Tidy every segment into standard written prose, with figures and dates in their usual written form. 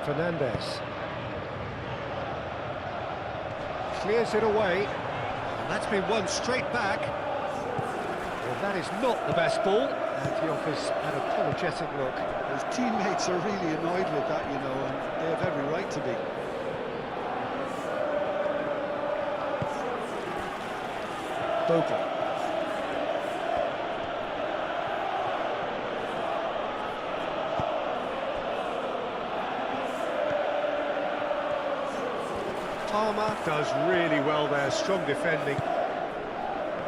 Fernandez. Clears it away. And that's been won straight back. Well, that is not the best ball. And he offers an apologetic look. His teammates are really annoyed with that, you know, and they have every right to be. Bogle. Palmer does really well there, strong defending.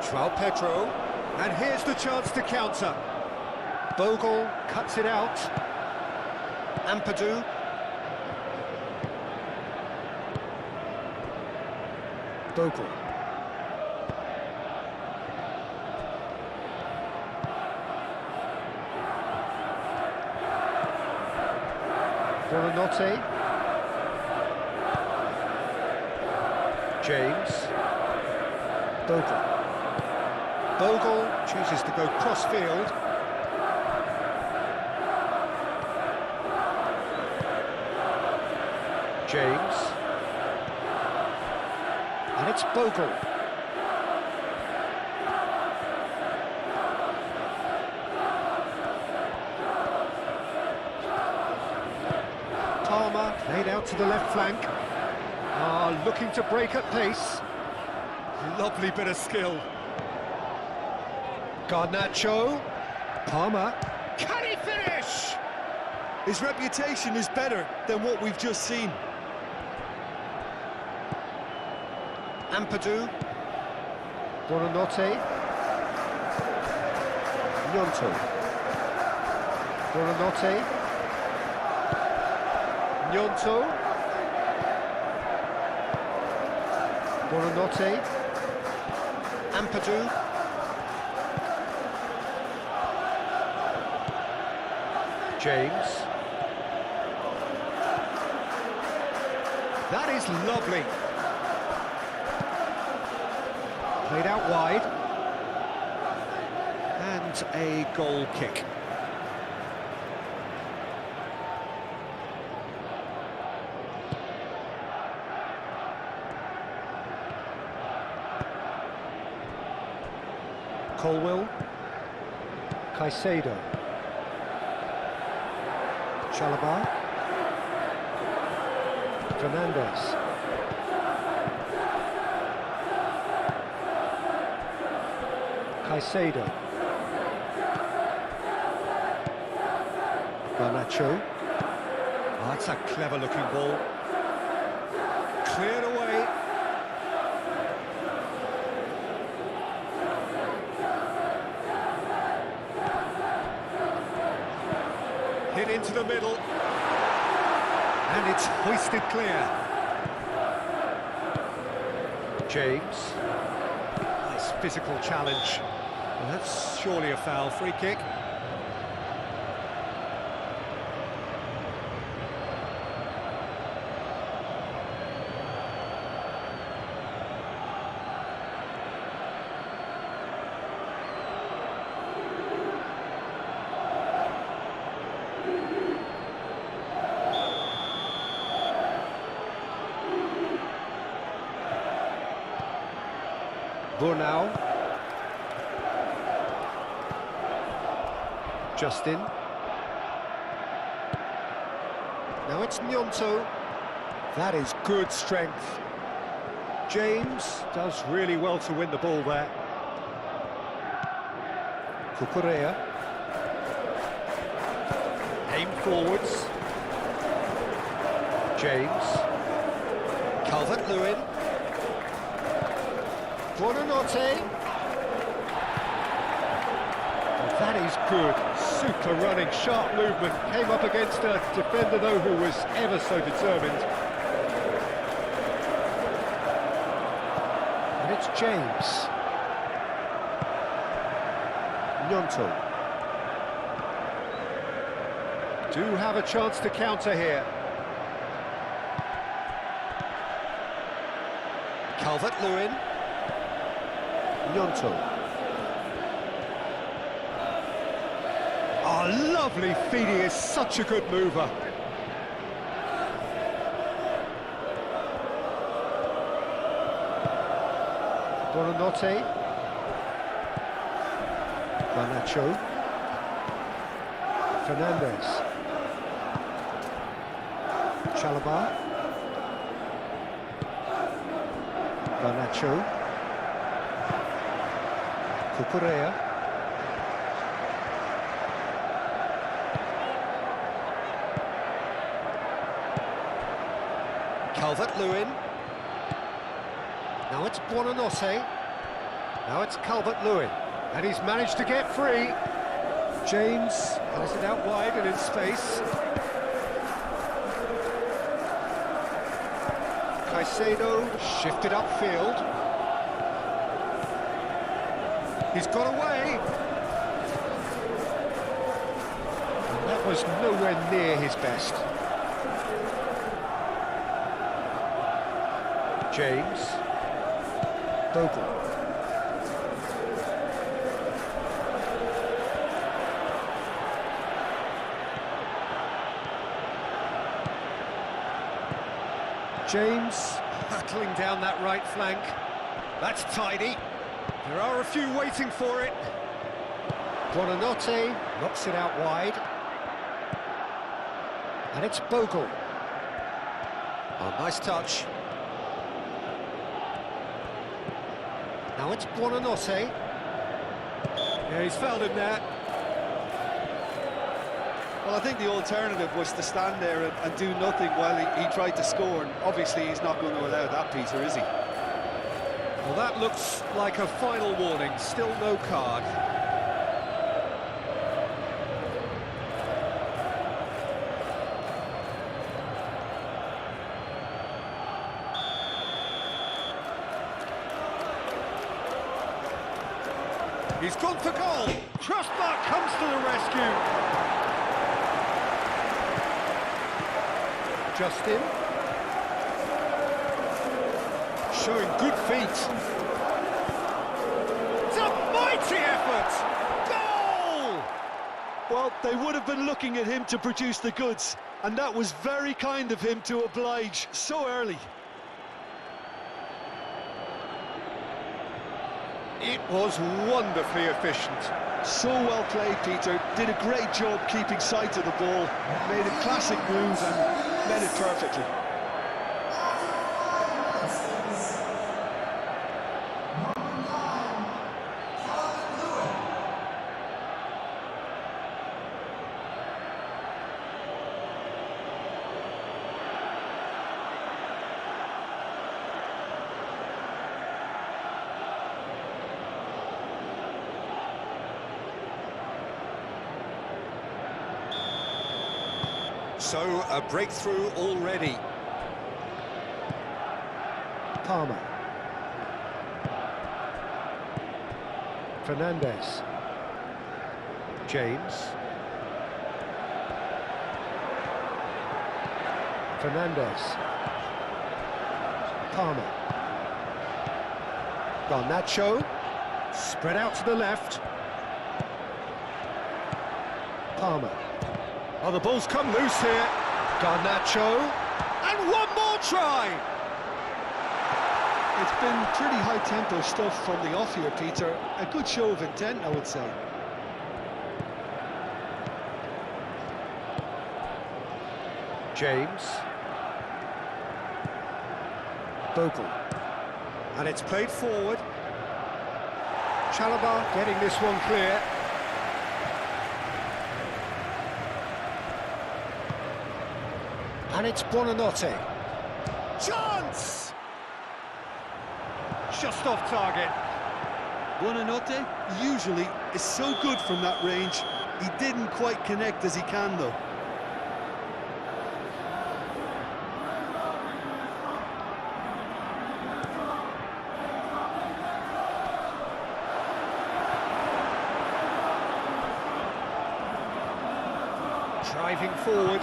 João Pedro, and here's the chance to counter. Bogle cuts it out. Ampadu. Bogle. Buonanotte. James. Bogle. Bogle chooses to go cross-field. James. And it's Bogle. Palmer laid out to the left flank. Looking to break at pace. Lovely bit of skill. Garnacho. Palmer. Can he finish? His reputation is better than what we've just seen. Ampadu. Buonanotte. Gnonto. Buonanotte. Gnonto. Buonanotte. Ampadu. James. That is lovely. Played out wide. And a goal kick. Colwill. Caicedo. Chalobah. Fernandez. Caicedo. Garnacho. Oh, that's a clever-looking ball. Cleared away. Hit into the middle. And it's hoisted clear. James. Nice physical challenge. Well, that's surely a foul. Free kick. Burnau. Justin. Now it's Gnonto. That is good strength. James does really well to win the ball there. Cucurella. Aim forwards. James. Calvert-Lewin. Buonanotte. That is good. Super running, sharp movement. Came up against a defender, though, who was ever so determined. And it's James. Gnonto. Do have a chance to counter here. Calvert-Lewin. Gnonto. Oh, lovely feed, he is such a good mover. Buonanotte. Garnacho. Fernandez. Chalobah. Garnacho. Cucurella. Calvert-Lewin. Now it's Buonanotte. Now it's Calvert-Lewin. And he's managed to get free. James has it out wide and in space. Caicedo shifted upfield. He's got away. And that was nowhere near his best. James. Bogle. James battling down that right flank. That's tidy. There are a few waiting for it. Buonanotte knocks it out wide. And it's Bogle. Oh, nice touch. Now it's Buonanotte. Yeah, he's fouled him there. Well, I think the alternative was to stand there and do nothing while he tried to score, and obviously he's not going to allow that, Peter, is he? Well, that looks like a final warning, still no card. He's gone for goal. Crossbar comes to the rescue. Justin. Showing good feet. It's a mighty effort! Goal! Well, they would have been looking at him to produce the goods, and that was very kind of him to oblige so early. It was wonderfully efficient. So well played, Peter. Did a great job keeping sight of the ball, made a classic move and met it perfectly. So, a breakthrough already. Palmer. Fernandez. James. Fernandez. Palmer. Garnacho. Spread out to the left. Palmer. Oh, the ball's come loose here. Garnacho. And one more try! It's been pretty high-tempo stuff from the off here, Peter. A good show of intent, I would say. James. Bogle. And it's played forward. Chalobah getting this one clear. And it's Buonanotte. Chance! Just off target. Buonanotte usually is so good from that range. He didn't quite connect as he can, though. Driving forward.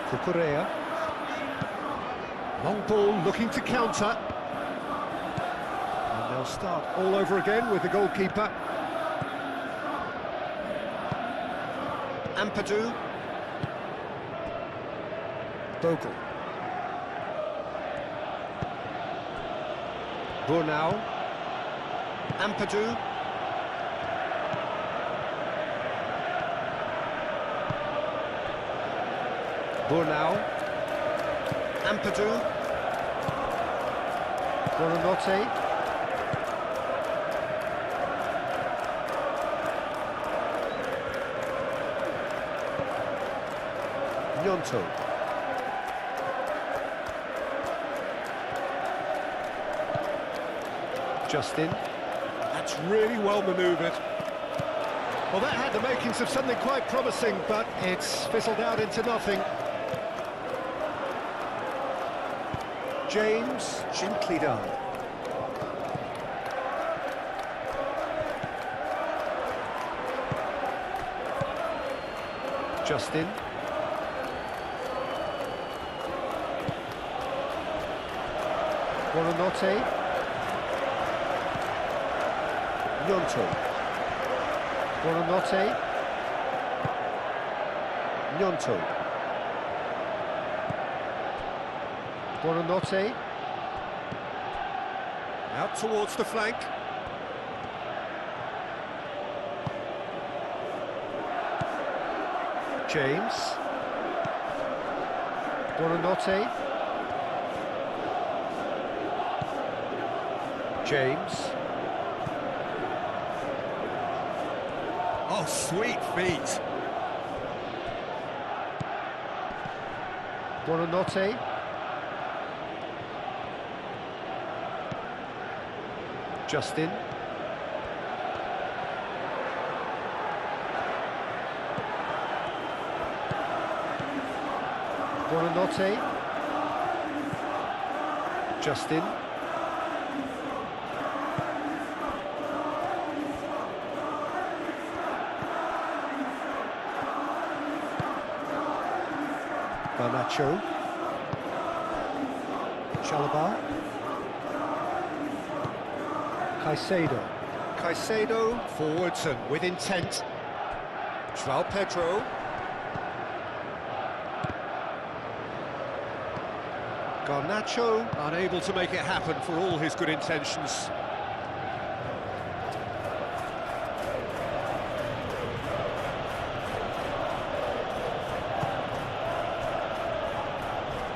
Cucurella. Long ball looking to counter. And they'll start all over again with the goalkeeper. Ampadu. Bogle. Brunau. Ampadu. Brunau. Ampadu. Buonanotte. Gnonto. Justin. That's really well manoeuvred. Well, that had the makings of something quite promising, but it's fizzled out into nothing. James, gently done. Justin. Buonanotte. Gnonto. Buonanotte. Gnonto. Buonanotte. Out towards the flank. James. Buonanotte. James. Oh, sweet feet. Buonanotte. Justin. Buonanotte. Justin. Garnacho. Chalobah. Caicedo. Caicedo forwards and with intent. João Pedro. Garnacho unable to make it happen for all his good intentions.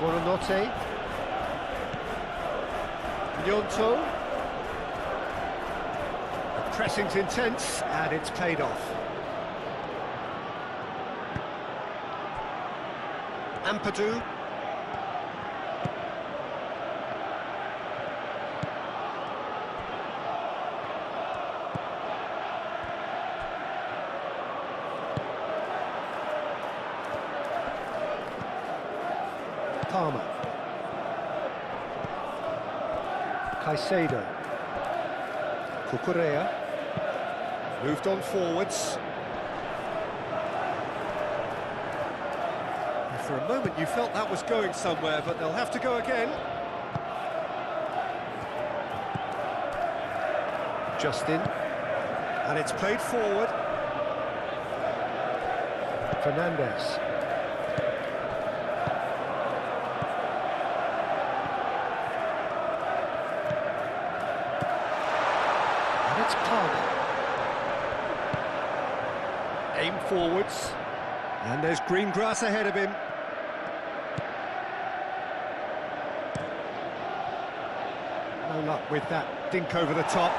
Buonanotte. Gnonto. The pressing's intense and it's paid off. Ampadu. Palmer. Caicedo. Cucurella. Moved on forwards. And for a moment you felt that was going somewhere, but they'll have to go again. Justin. And it's played forward. Fernandez. It's Palmer. Aim forwards. And there's green grass ahead of him. No luck with that dink over the top.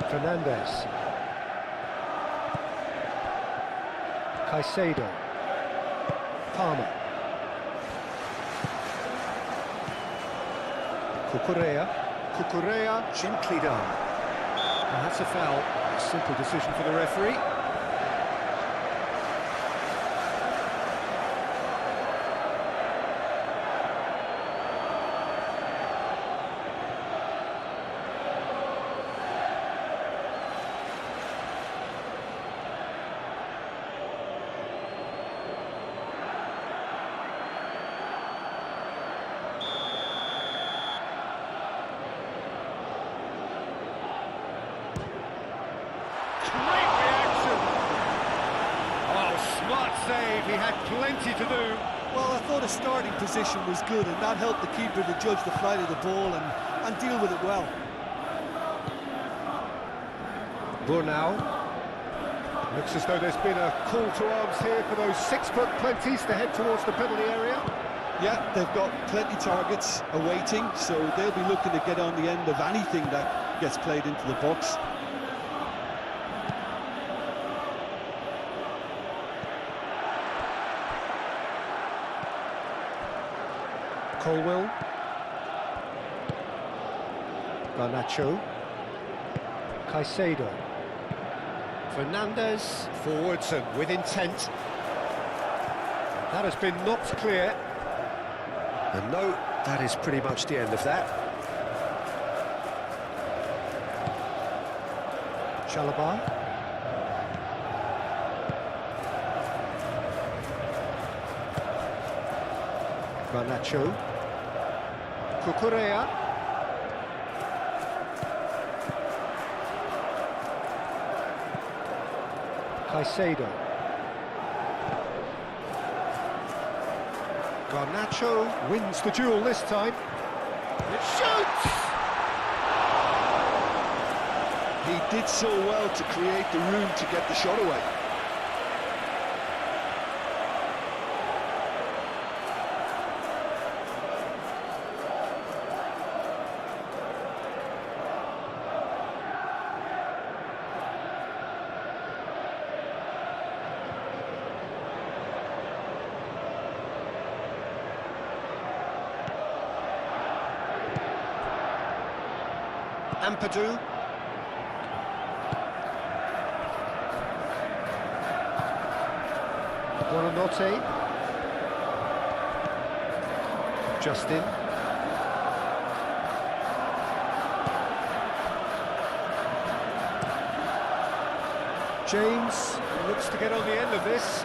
Fernandez. Caicedo. Palmer. Cucurella, gently done. And that's a foul. A simple decision for the referee. save, he had plenty to do. Well, I thought his starting position was good, and that helped the keeper to judge the flight of the ball and deal with it well. Burnau. Looks as though there's been a call to arms here for those 6-foot plenties to head towards the penalty area. Yeah, they've got plenty targets awaiting, so they'll be looking to get on the end of anything that gets played into the box. Colwill. Garnacho. Caicedo. Fernandez. Forwards and with intent. That has been knocked clear. And no, that is pretty much the end of that. Chalobah. Garnacho. Cucurella. Caicedo. Garnacho wins the duel this time. It shoots! He did so well to create the room to get the shot away. Ampadu. Buonanotte. Justin. James looks to get on the end of this.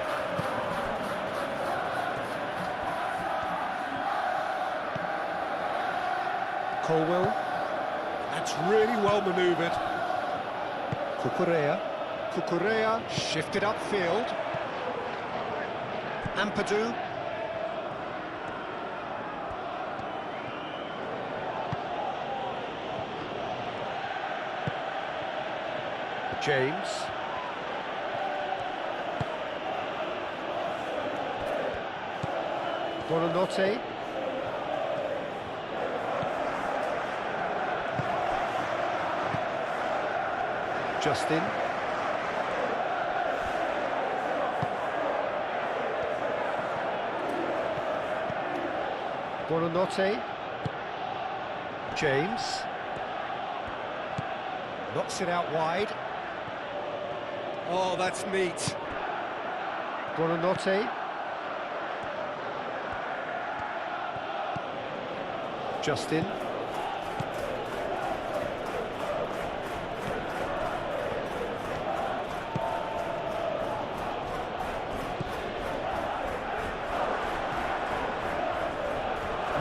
Colwill. That's really well manoeuvred. Cucurella shifted upfield. Ampadu. James. Buonanotte. Justin. Buonanotte. James. Knocks it out wide. Oh, that's neat. Buonanotte. Justin.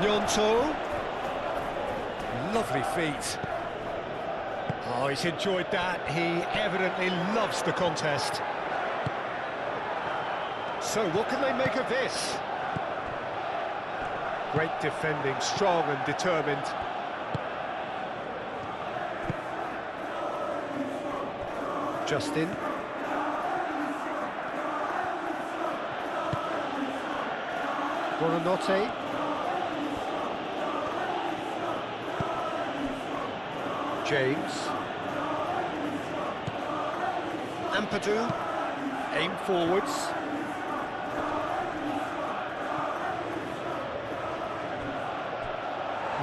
Gnonto. Lovely feet. Oh, he's enjoyed that. He evidently loves the contest. So, what can they make of this? Great defending, strong and determined. Justin. Buonanotte. James. Ampadu. Aim forwards.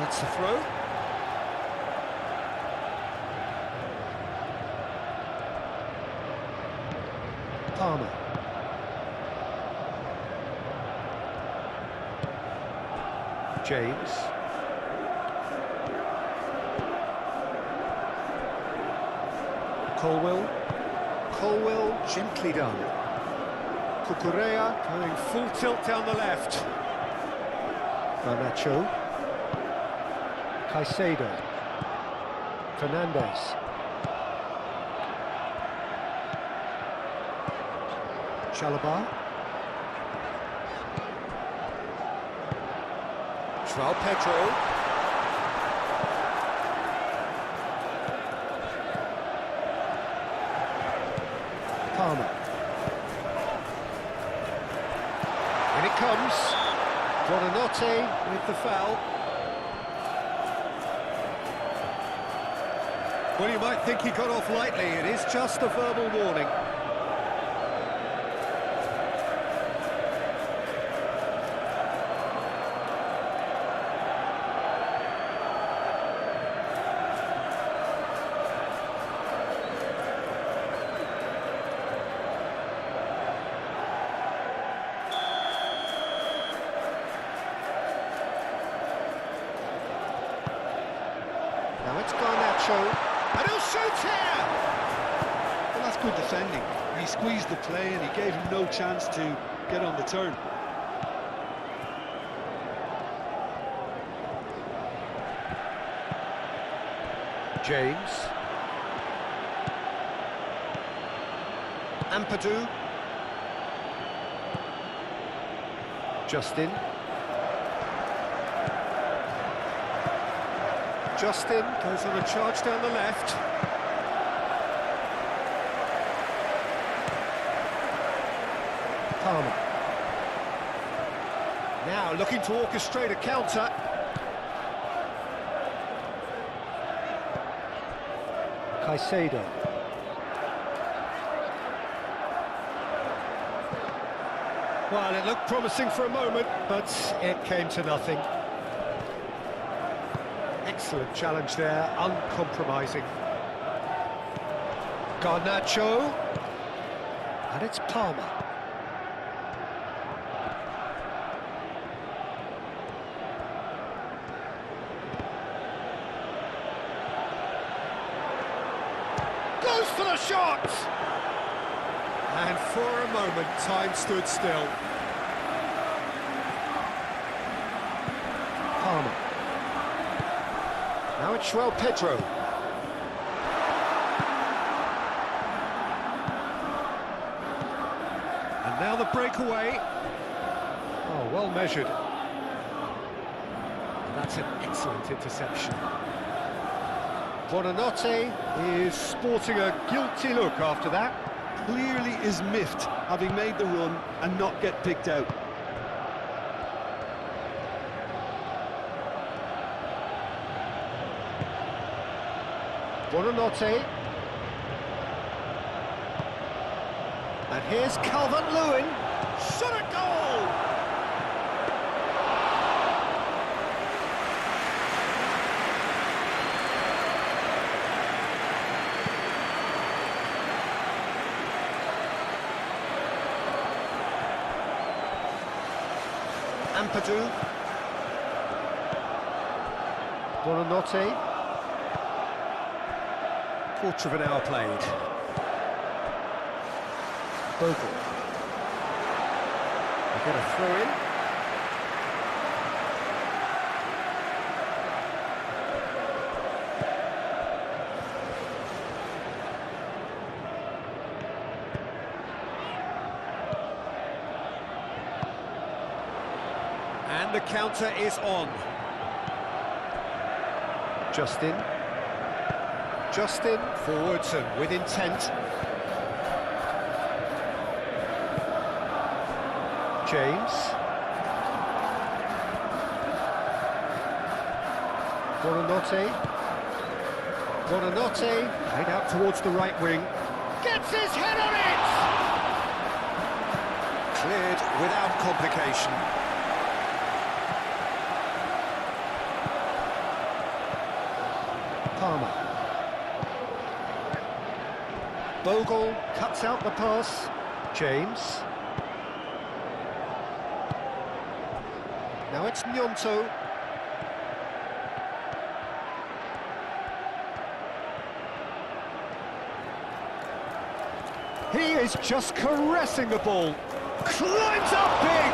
It's the throw. Palmer. James. Colwill, gently done. Cucurella going full tilt down the left. Garnacho. Caicedo. Fernandez. Chalobah. João Pedro. Palmer. In it comes. Buonanotte with the foul. Well, you might think he got off lightly. It is just a verbal warning. Now it's Garnacho. And he'll shoot here! Well, that's good defending. He squeezed the play and he gave him no chance to get on the turn. James. Ampadu. Justin. Justin goes on a charge down the left. Palmer. Now looking to orchestrate a counter. Caicedo. Well, it looked promising for a moment, but it came to nothing. Excellent challenge there, uncompromising. Garnacho. And it's Palmer. Goes for the shot! And for a moment, time stood still. Palmer. Now it's João Pedro. And now the breakaway. Oh, well measured. And that's an excellent interception. Buonanotte is sporting a guilty look after that. Clearly is miffed, having made the run and not get picked out. Buonanotte. And here's Calvert-Lewin. Shot a goal! Ampadu. Buonanotte. Quarter of an hour played. Bogle. They get a throw in. And the counter is on. Justin. Justin forwards and with intent. James. Buonanotte. Buonanotte, played out towards the right wing. Gets his head on it! Cleared without complication. Palmer. Bogle cuts out the pass. James. Now it's Gnonto. He is just caressing the ball. Climbs up big!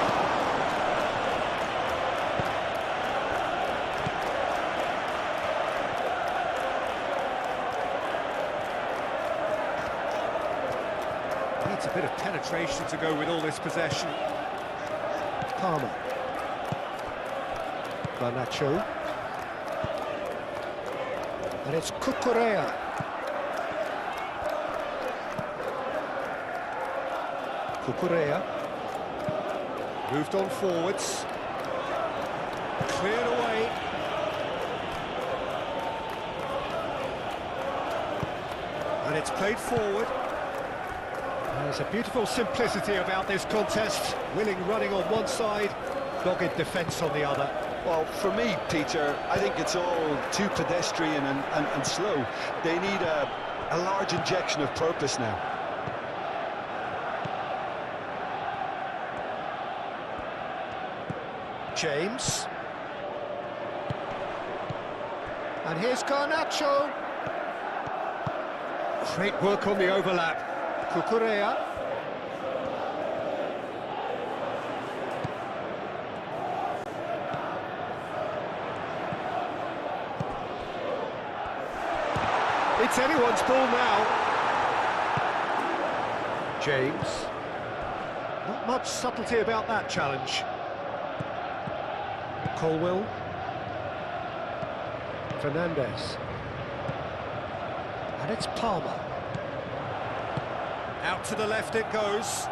Needs a bit of penetration to go with all this possession. Palmer. Garnacho. And it's Cucurella. Cucurella. Moved on forwards. Cleared away. And it's played forward. There's a beautiful simplicity about this contest. Willing running on one side, dogged defence on the other. Well, for me, Peter, I think it's all too pedestrian and slow. They need a large injection of purpose now. James. And here's Garnacho. Great work on the overlap. Cucurella. It's anyone's ball now. James. Not much subtlety about that challenge. Colwill. Fernandez. And it's Palmer. Out to the left it goes.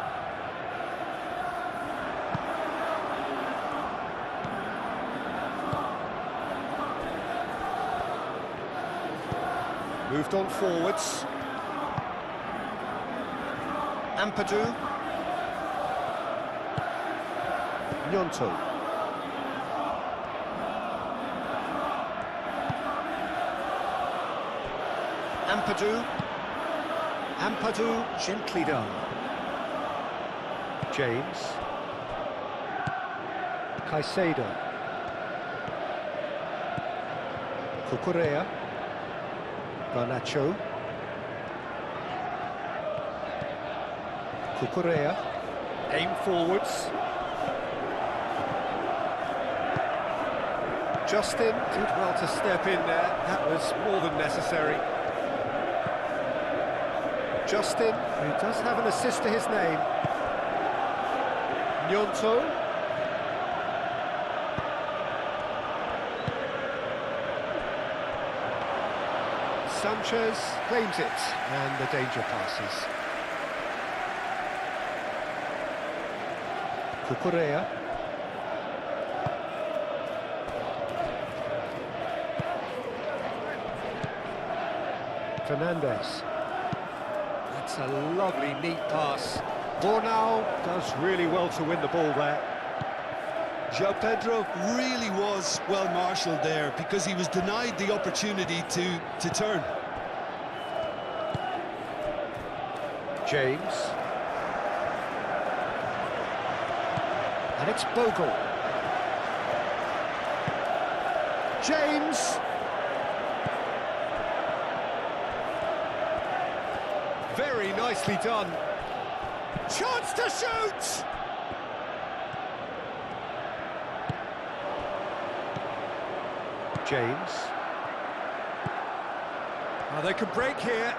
Moved on forwards. Ampadu. Gnonto. Ampadu, gently done. James. Caicedo. Cucurella. Garnacho. Cucurella. Aim forwards. Justin did well to step in there. That was more than necessary. Justin, who does have an assist to his name. Gnonto. Sanchez claims it, and the danger passes. Cucurella. Fernandez. That's a lovely, neat pass. Bornau does really well to win the ball there. João Pedro really was well marshalled there because he was denied the opportunity to turn. James. And it's Bogle. James. Very nicely done. Chance to shoot! James. Oh, they could break here.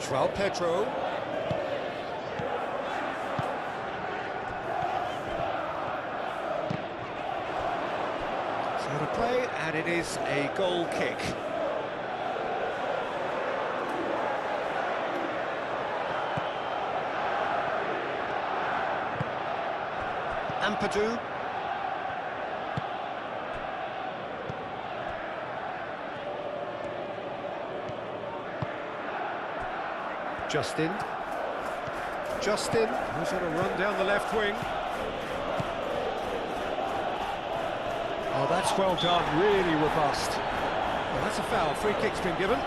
João Pedro. So to play, and it is a goal kick. Ampadu. Justin, who's going to run down the left wing. Oh, that's well done, really robust. Well, that's a foul, free kick's been given.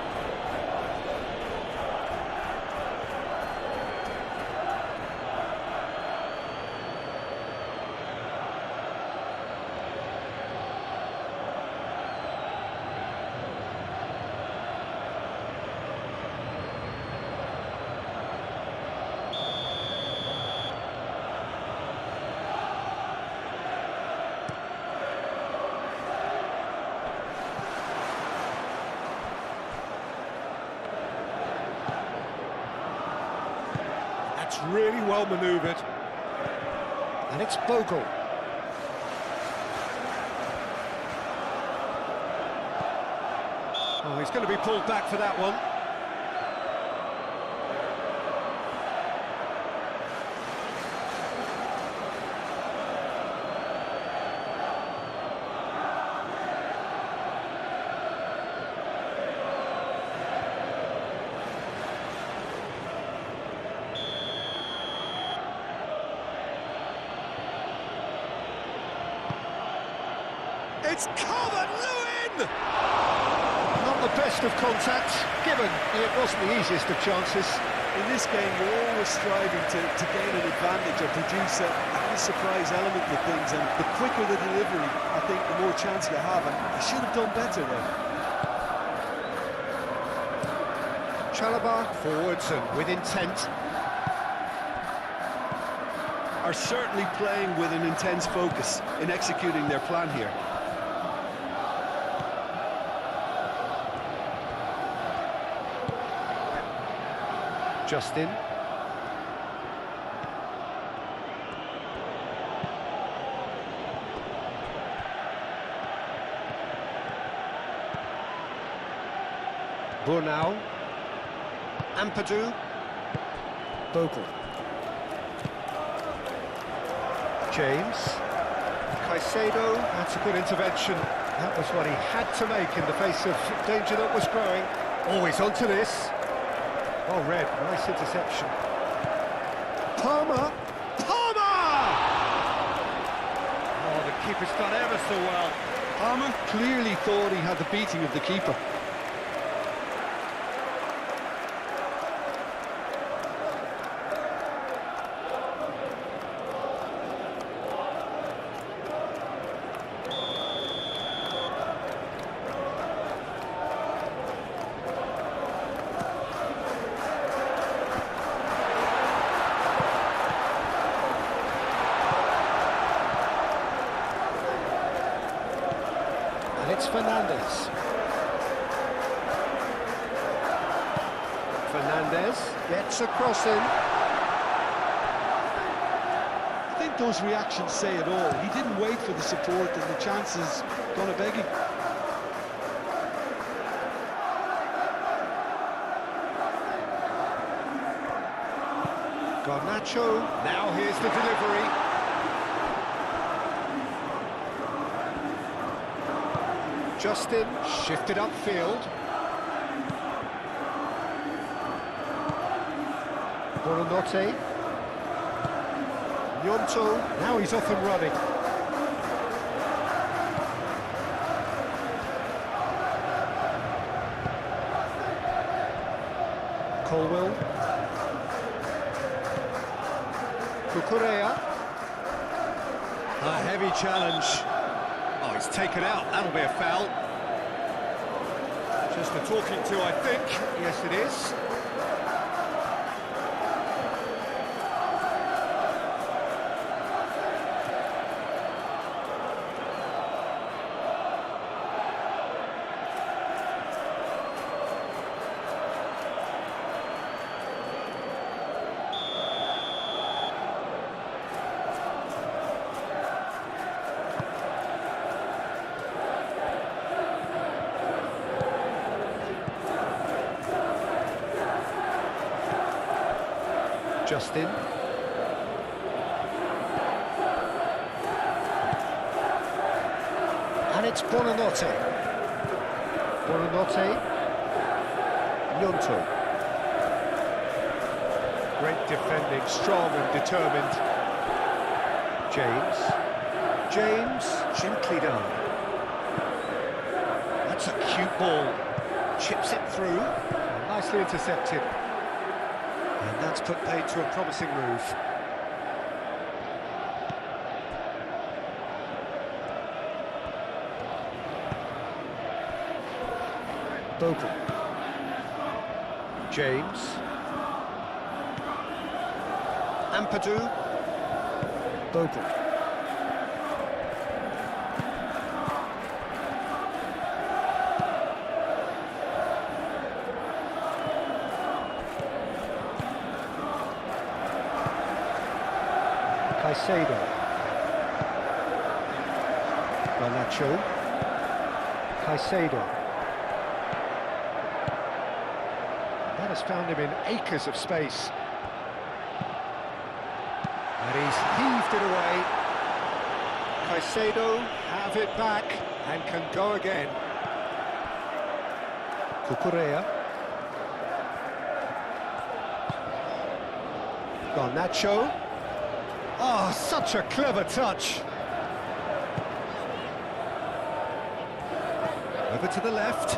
That's really well manoeuvred. And it's Bogle. Oh, he's going to be pulled back for that one. It's Calvert-Lewin! Not the best of contacts, given it wasn't the easiest of chances. In this game, you're always striving to gain an advantage or produce a surprise element with things, and the quicker the delivery, I think, the more chance you have, and I should have done better there. Chalobah forwards and with intent. Are certainly playing with an intense focus in executing their plan here. Justin. Burnau. Ampadu. Bogle. James. Caicedo. That's a good intervention. That was what he had to make in the face of danger that was growing. Always onto this. Well read, nice interception. Palmer! Palmer! Oh, the keeper's done ever so well. Palmer clearly thought he had the beating of the keeper. And it's Fernandez. Fernandez gets a cross in. I think those reactions say it all. He didn't wait for the support, and the chance is gonna beg him. Garnacho, now here's the delivery. Justin, shifted upfield. Buonanotte. Gnonto, now he's off and running. Colwell. Cucurella. A heavy challenge. Oh, he's taken out. That'll be a foul. Just a talking to, I think. Yes, it is. Justin. And it's Buonanotte. Buonanotte. Gnonto. Great defending, strong and determined. James. James, gently done. That's a cute ball. Chips it through. Nicely intercepted. And that's put paid to a promising move. Bogle. James. Ampadu. Bogle. Caicedo. Garnacho. Caicedo. That has found him in acres of space. And he's heaved it away. Caicedo have it back and can go again. Cucurella. Garnacho. Oh, such a clever touch. Over to the left.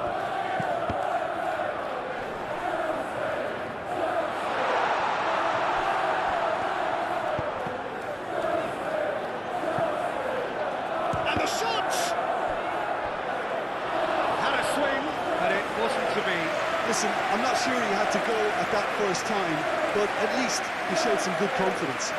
And the shot! Had a swing, but it wasn't to be. Listen, I'm not sure he had to go at that first time, but at least he showed some good confidence.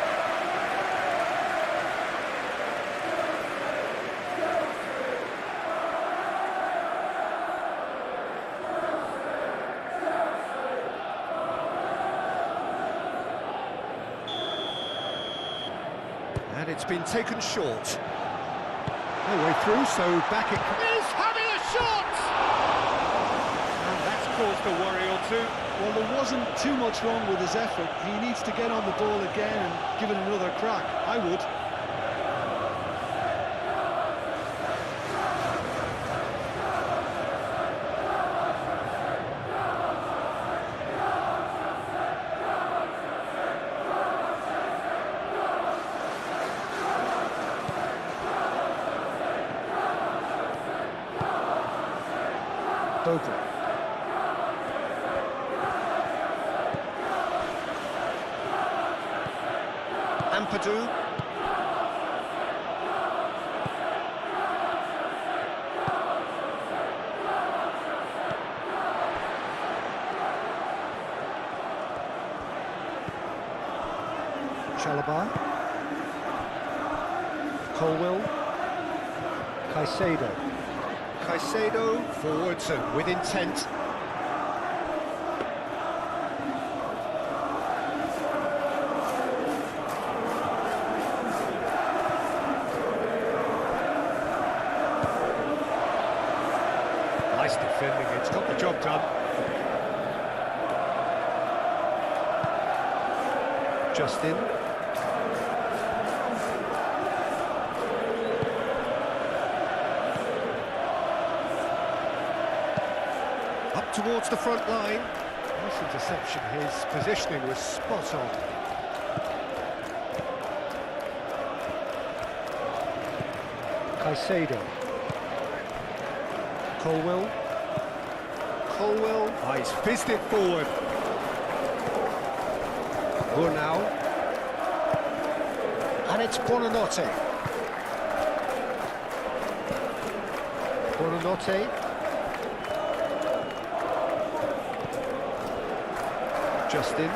And it's been taken short. No way through, so back it comes. He's having a shot! And that's caused a worry or two. Well, there wasn't too much wrong with his effort. He needs to get on the ball again and give it another crack. I would. Bogle. Ampadu. Chalobah. Colwill. Caicedo. Caicedo forwards and with intent. Nice defending, it's got the job done. Justin. Up towards the front line. Nice interception, his positioning was spot on. Caicedo. Colwill. Colwill. Oh, he's fizzed it forward. Now. And it's Buonanotte. Buonanotte. Justin.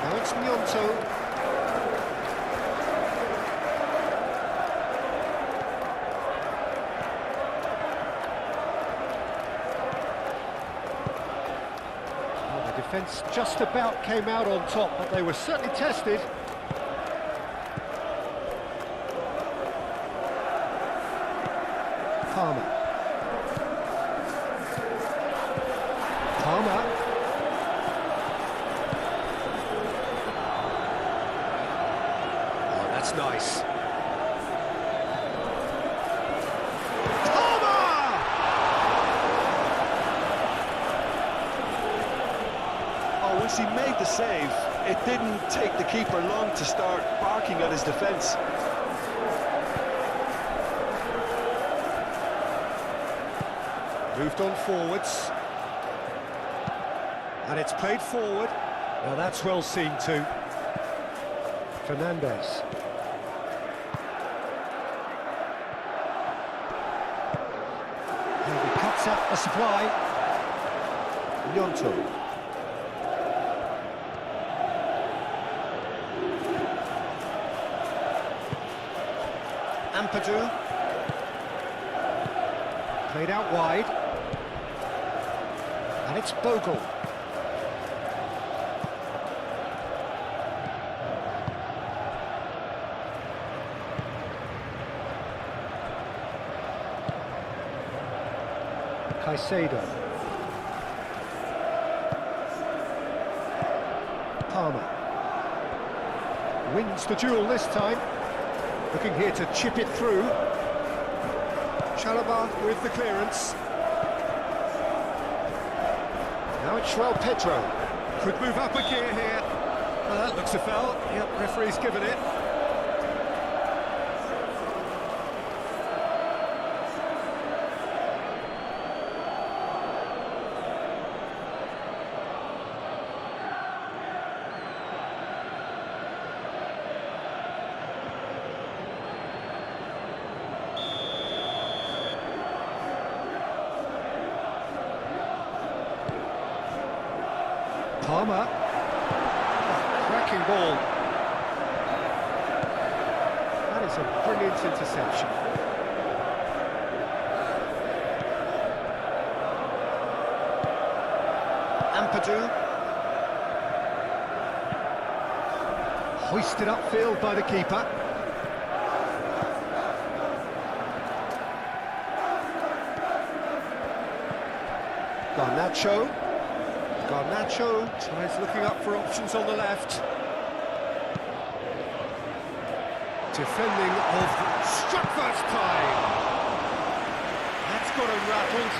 Now it's Gnonto. Well, the defence just about came out on top, but they were certainly tested. Palmer. Palmer. Oh, that's nice. Palmer! Oh, once he made the save, it didn't take the keeper long to start barking at his defence. Moved on forwards. And it's played forward. Now that's well seen too. Fernandez. And he cuts out the supply. Gnonto. Ampadu. Played out wide. And it's Bogle. Caicedo. Palmer. Wins the duel this time. Looking here to chip it through. Chalobah with the clearance. Now it's João Pedro. Could move up a gear here. Well, that looks a foul. Yep, referee's given it. Palmer. Oh, cracking ball. That is a brilliant interception. Ampadu. Hoisted upfield by the keeper. Garnacho. Garnacho tries looking up for options on the left. Defending of struck first time. That's got him rattled.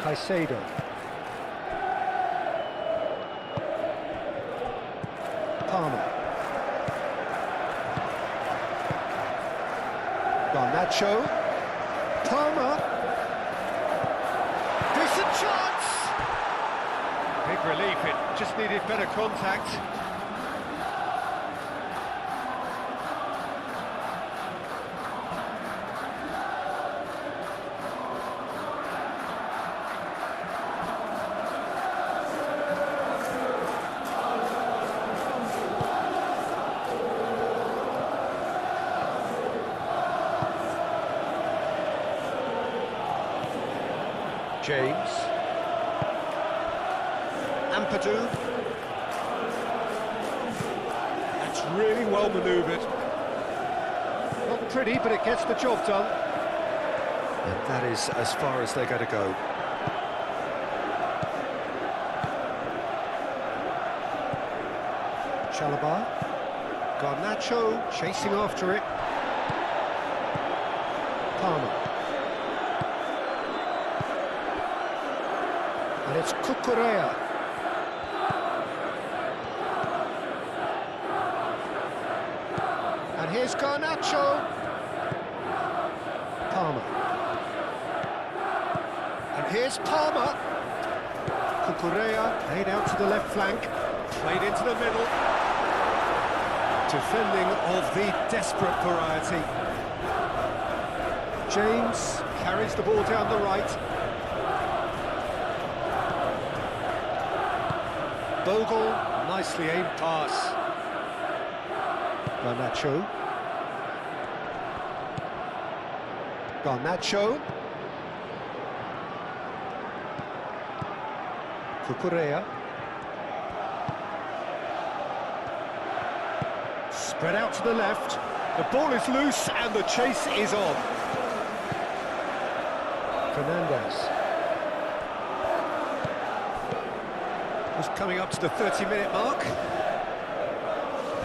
Caicedo. Palmer. Garnacho. Palmer. Decent chance! Big relief, it just needed better contact. James. Ampadu. That's really well manoeuvred. Not pretty, but it gets the job done. And that is as far as they're going to go. Chalobah. Garnacho chasing after it. Palmer. And it's Cucurella. And here's Garnacho. Palmer. And here's Palmer. Cucurella played out to the left flank. Played into the middle. Defending of the desperate variety. James carries the ball down the right. Bogle, nicely aimed pass. Garnacho. Garnacho. Cucurella. Spread out to the left. The ball is loose and the chase is on. Fernandez. Was coming up to the 30-minute mark.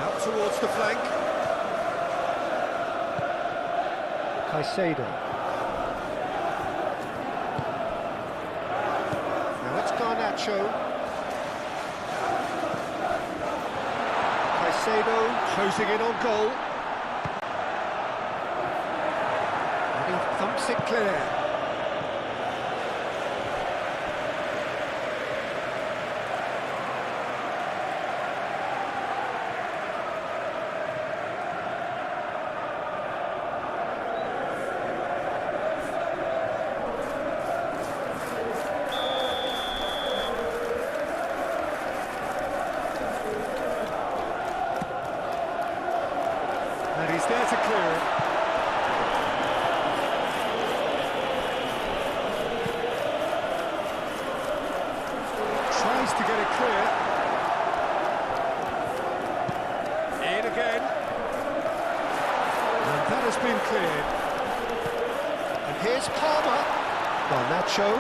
Out towards the flank. Caicedo. Now it's Garnacho. Caicedo closing in on goal. And he thumps it clear. And he's there to clear it. Tries to get it clear. That has been cleared. And here's Palmer. Garnacho.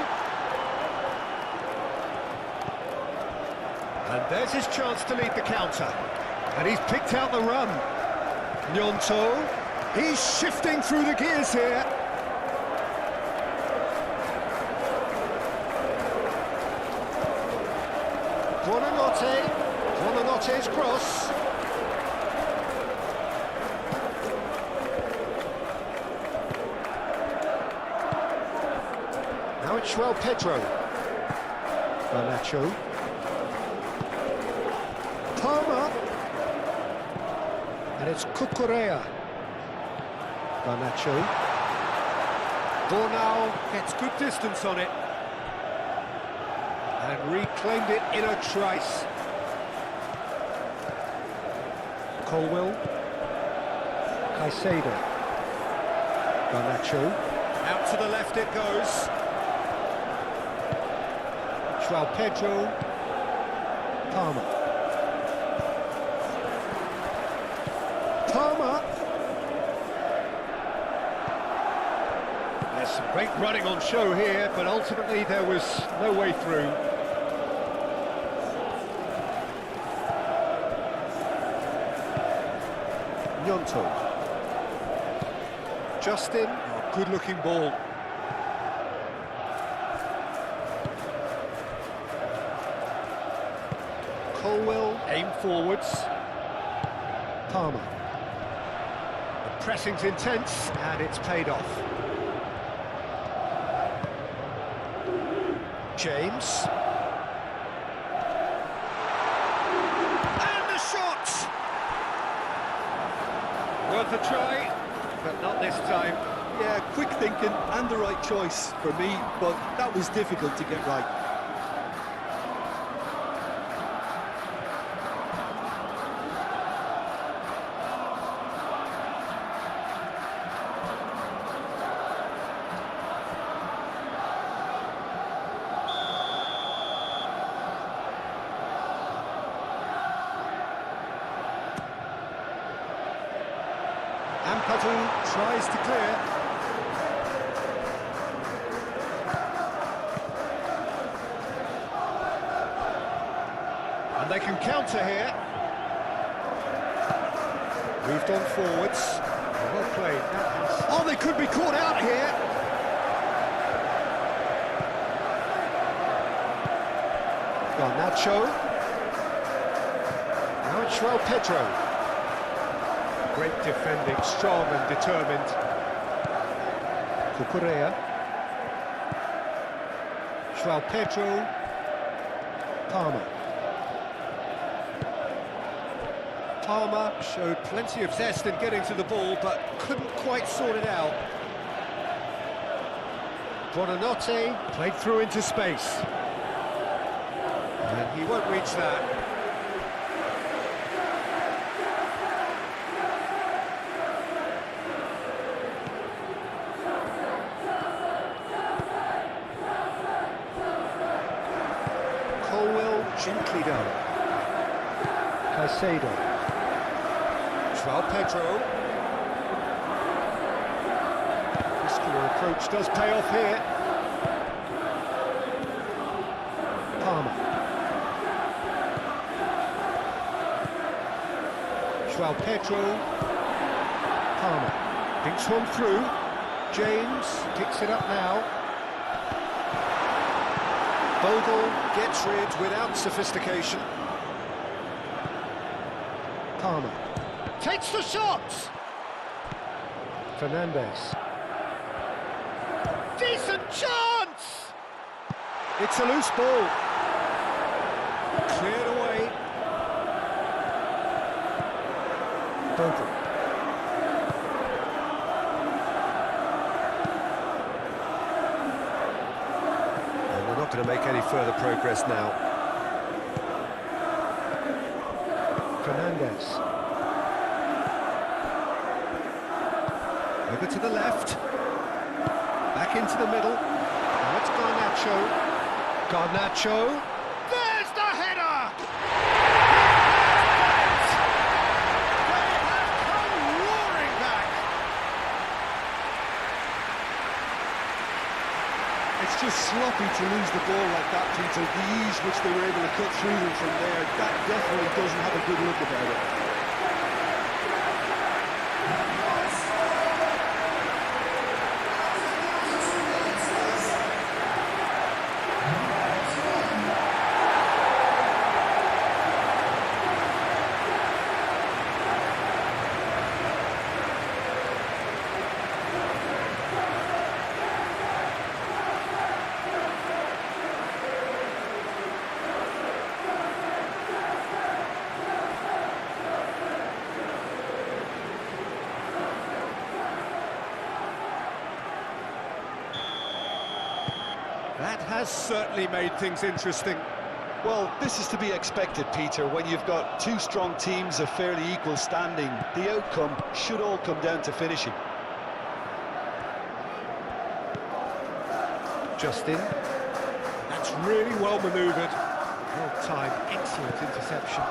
And there's his chance to lead the counter. And he's picked out the run. Gnonto. He's shifting through the gears here. Buonanote's cross. Now it's João Pedro. Garnacho. Palmer. And it's Cucurella. Garnacho. Bornau gets good distance on it. And reclaimed it in a trice. Colwell. Caicedo. Garnacho. Out to the left it goes. João Pedro. Palmer. Palmer. There's some great running on show here, but ultimately there was no way through. Gnonto. Justin, oh, good-looking ball. Colwell, aim forwards. Palmer. The pressing's intense, and it's paid off. James. And the shot! Worth a try, but not this time. Yeah, quick thinking and the right choice for me, but that was difficult to get right. Ampadu tries to clear. And they can counter here. Moved on forwards. Well played. Oh, they could be caught out here. Garnacho. Now it's João Pedro. Great defending, strong and determined. Cucurella. João Pedro. Palmer. Palmer showed plenty of zest in getting to the ball, but couldn't quite sort it out. Buonanotte played through into space. And he won't reach that. Gently done. Caicedo. João Pedro. Muscular approach does pay off here. Palmer. João Pedro. Palmer. Thinks one through. James picks it up now. Bogle gets rid without sophistication. Palmer takes the shot. Fernandes. Decent chance. It's a loose ball. Cleared away. Bogle. Going to make any further progress now. Fernandes. Over to the left. Back into the middle. Now it's Garnacho. Garnacho. There's the header! They have come roaring back. it's just sloppy to lose the ball like that, Peter. The ease which they were able to cut through them from there, that definitely doesn't have a good look about it. That has certainly made things interesting. Well, this is to be expected, Peter. When you've got two strong teams of fairly equal standing, the outcome should all come down to finishing. Justin. That's really well manoeuvred. Well timed, excellent interception.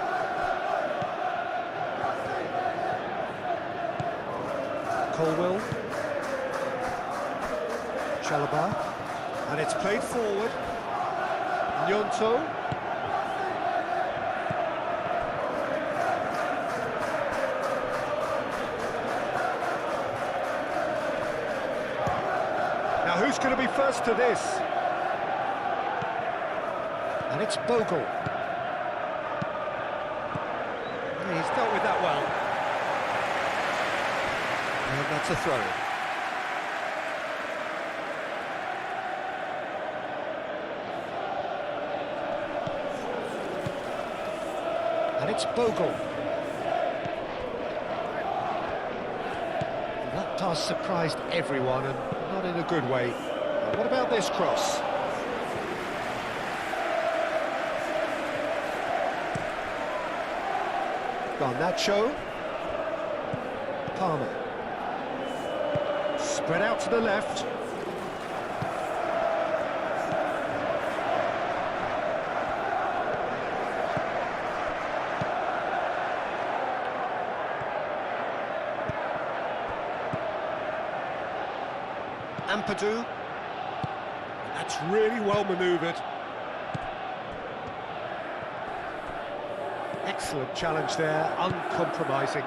Colwell. Chalobah. And it's played forward. Nyonto. Now who's going to be first to this? And it's Bogle. He's dealt with that well. And that's a throw. And it's Bogle. That pass surprised everyone, and not in a good way. But what about this cross? Garnacho. Palmer. Spread out to the left. Ampadu. That's really well manoeuvred. Excellent challenge there, uncompromising.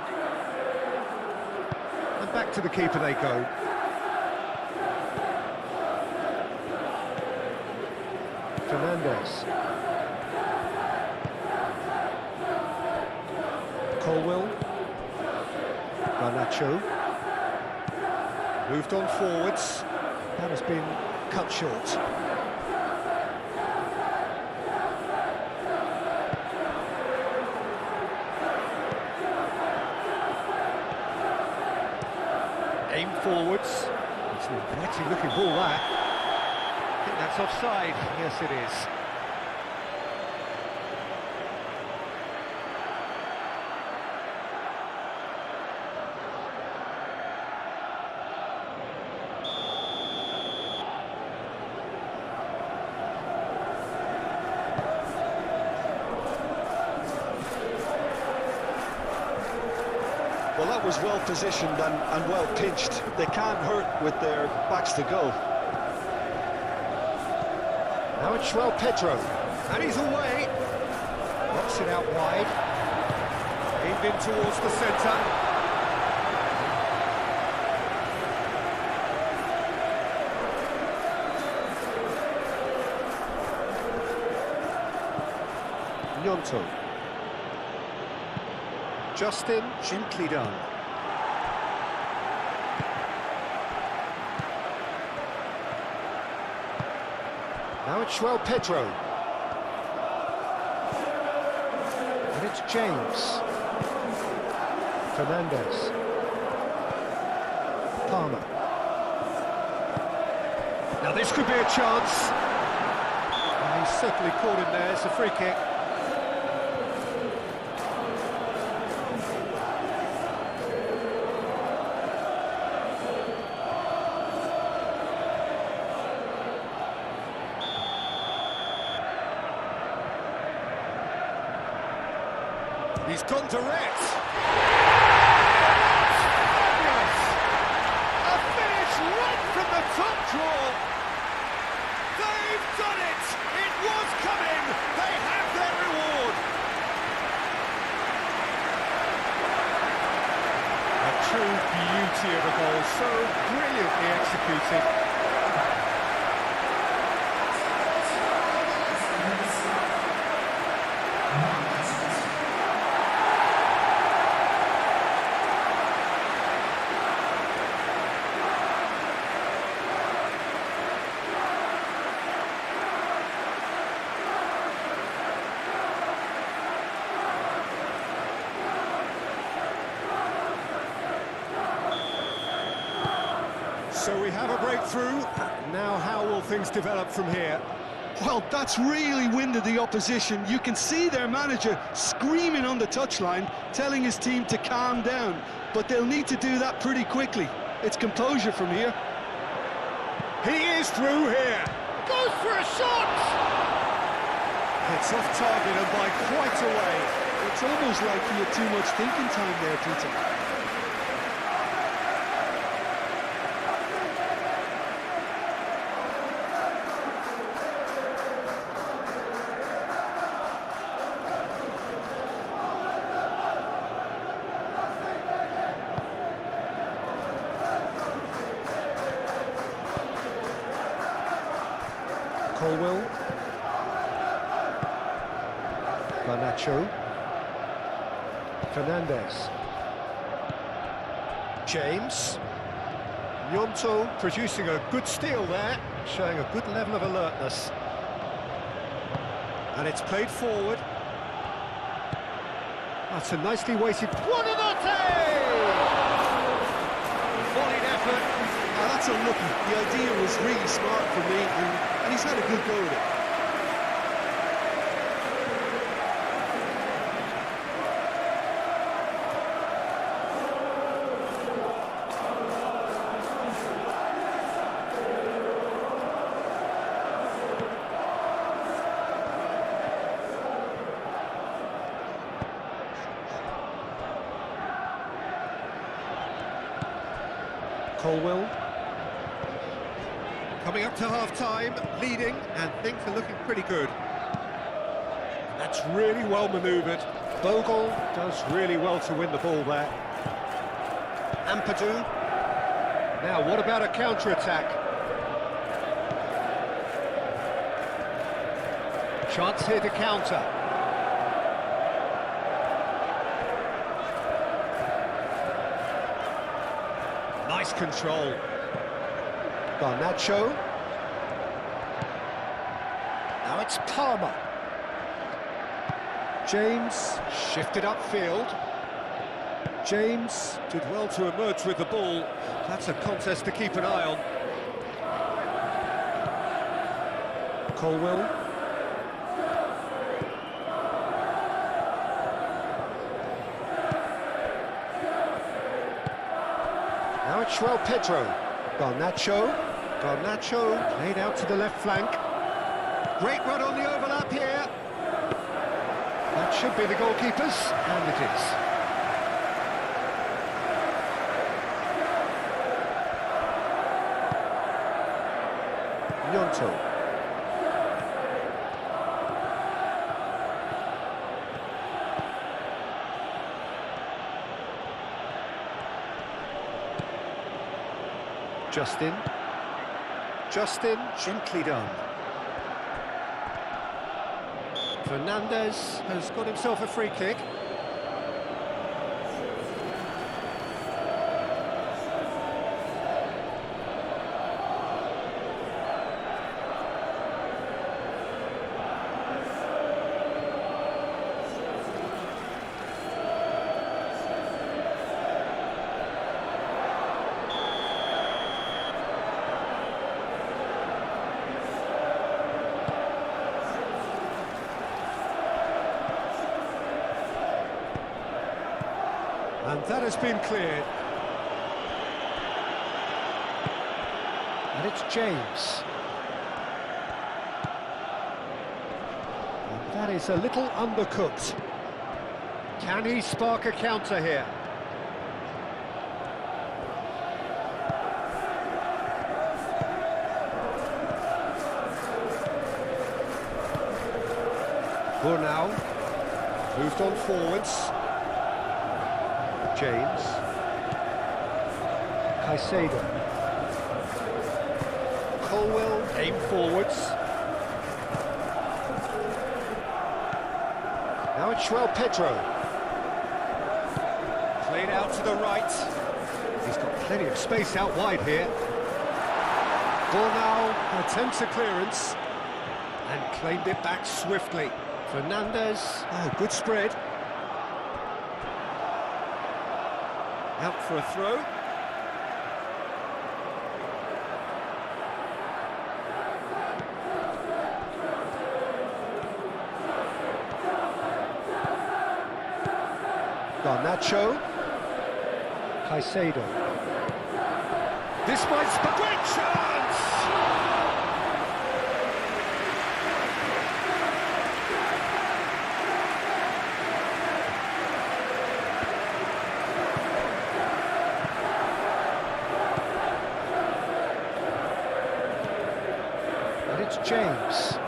And back to the keeper they go. Fernandez. Colwell. Garnacho. Moved on forwards. That has been cut short. Aim forwards. It's an inviting looking ball, that. I think that's offside. Yes, it is. Well, that was well positioned and well pitched. They can't hurt with their backs to go. Now it's João Pedro, and he's away. Knocks it out wide. Aimed in towards the centre. Nyonto. Justin, gently done. Now it's João Pedro. And it's James. Fernandez. Palmer. Now this could be a chance. And he's certainly caught him there. It's a free kick. He's gone direct. Fabulous! A finish right from the top draw. done it! It was coming! They have their reward! A true beauty of a goal, so brilliantly executed. So we have a breakthrough. Now how will things develop from here? Well, that's really winded the opposition. You can see their manager screaming on the touchline, telling his team to calm down. But they'll need to do that pretty quickly. It's composure from here. He is through here. Goes for a shot! It's off target and by quite a way. It's almost like he had too much thinking time there, Peter. Colwell. Garnacho. Fernandez. James. Gnonto producing a good steal there, showing a good level of alertness. And it's played forward. That's a nicely weighted... Buonanotte! Volleyed effort. Now that's unlucky. The idea was really smart for me, and he's had a good go at it. Colwell. Coming up to half-time, leading, and things are looking pretty good. That's really well manoeuvred. Bogle does really well to win the ball there. Ampadu. Now, what about a counter-attack? Chance here to counter. Nice control. Garnacho. Now it's Palmer. James shifted upfield. James did well to emerge with the ball. That's a contest to keep an eye on. Colwell. Now it's João Pedro. Garnacho. Garnacho laid out to the left flank. Great run on the overlap here. That should be the goalkeepers, and it is. Gnonto. Justin. Justin, gently done. Fernandez has got himself a free kick. And that has been cleared. And it's James. And that is a little undercooked. Can he spark a counter here? Burnau moved on forwards. James. Caicedo. Colwell aimed forwards. Now it's João Pedro. Played out to the right. He's got plenty of space out wide here. Burnau attempts a clearance and claimed it back swiftly. Fernandez, oh, good spread. Out for a throw. Garnacho. Caicedo. This might spark. Great chance! And it's James.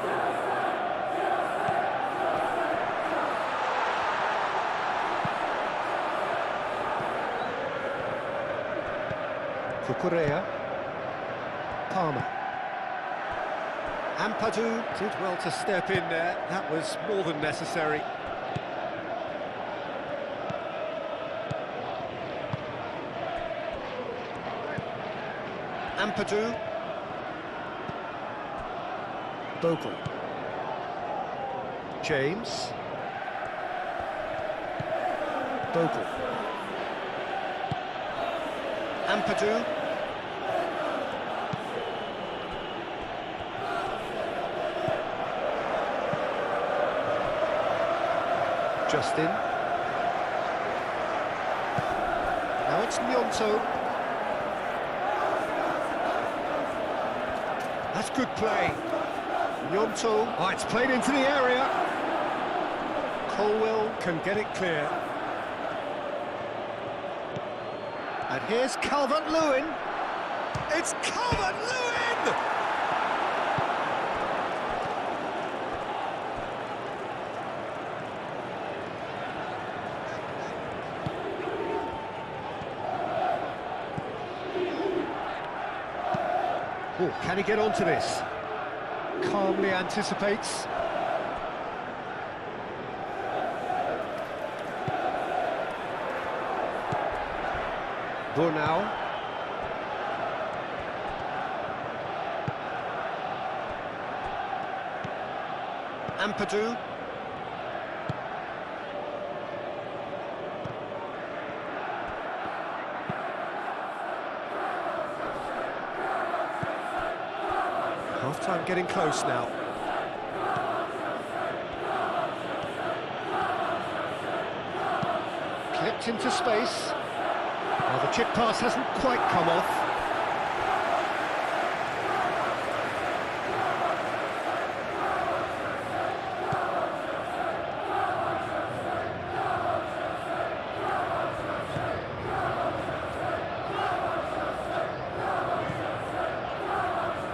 Cucurella. Palmer. Ampadu did well to step in there. That was more than necessary. Ampadu. Bogle. James. Bogle. Ampadu. Justin. Now it's Gnonto. That's good play. Gnonto. Oh, it's played into the area. Colwell can get it clear. And here's Calvert-Lewin. It's Calvert-Lewin! Oh, can he get onto this? Calmly anticipates. Burnau. Ampadu. Half-time getting close now. Clipped into space. Well, the chip pass hasn't quite come off.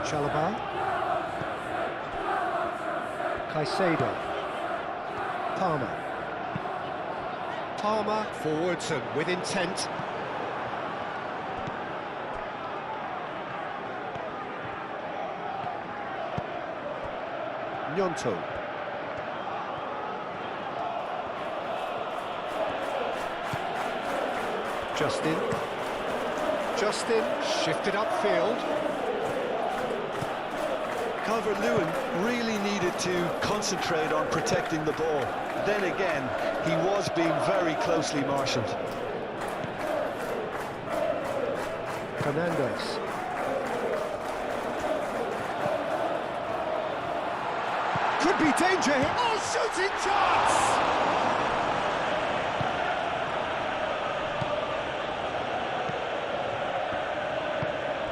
Chalobah. Caicedo. Palmer. Palmer forwards and with intent. Gnonto. Justin. Justin shifted upfield. Calvert-Lewin really needed to concentrate on protecting the ball. Then again, he was being very closely marshalled. Fernandez. Could be danger here. Oh, shooting chance!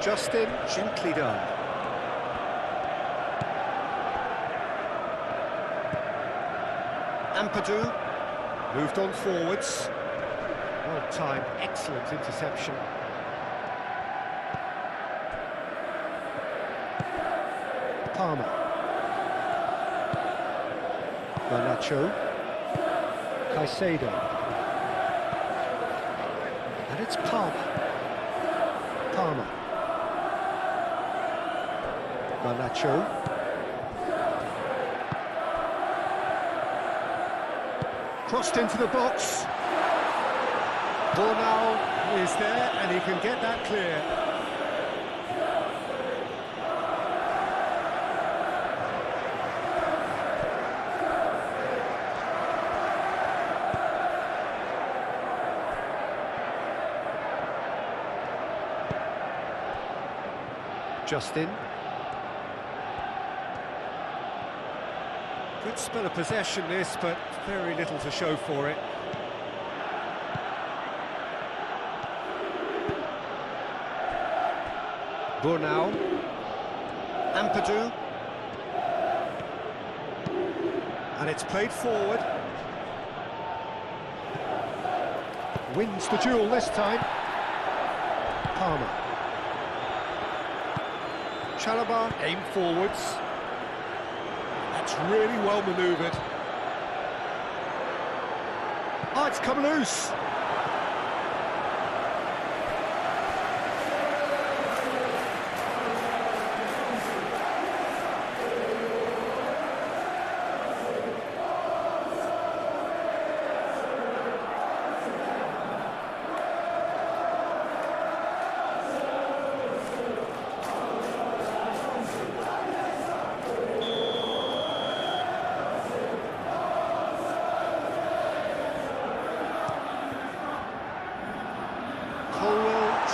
Justin, gently done. Ampadu moved on forwards. Well timed, excellent interception. Palmer. Garnacho. Caicedo. And it's Palmer. Garnacho. Crossed into the box. Ball now is there, and he can get that clear. Justin. Good spell of possession this, but very little to show for it. Burnau. Ampadu. And it's played forward. Wins the duel this time. Palmer. Chalobah aimed forwards. That's really well manoeuvred. Oh, it's come loose.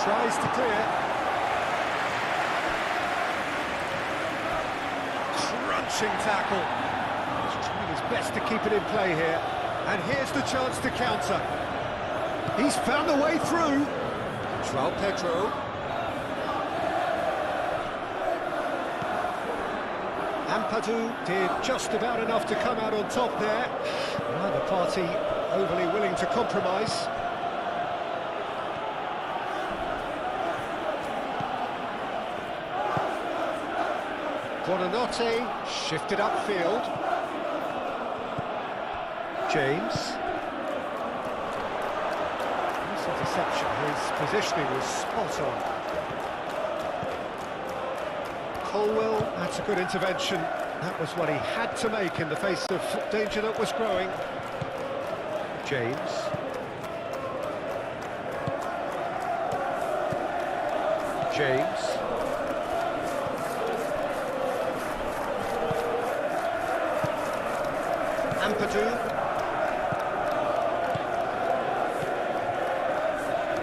Tries to clear. Crunching tackle. He's trying his best to keep it in play here. And here's the chance to counter. He's found a way through. João Pedro. Ampadu did just about enough to come out on top there. Neither party overly willing to compromise. Buonanotte shifted upfield. James. Nice interception. His positioning was spot on. Colwell, that's a good intervention. That was what he had to make in the face of danger that was growing. James. James. Ampadu.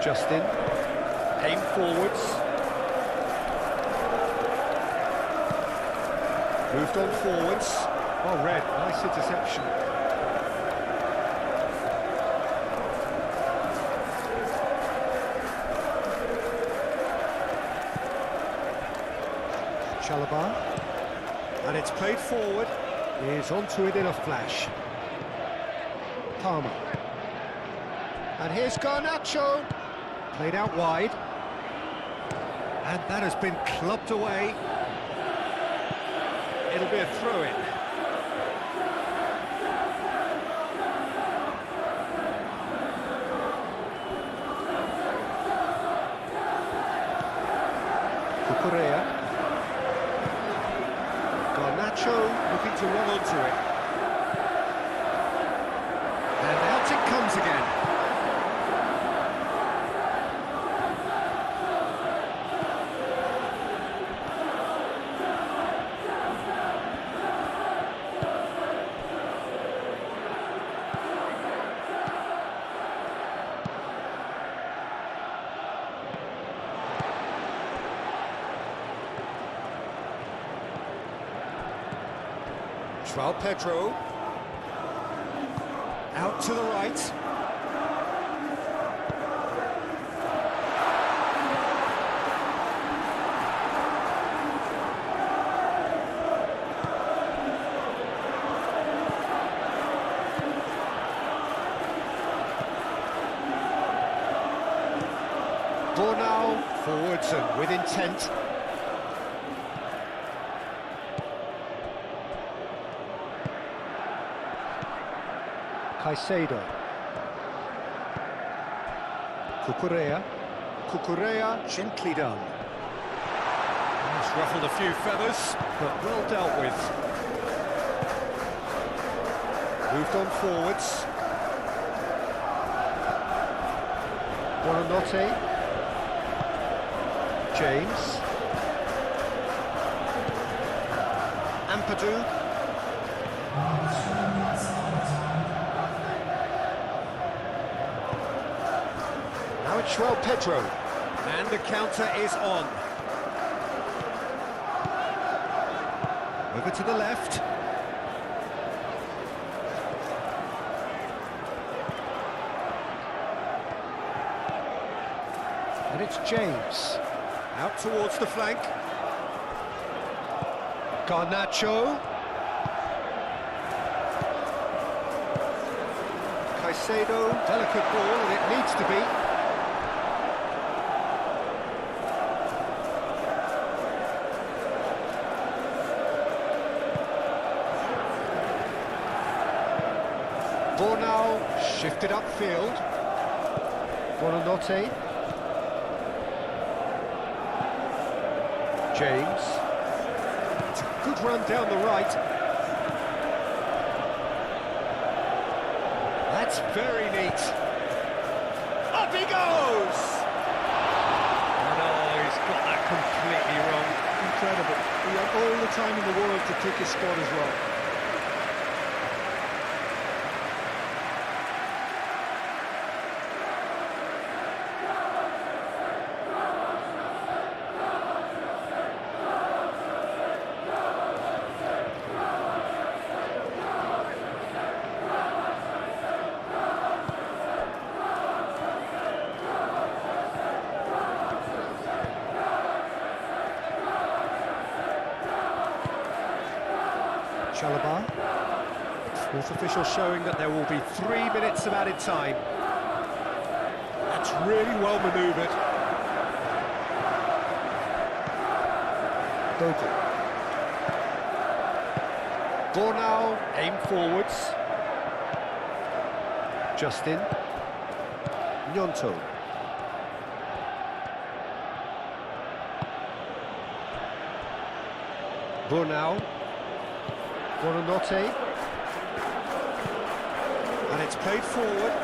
Justin. Aim forwards. Moved on forwards. Oh, Red, nice interception. Chalobah. And it's played forward. He's onto it in a flash. Palmer. And here's Garnacho. Played out wide. And that has been clubbed away. It'll be a throw-in. Cucurella. Garnacho looking to run onto it. And out it comes again. João Pedro. Out to the right. Burnau forwards and with intent. Caicedo. Cucurella, gently done. He's ruffled a few feathers, but well dealt with. Moved on forwards. Buonanotte. James. Ampadu. Now it's João Pedro. And the counter is on. Over to the left. And it's James. Out towards the flank. Garnacho. Caicedo. Delicate ball, and it needs to be. Bornau shifted upfield. Buonanotte. James. It's a good run down the right. That's very neat. Up he goes! No, he's got that completely wrong. Incredible. He had all the time in the world to pick his spot as well. Chalobah. Fourth official showing that there will be 3 minutes of added time. That's really well manoeuvred. Bogle. Bornau, aim forwards. Justin. Gnonto. Bornau. Buonanotte. And it's played forward.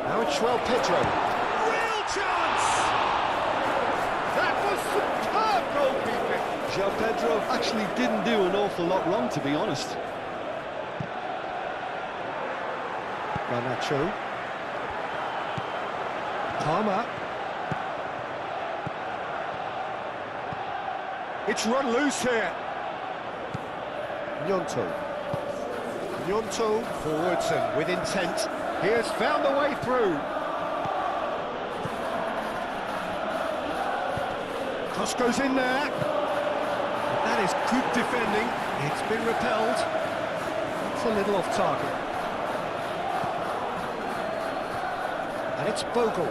Now it's João Pedro. Real chance! That was superb goalkeeping. João Pedro actually didn't do an awful lot wrong, to be honest. Garnacho. Palmer. It's run loose here. Gnonto. Gnonto forwards and with intent. He has found the way through. Cross goes in there. That is good defending. It's been repelled. It's a little off target. And it's Bogle.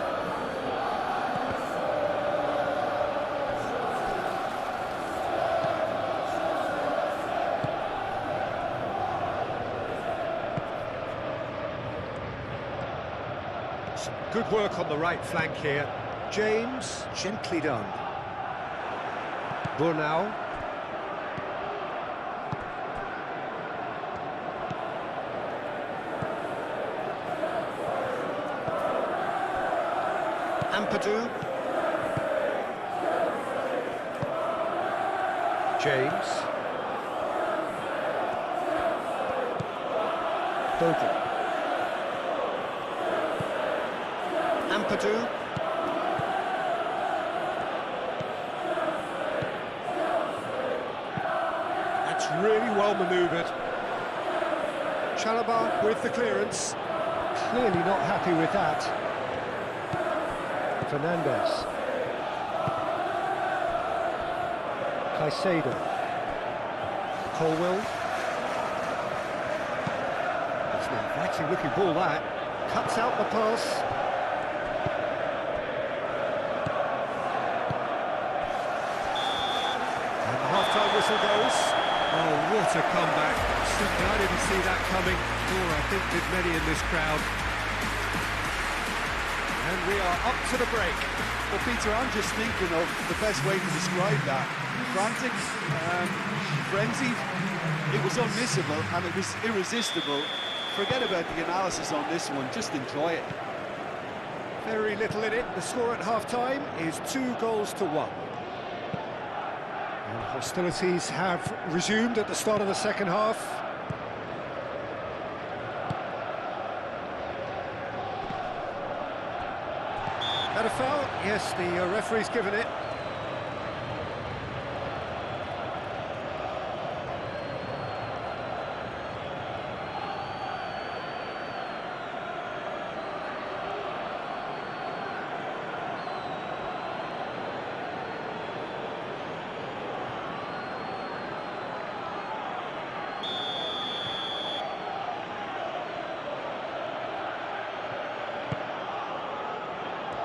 Some good work on the right flank here. James, gently done. Bornau. Ampadu. James. Bogle. Ampadu. That's really well manoeuvred. Chalobah with the clearance. Clearly not happy with that. Fernandez. Caicedo. Colwell. That's an inviting looking ball, that. Cuts out the pass. What a comeback. Certainly I didn't see that coming, nor I think did many in this crowd. And we are up to the break. Well, Peter, I'm just thinking of the best way to describe that. Frantic, frenzied. It was unmissable and it was irresistible. Forget about the analysis on this one, just enjoy it. Very little in it. The score at half-time is 2-1. And hostilities have resumed at the start of the second half. Had a foul? Yes, the referee's given it.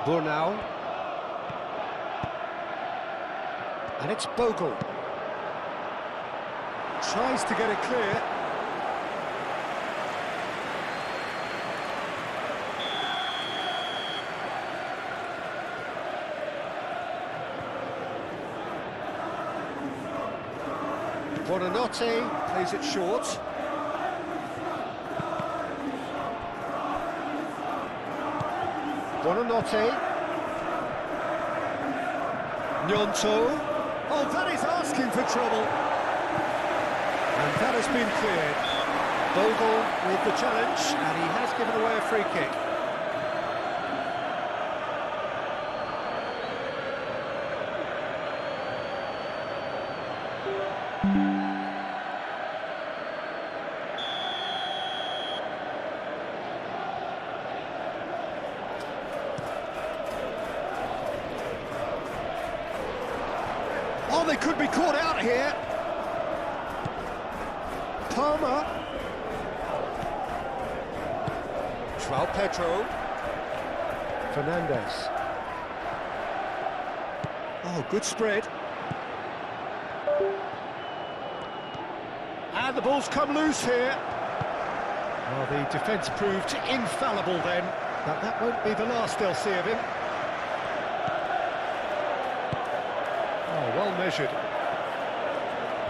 Burnau. And it's Bogle. Tries to get it clear. Buonanotte plays it short. Buonanotte. Gnonto. Oh, that is asking for trouble. And that has been cleared. Bogle with the challenge, and he has given away a free kick. Oh, they could be caught out here. Palmer. João Pedro. Fernandez. Oh, good spread. And the ball's come loose here. Well, the defence proved infallible then, but that won't be the last they'll see of him. Oh, well measured.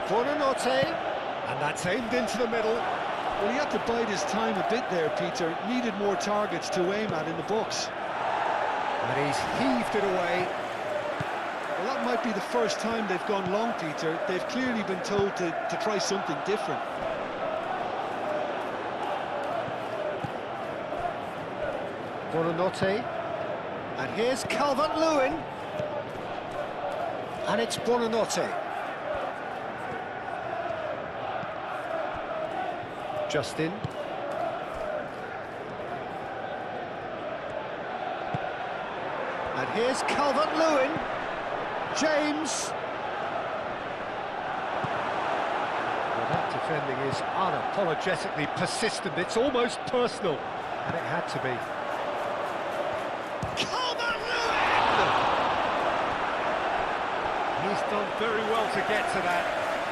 Buonanotte, and that's aimed into the middle. Well, he had to bide his time a bit there, Peter. Needed more targets to aim at in the box. And he's heaved it away. Well, that might be the first time they've gone long, Peter. They've clearly been told to try something different. Buonanotte, and here's Calvert-Lewin. And it's Buonanotte. Justin. And here's Calvert-Lewin. James. Well, that defending is unapologetically persistent. It's almost personal. And it had to be. He's done very well to get to that.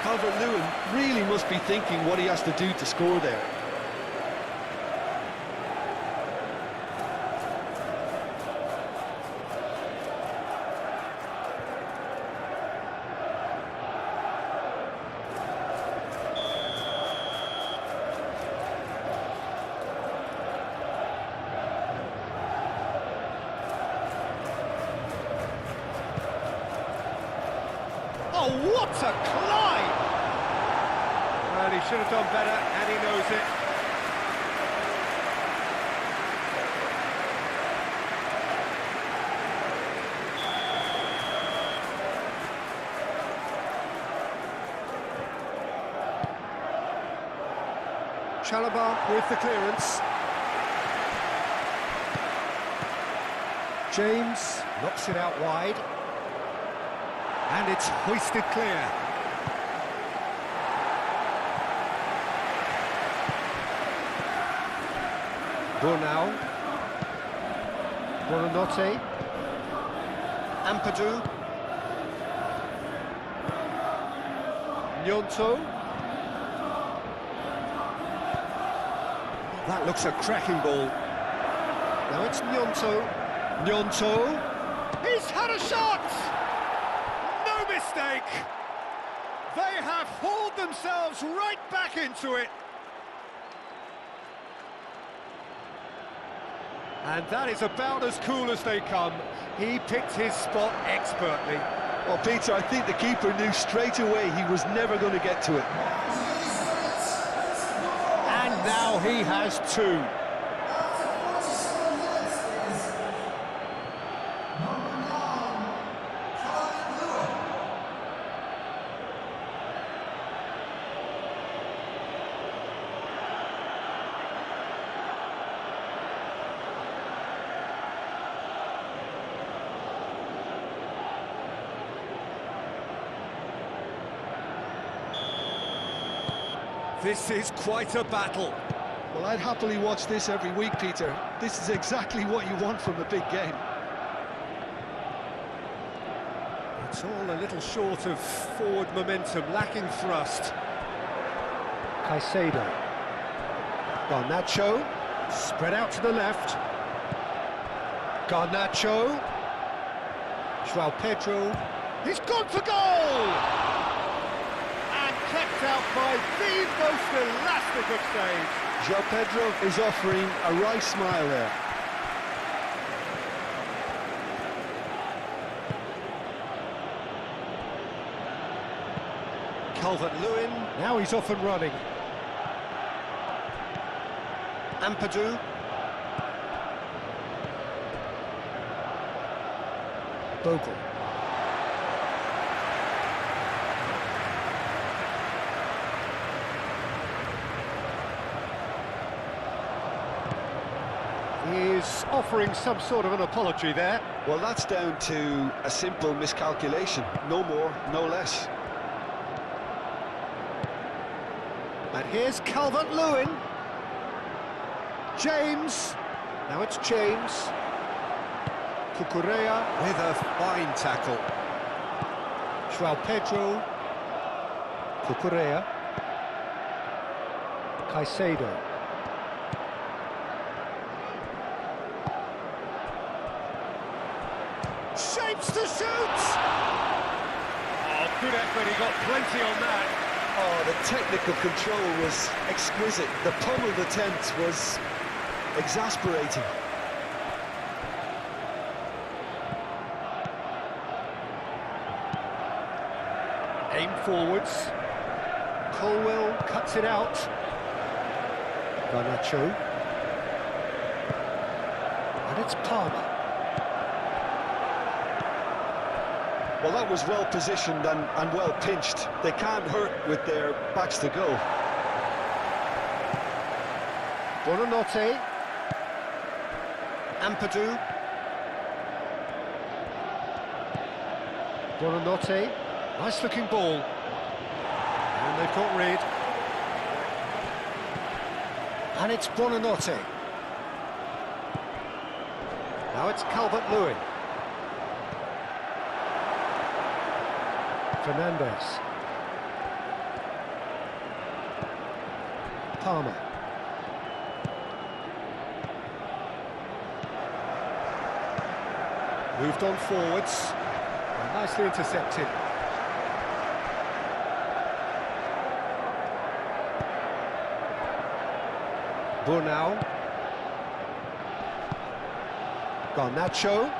Calvert-Lewin really must be thinking what he has to do to score there. Oh, what a climb! Well, he should have done better, and he knows it. Chalobah with the clearance. James knocks it out wide. And it's hoisted clear. Burnau. Buonanotte. Ampadu. Gnonto. That looks a cracking ball. Now it's Gnonto. Gnonto. He's had a shot! No mistake! They have hauled themselves right back into it. And that is about as cool as they come. He picked his spot expertly. Well, Peter, I think the keeper knew straight away he was never going to get to it. And now he has two. This is quite a battle. Well, I'd happily watch this every week, Peter. This is exactly what you want from a big game. It's all a little short of forward momentum, lacking thrust. Caicedo. Garnacho. Spread out to the left. Garnacho. João Pedro. He's gone for goal! Kept out by the most elastic of saves. João Pedro is offering a wry smile there. Calvert-Lewin, now he's off and running. Ampadu. Bogle. Is offering some sort of an apology there. Well, that's down to a simple miscalculation. No more, no less. And here's Calvert-Lewin. James. Now it's James. Cucurella with a fine tackle. João Pedro. Cucurella. Caicedo. Shapes to shoot! Oh, good effort, he got plenty on that. Oh, the technical control was exquisite. The pummeled attempt was exasperating. Aim forwards. Colwell cuts it out. Garnacho. And it's Palmer. Well, that was well positioned and well pinched. They can't hurt with their backs to go. Buonanotte. Ampadu. Buonanotte. Nice looking ball. And they've got rid. And it's Buonanotte. Now it's Calvert-Lewin. Fernandez. Palmer. Moved on forwards. And nicely intercepted. Burnau. Garnacho.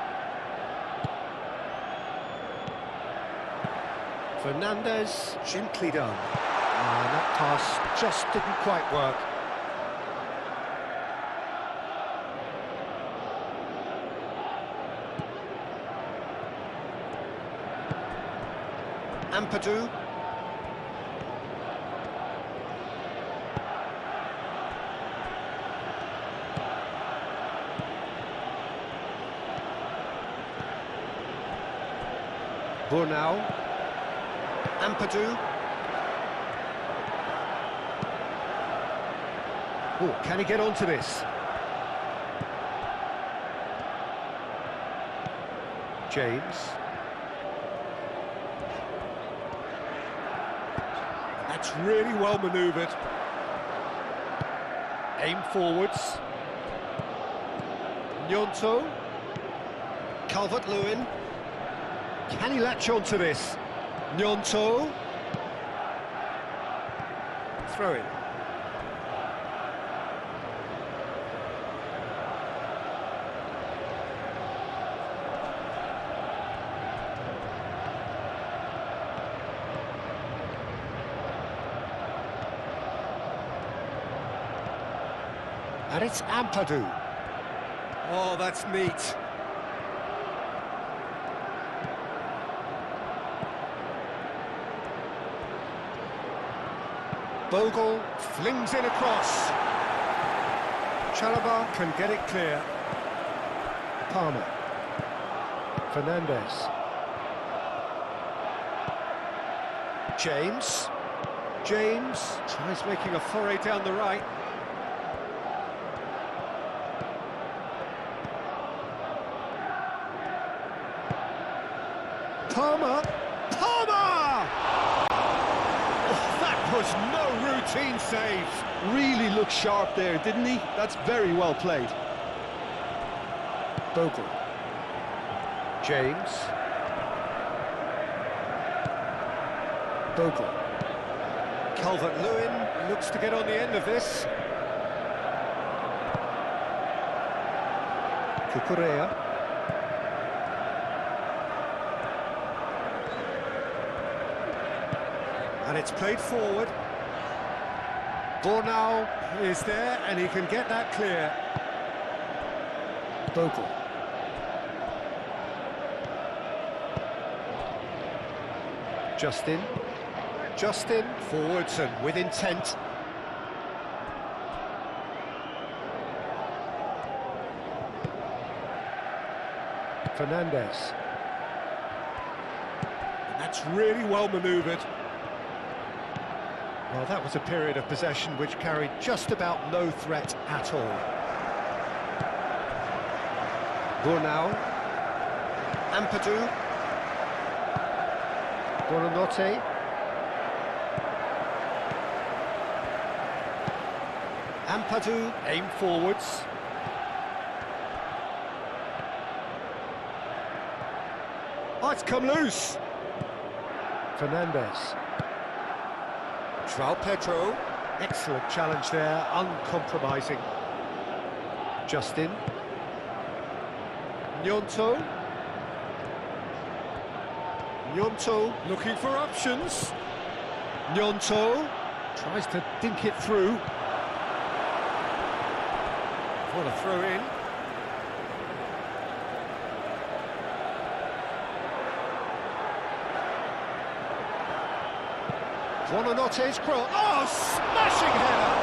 Fernandez, gently done. And that pass just didn't quite work. Ampadu. Burnau. Ampadu. Oh, can he get onto this? James. That's really well manoeuvred. aim forwards. Gnonto. Calvert-Lewin. Can he latch on to this? Gnonto. Throw in. And it's Ampadu. Oh, that's neat. Bogle flings it across. Chalobah can get it clear. Palmer. Fernandez. James. James tries making a foray down the right. Palmer! Palmer! Oh, that was no routine save. Really looked sharp there, didn't he? That's very well played. Bogle. James. Bogle. Calvert-Lewin looks to get on the end of this. Cucurella. And it's played forward. Bornau is there, and he can get that clear. Bogle. Justin. Justin, forwards and with intent. Fernandez. And that's really well manoeuvred. Well, that was a period of possession which carried just about no threat at all. Bornau. Ampadu. Buonanotte. Ampadu, aim forwards. Oh, it's come loose. Fernandez. João Pedro, excellent challenge there, uncompromising. Justin. Gnonto. Gnonto looking for options. Gnonto tries to dink it through. What a throw in. Buonanotte's cross. Oh, smashing header!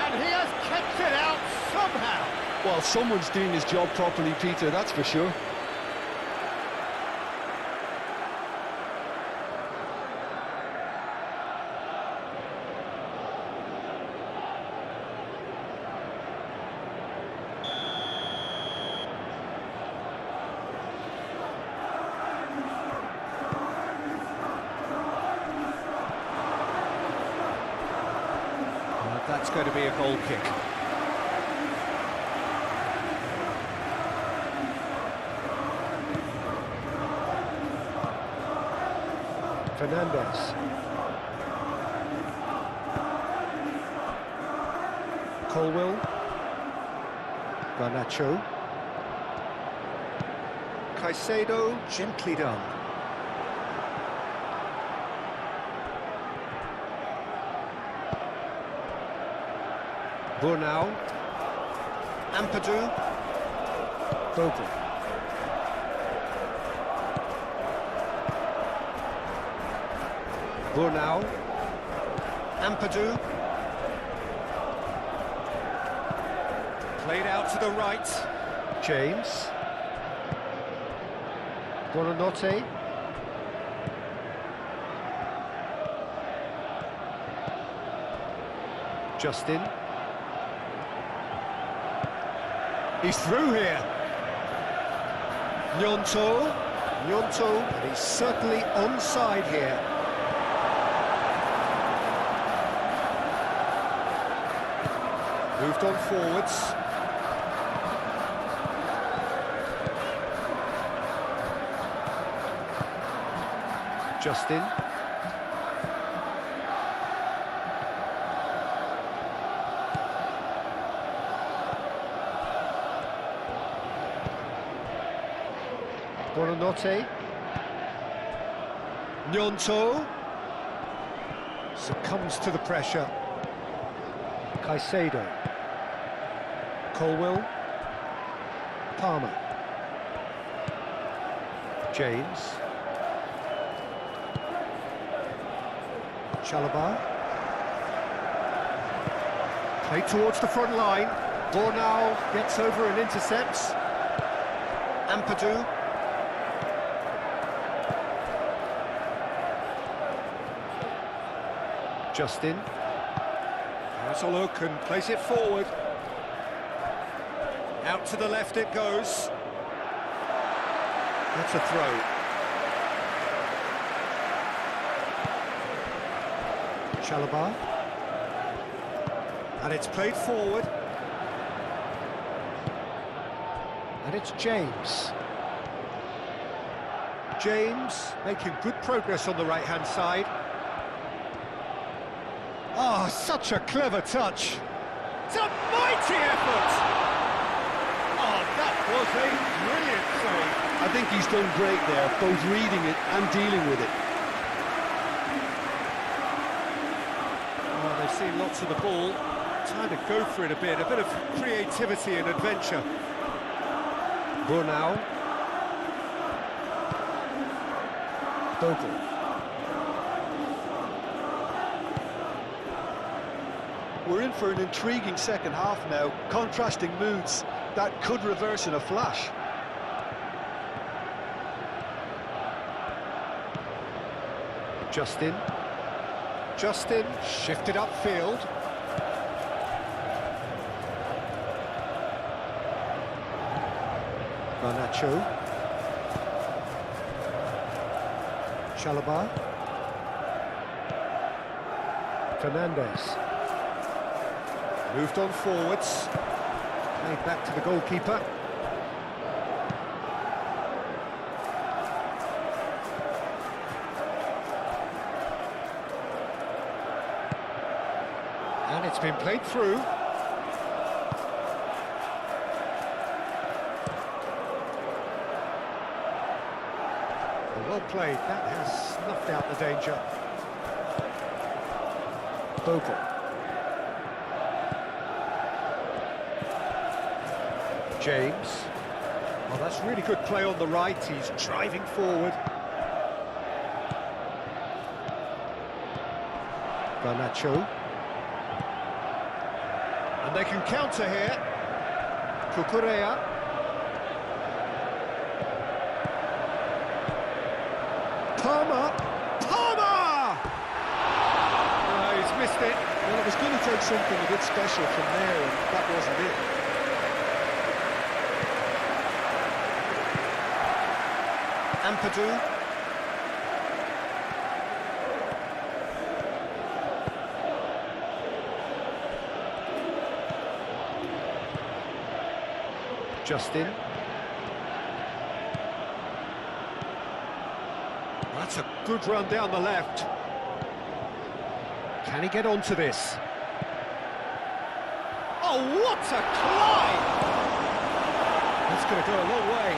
And he has kept it out somehow. Well, someone's doing his job properly, Peter, that's for sure. That's going to be a goal kick. Fernandez. Colwill. Garnacho. Caicedo, gently done. Bornau. Ampadu. Bogle. Bornau. Ampadu. Played out to the right. James. Buonanotte. Justin. He's through here. Gnonto, and he's certainly onside here. Moved on forwards. Justin. Buonanotte. Gnonto succumbs to the pressure. Caicedo. Colwill. Palmer. James. Chalobah. Play towards the front line. Bornau gets over and intercepts. Ampadu. Justin. Has a look and plays it forward. Out to the left it goes. That's a throw. Chalobah. And it's played forward. And it's James. James making good progress on the right-hand side. Oh, such a clever touch. It's a mighty effort. Oh, that was a brilliant save. I think he's done great there, both reading it and dealing with it. Oh, they've seen lots of the ball. Time to go for it a bit of creativity and adventure. Bornau. Bogle. We're in for an intriguing second half now, contrasting moods that could reverse in a flash. Justin. Justin shifted upfield. Garnacho. Chalobah. Fernandez. Moved on forwards. Played back to the goalkeeper. And it's been played through. Well played. That has snuffed out the danger. Bogle. James. Well, that's really good play on the right. He's driving forward. Garnacho. And they can counter here. Cucurella. Palmer. Palmer! Oh, he's missed it. Well, it was going to take something a bit special from there, and that wasn't it. Ampadu. Justin. That's a good run down the left. Can he get onto this? Oh, what a climb! That's going to go a long way.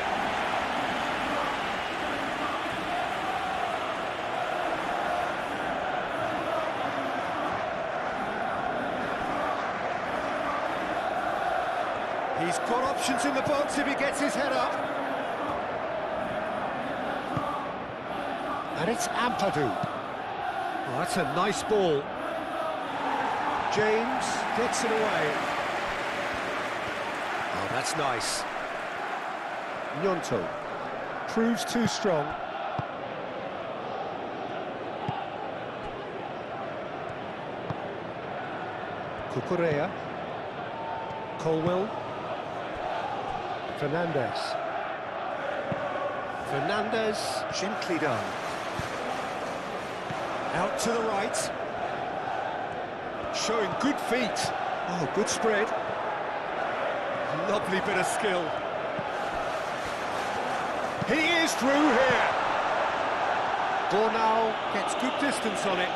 He's got options in the box if he gets his head up. And it's Ampadu. Oh, that's a nice ball. James gets it away. Oh, that's nice. Gnonto proves too strong. Cucurella. Colwill. Fernandez. Fernandez, gently done. Out to the right. Showing good feet. Oh, good spread. Lovely bit of skill. He is through here. Bornau gets good distance on it.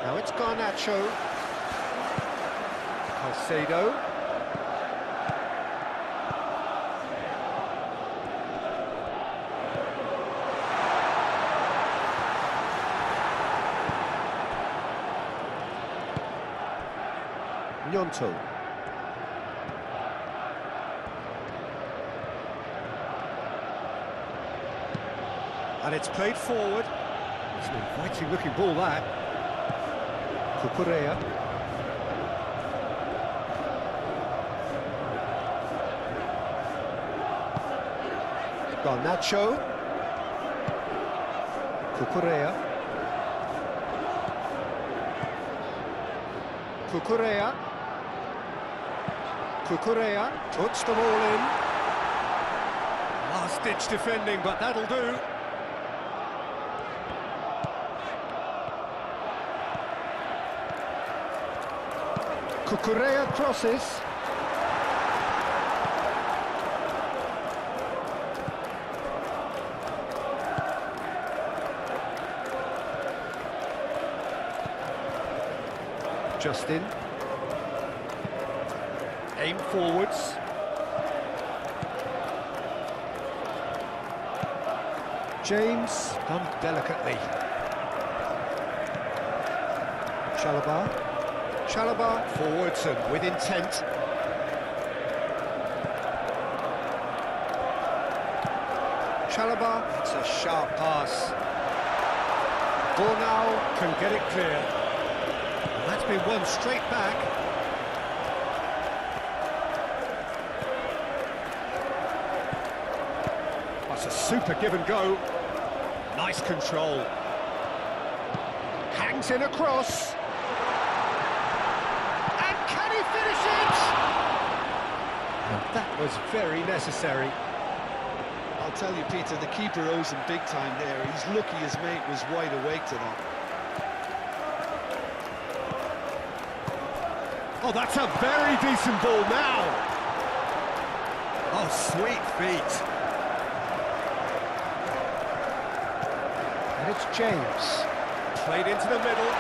Now it's Garnacho. Caicedo. Gnonto. And it's played forward. It's an inviting looking ball, that. Cucurella. Garnacho. Cucurella. Cucurella. Cucurella puts them all in. Last-ditch defending, but that'll do. Cucurella crosses. Justin. Aim forwards. James done delicately. Chalobah forwards and with intent. Chalobah, it's a sharp pass. Bornau can get it clear. And that's been won straight back. That's a super give and go. Nice control. Hangs in across. And can he finish it? And that was very necessary. I'll tell you, Peter, the keeper owes him big time there. He's lucky his mate was wide awake to that. Oh, that's a very decent ball now. Oh, sweet feet. And it's James. Played into the middle.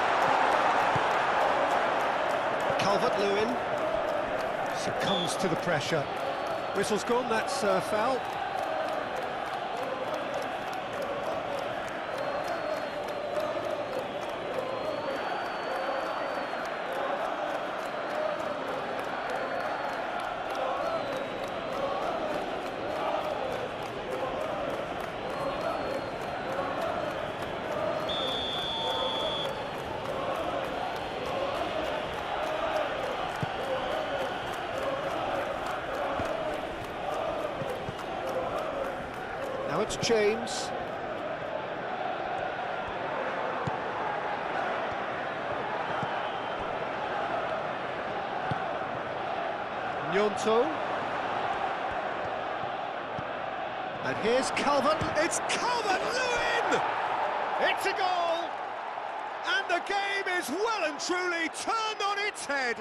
Calvert-Lewin succumbs to the pressure. Whistle's gone, that's foul. Now it's James. Gnonto. And here's Calvert. It's Calvert-Lewin! It's a goal! And the game is well and truly turned on its head.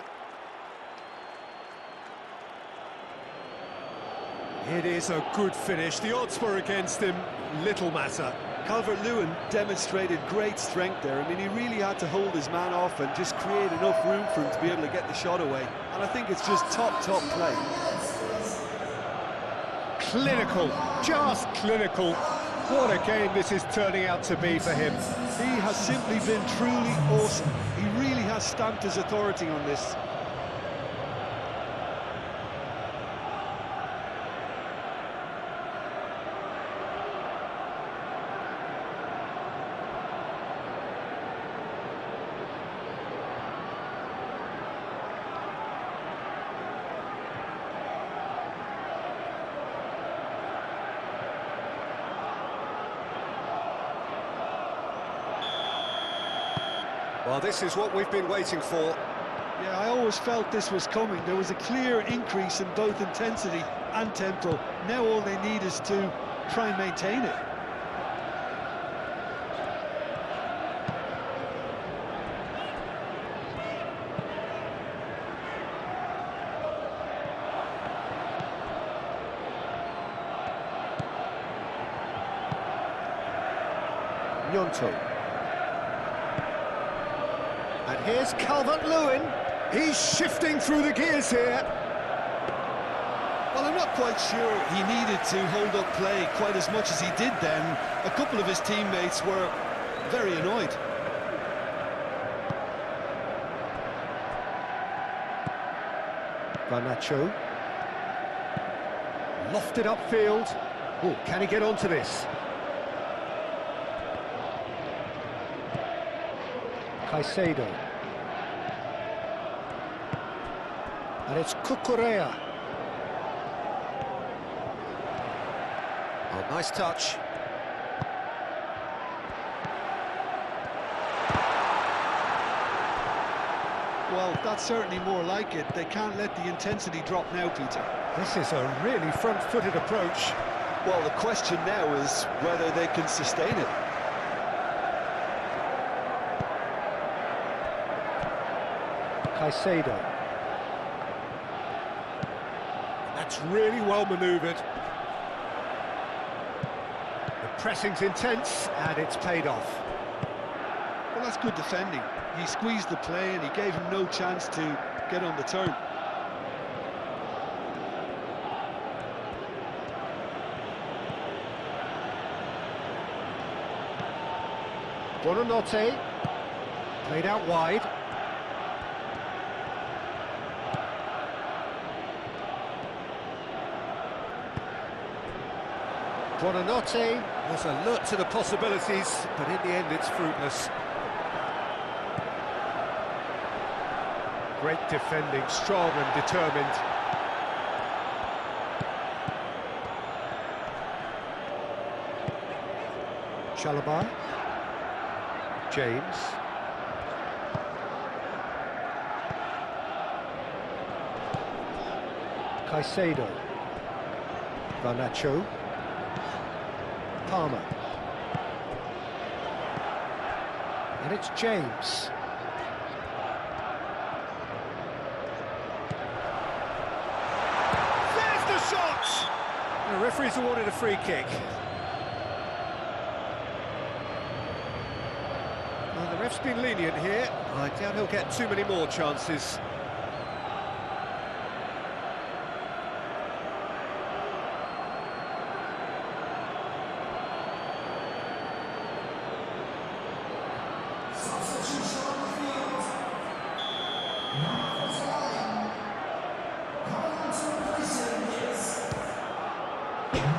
It is a good finish. The odds were against him. Little matter. Calvert-Lewin demonstrated great strength there. I mean, he really had to hold his man off and just create enough room for him to be able to get the shot away. And I think it's just top play. Clinical, just clinical. What a game this is turning out to be for him. He has simply been truly awesome. He really has stamped his authority on this. Well, this is what we've been waiting for. Yeah, I always felt this was coming. There was a clear increase in both intensity and tempo. Now all they need is to try and maintain it. Gnonto. And here's Calvert-Lewin. He's shifting through the gears here. Well, I'm not quite sure he needed to hold up play quite as much as he did then. A couple of his teammates were very annoyed. Garnacho. Lofted upfield. Oh, can he get onto this? Caicedo. And it's Cucurella. Oh, nice touch. Well, that's certainly more like it. They can't let the intensity drop now, Peter. This is a really front-footed approach. Well, the question now is whether they can sustain it. Caicedo. That's really well manoeuvred. The pressing's intense, and it's paid off. Well, that's good defending. He squeezed the play and he gave him no chance to get on the turn. Buonanotte. Played out wide. Buonanotte was alert to the possibilities, but in the end it's fruitless. Great defending, strong and determined. Chalobah. James. Caicedo. Garnacho. Palmer. And it's James. There's the shot! The referee's awarded a free kick. Well, the ref's been lenient here. I doubt he'll get too many more chances.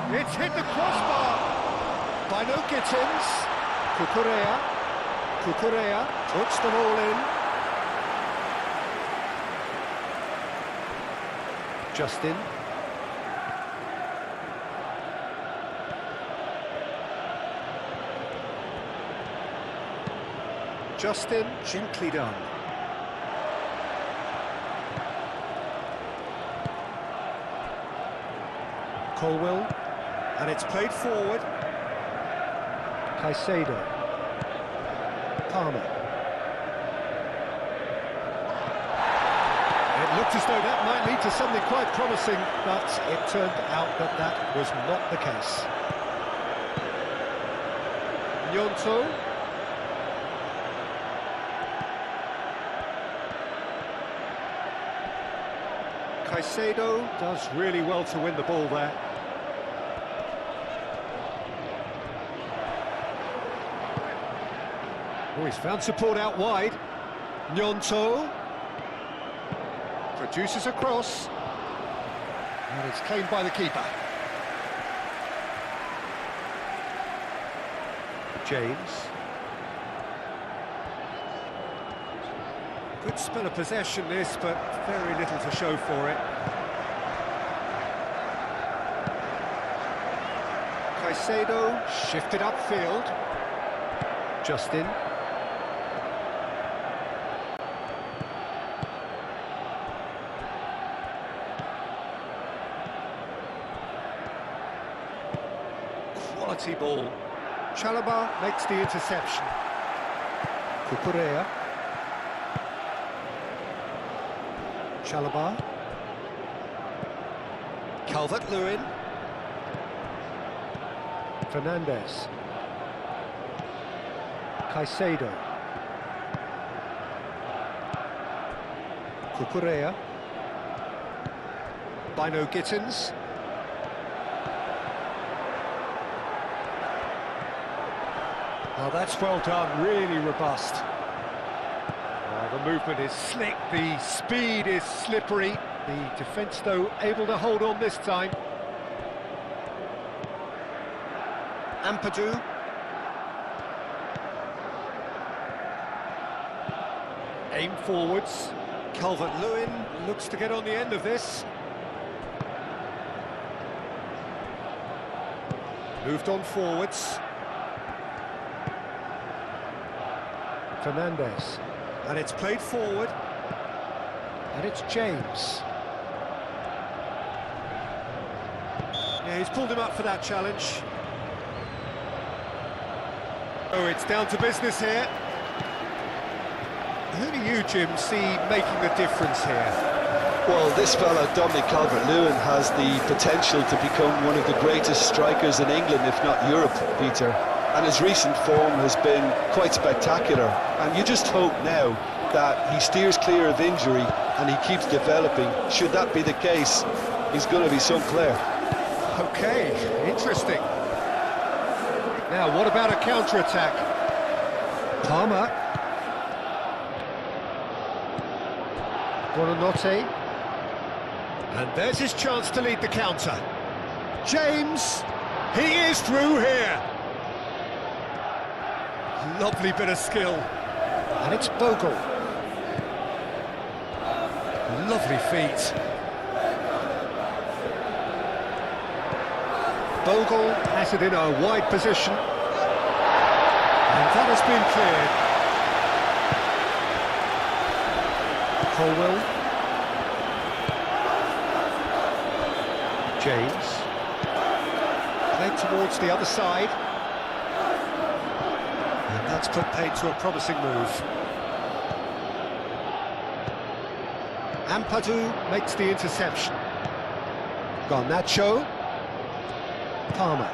It's hit the crossbar by no Gittins. Cucurella puts them all in. Justin. Justin, gently done. Colwell, and it's played forward. Caicedo. Palmer. It looked as though that might lead to something quite promising, but it turned out that that was not the case. Gnonto. Caicedo does really well to win the ball there. Oh, he's found support out wide. Gnonto produces a cross, and it's claimed by the keeper. James. Good spell of possession this, but very little to show for it. Caicedo shifted upfield. Justin. Quality ball. Chalobah makes the interception. Cucurella. Chalobah. Calvert-Lewin. Fernandez. Caicedo. Cucurella. Bino Gittins. Well, that's well done, really robust. The movement is slick, the speed is slippery. The defence, though, able to hold on this time. Ampadu. Aim forwards. Calvert-Lewin looks to get on the end of this. Moved on forwards. Fernandes. And it's played forward. And it's James. Yeah, he's pulled him up for that challenge. Oh, it's down to business here. Who do you, Jim, see making the difference here? Well, this fella, Dominic Calvert-Lewin, has the potential to become one of the greatest strikers in England, if not Europe, Peter. And his recent form has been quite spectacular. And you just hope now that he steers clear of injury and he keeps developing. Should that be the case, he's going to be some player. Okay, interesting. Now, what about a counter-attack? Palmer. Buonanotte. And there's his chance to lead the counter. James, he is through here. Lovely bit of skill. And it's Bogle. Lovely feet. Bogle has it in a wide position. And that has been cleared. Colwell. James. Played towards the other side. And that's put paid to a promising move. Ampadu makes the interception. Garnacho. Palmer.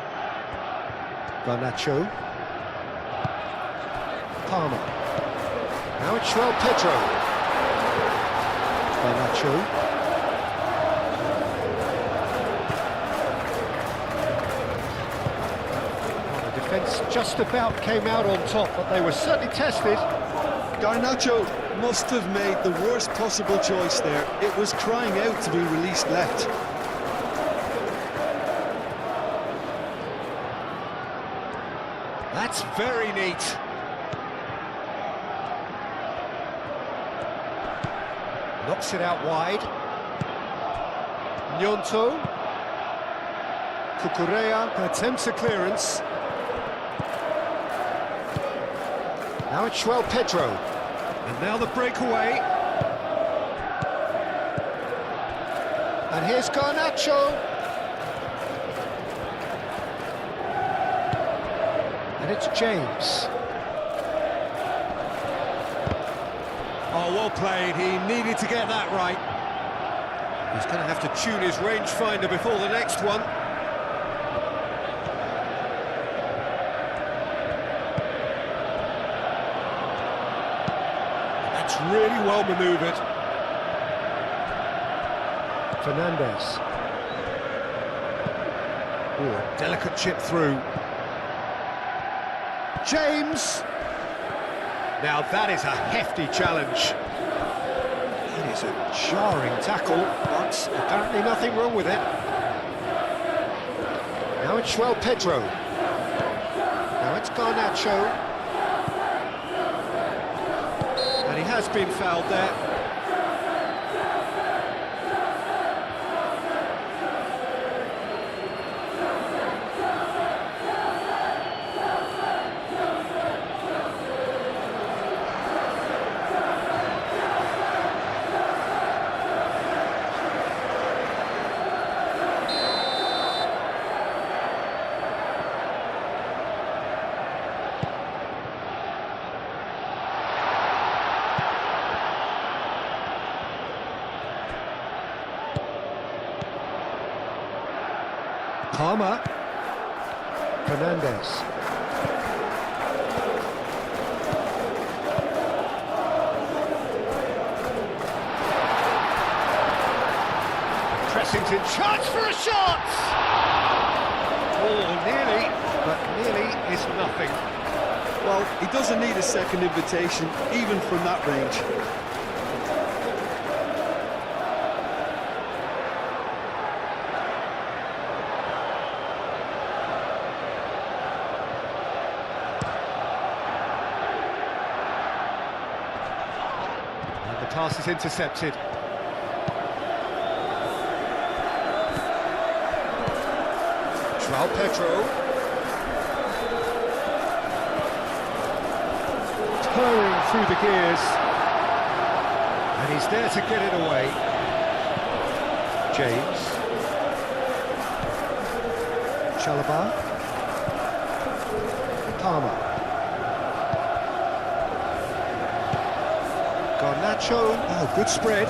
Garnacho. Palmer. Now it's João Pedro. Garnacho. Well, the defence just about came out on top, but they were certainly tested. Garnacho must have made the worst possible choice there. It was crying out to be released left. That's very neat. Knocks it out wide. Gnonto. Cucurella attempts a clearance. Now it's João Pedro. And now the breakaway. And here's Garnacho. And it's James. Oh, well played. He needed to get that right. He's going to have to tune his rangefinder before the next one. That's really well manoeuvred. Fernandes. Oh, a delicate chip through. James! Now that is a hefty challenge. It is a jarring tackle, but apparently nothing wrong with it. Now it's João Pedro. Now it's Garnacho. And he has been fouled there. Palmer. Fernandes. Crossing's in, chance for a shot! Oh, nearly, but nearly is nothing. Well, he doesn't need a second invitation, even from that range. And the pass is intercepted. João Pedro. Purring through the gears. And he's there to get it away. James. Chalobah. Palmer. Garnacho. Oh, good spread.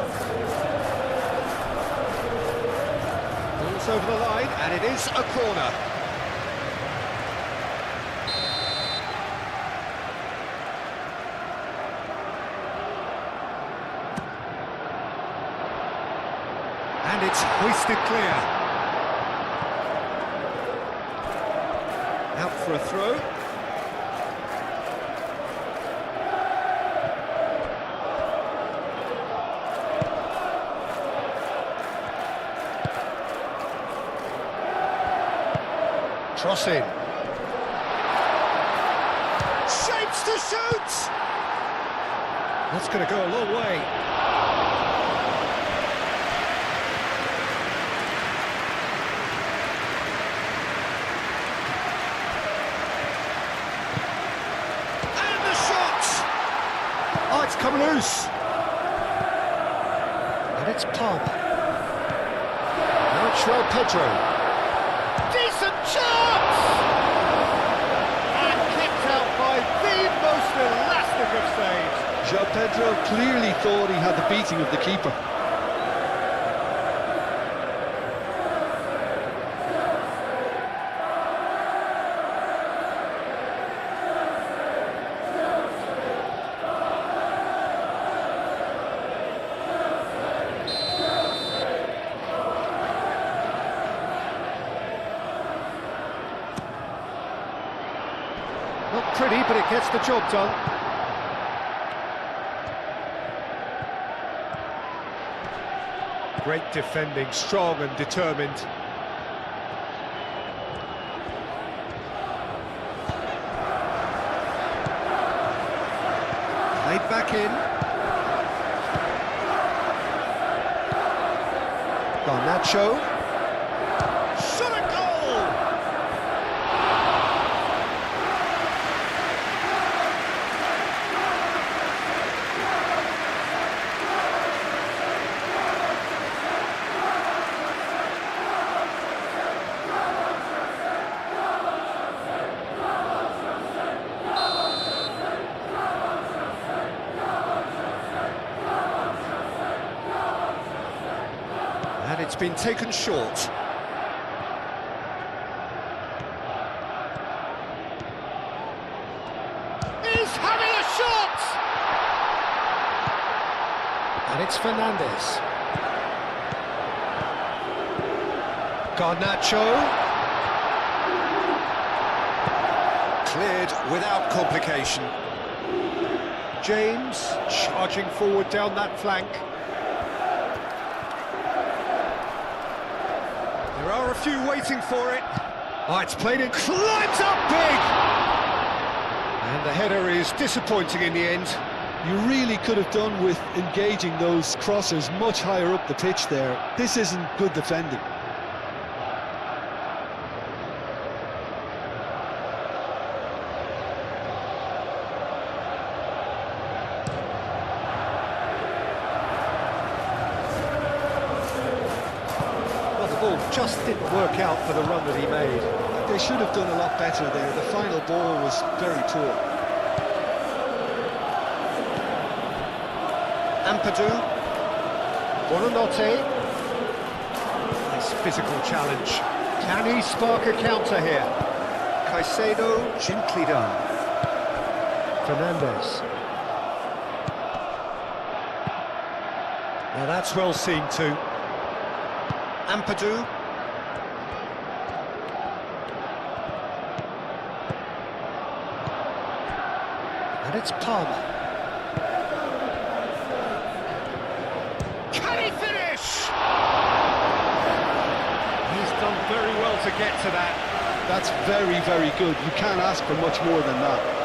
Ball's over the line, and it is a corner. And it's hoisted clear. Out for a throw. Cross in. Shapes to shoot! That's going to go a long way. And the shot! Oh, it's come loose. And it's Palmer. Now it's João Pedro. Decent chance! And kicked out by the most elastic of saves. João Pedro clearly thought he had the beating of the keeper. Not pretty, but it gets the job done. Great defending, strong and determined. Played back in. Garnacho. Shot a goal! And it's been taken short. He's having a shot! And it's Fernandes. Garnacho. Cleared without complication. James charging forward down that flank. There are a few waiting for it. Oh, it's played in, climbs up big! And the header is disappointing in the end. You really could have done with engaging those crossers much higher up the pitch there. This isn't good defending. Just didn't work out for the run that he made. They should have done a lot better there. The final ball was very poor. Ampadu. Buonanotte. Nice physical challenge. Can he spark a counter here? Caicedo, gently done. Fernandes. Now that's well seen too. Ampadu. And it's Palmer. Can he finish? He's done very well to get to that. That's very, very good. You can't ask for much more than that.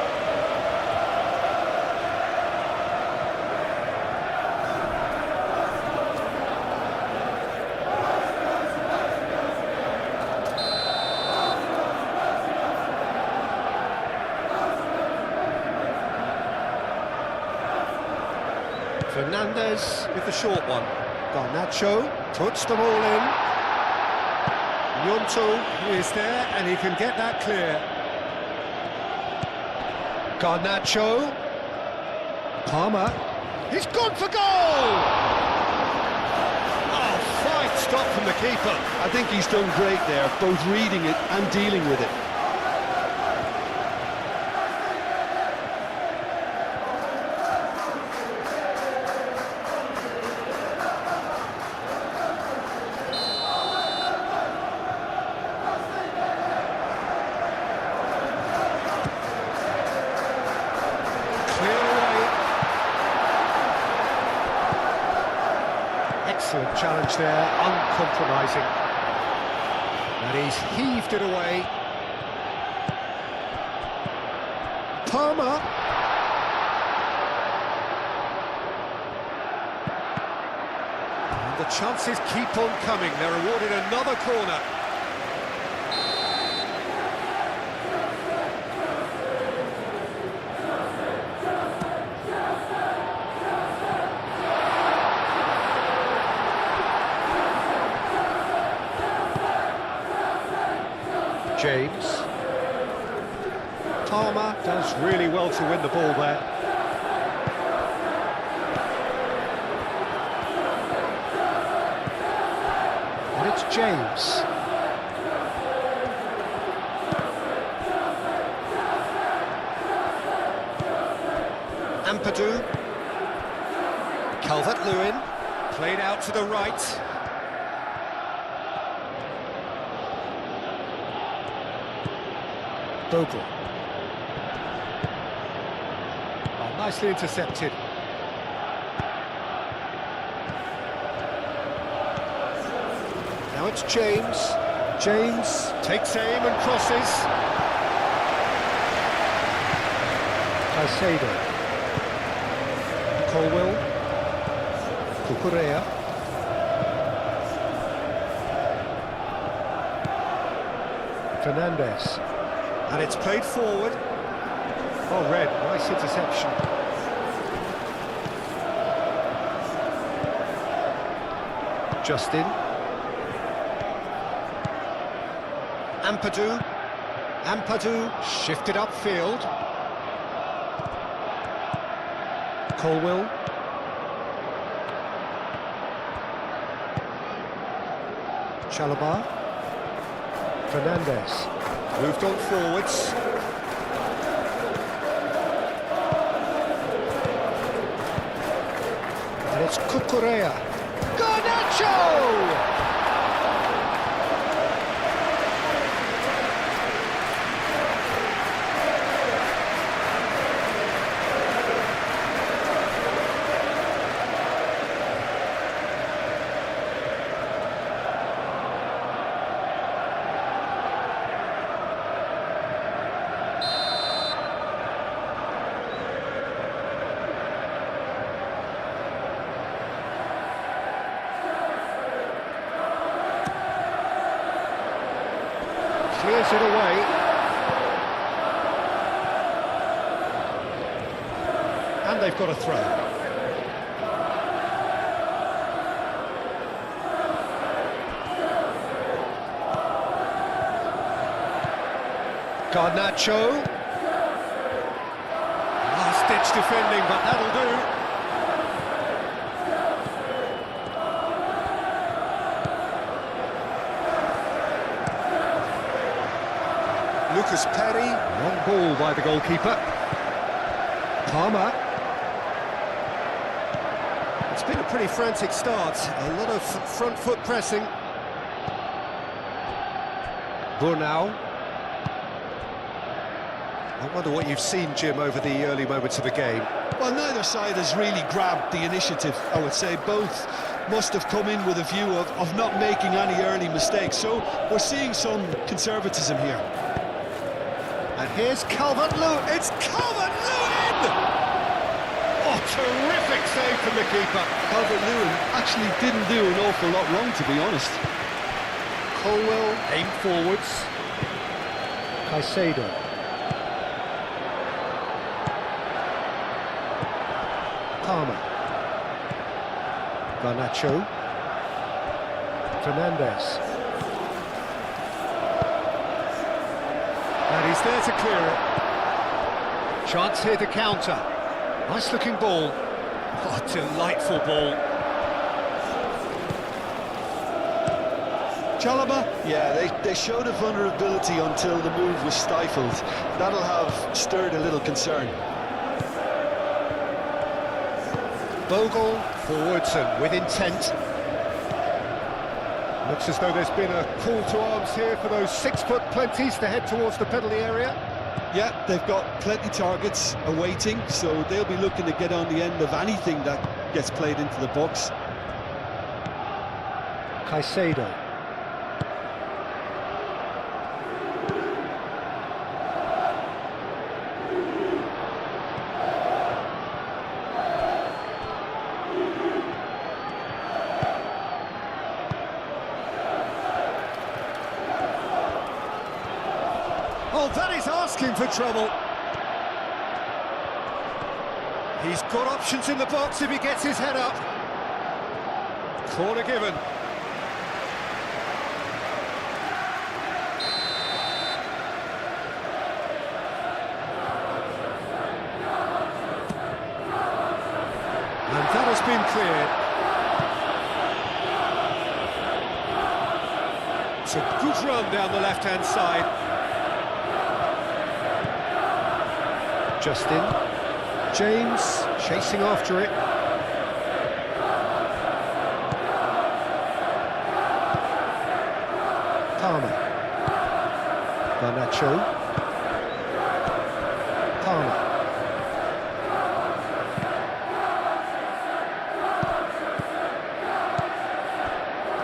Fernandez with the short one. Garnacho puts them all in. Gnonto is there and he can get that clear. Garnacho. Palmer. He's gone for goal! Oh, fine stop from the keeper. I think he's done great there, both reading it and dealing with it. Excellent challenge there, uncompromising. And he's heaved it away. Palmer. And the chances keep on coming. They're awarded another corner. James. Palmer does really well to win the ball there. And it's James. Ampadu. Calvert-Lewin. Played out to the right. Bogle. Oh, nicely intercepted. Now it's James. James takes aim and crosses. Caicedo. Colwell. Cucurella. Fernandez. And it's played forward. Oh, Red, nice interception. Justin. Ampadu. Ampadu shifted upfield. Colwell. Chalobah. Fernandez. Moved on forwards. And it's Cucurella. Garnacho! Clears it away. And they've got a throw. Garnacho. Last-ditch defending, but that'll do. Lucas Perry, long ball by the goalkeeper. Palmer. It's been a pretty frantic start, a lot of front foot pressing. Brunau. I wonder what you've seen, Jim, over the early moments of the game. Well, neither side has really grabbed the initiative, I would say. Both must have come in with a view of not making any early mistakes. So we're seeing some conservatism here. And here's Calvert-Lewin. It's Calvert-Lewin! Oh, terrific save from the keeper. Calvert-Lewin actually didn't do an awful lot wrong, to be honest. Colwell aimed forwards. Caicedo. Palmer. Garnacho. Fernandez. And he's there to clear it. Chance here to counter. Nice looking ball. Oh, delightful ball. Chalobah, yeah, they showed a vulnerability until the move was stifled. That'll have stirred a little concern. Bogle forwards and with intent. Looks as though there's been a call to arms here for those 6-foot plenties to head towards the penalty area. Yeah, they've got plenty targets awaiting, so they'll be looking to get on the end of anything that gets played into the box. Caicedo. Oh, that is asking for trouble. He's got options in the box if he gets his head up. Corner given. And that has been cleared. It's a good run down the left-hand side. Justin, James chasing after it. Palmer, Garnacho, Palmer,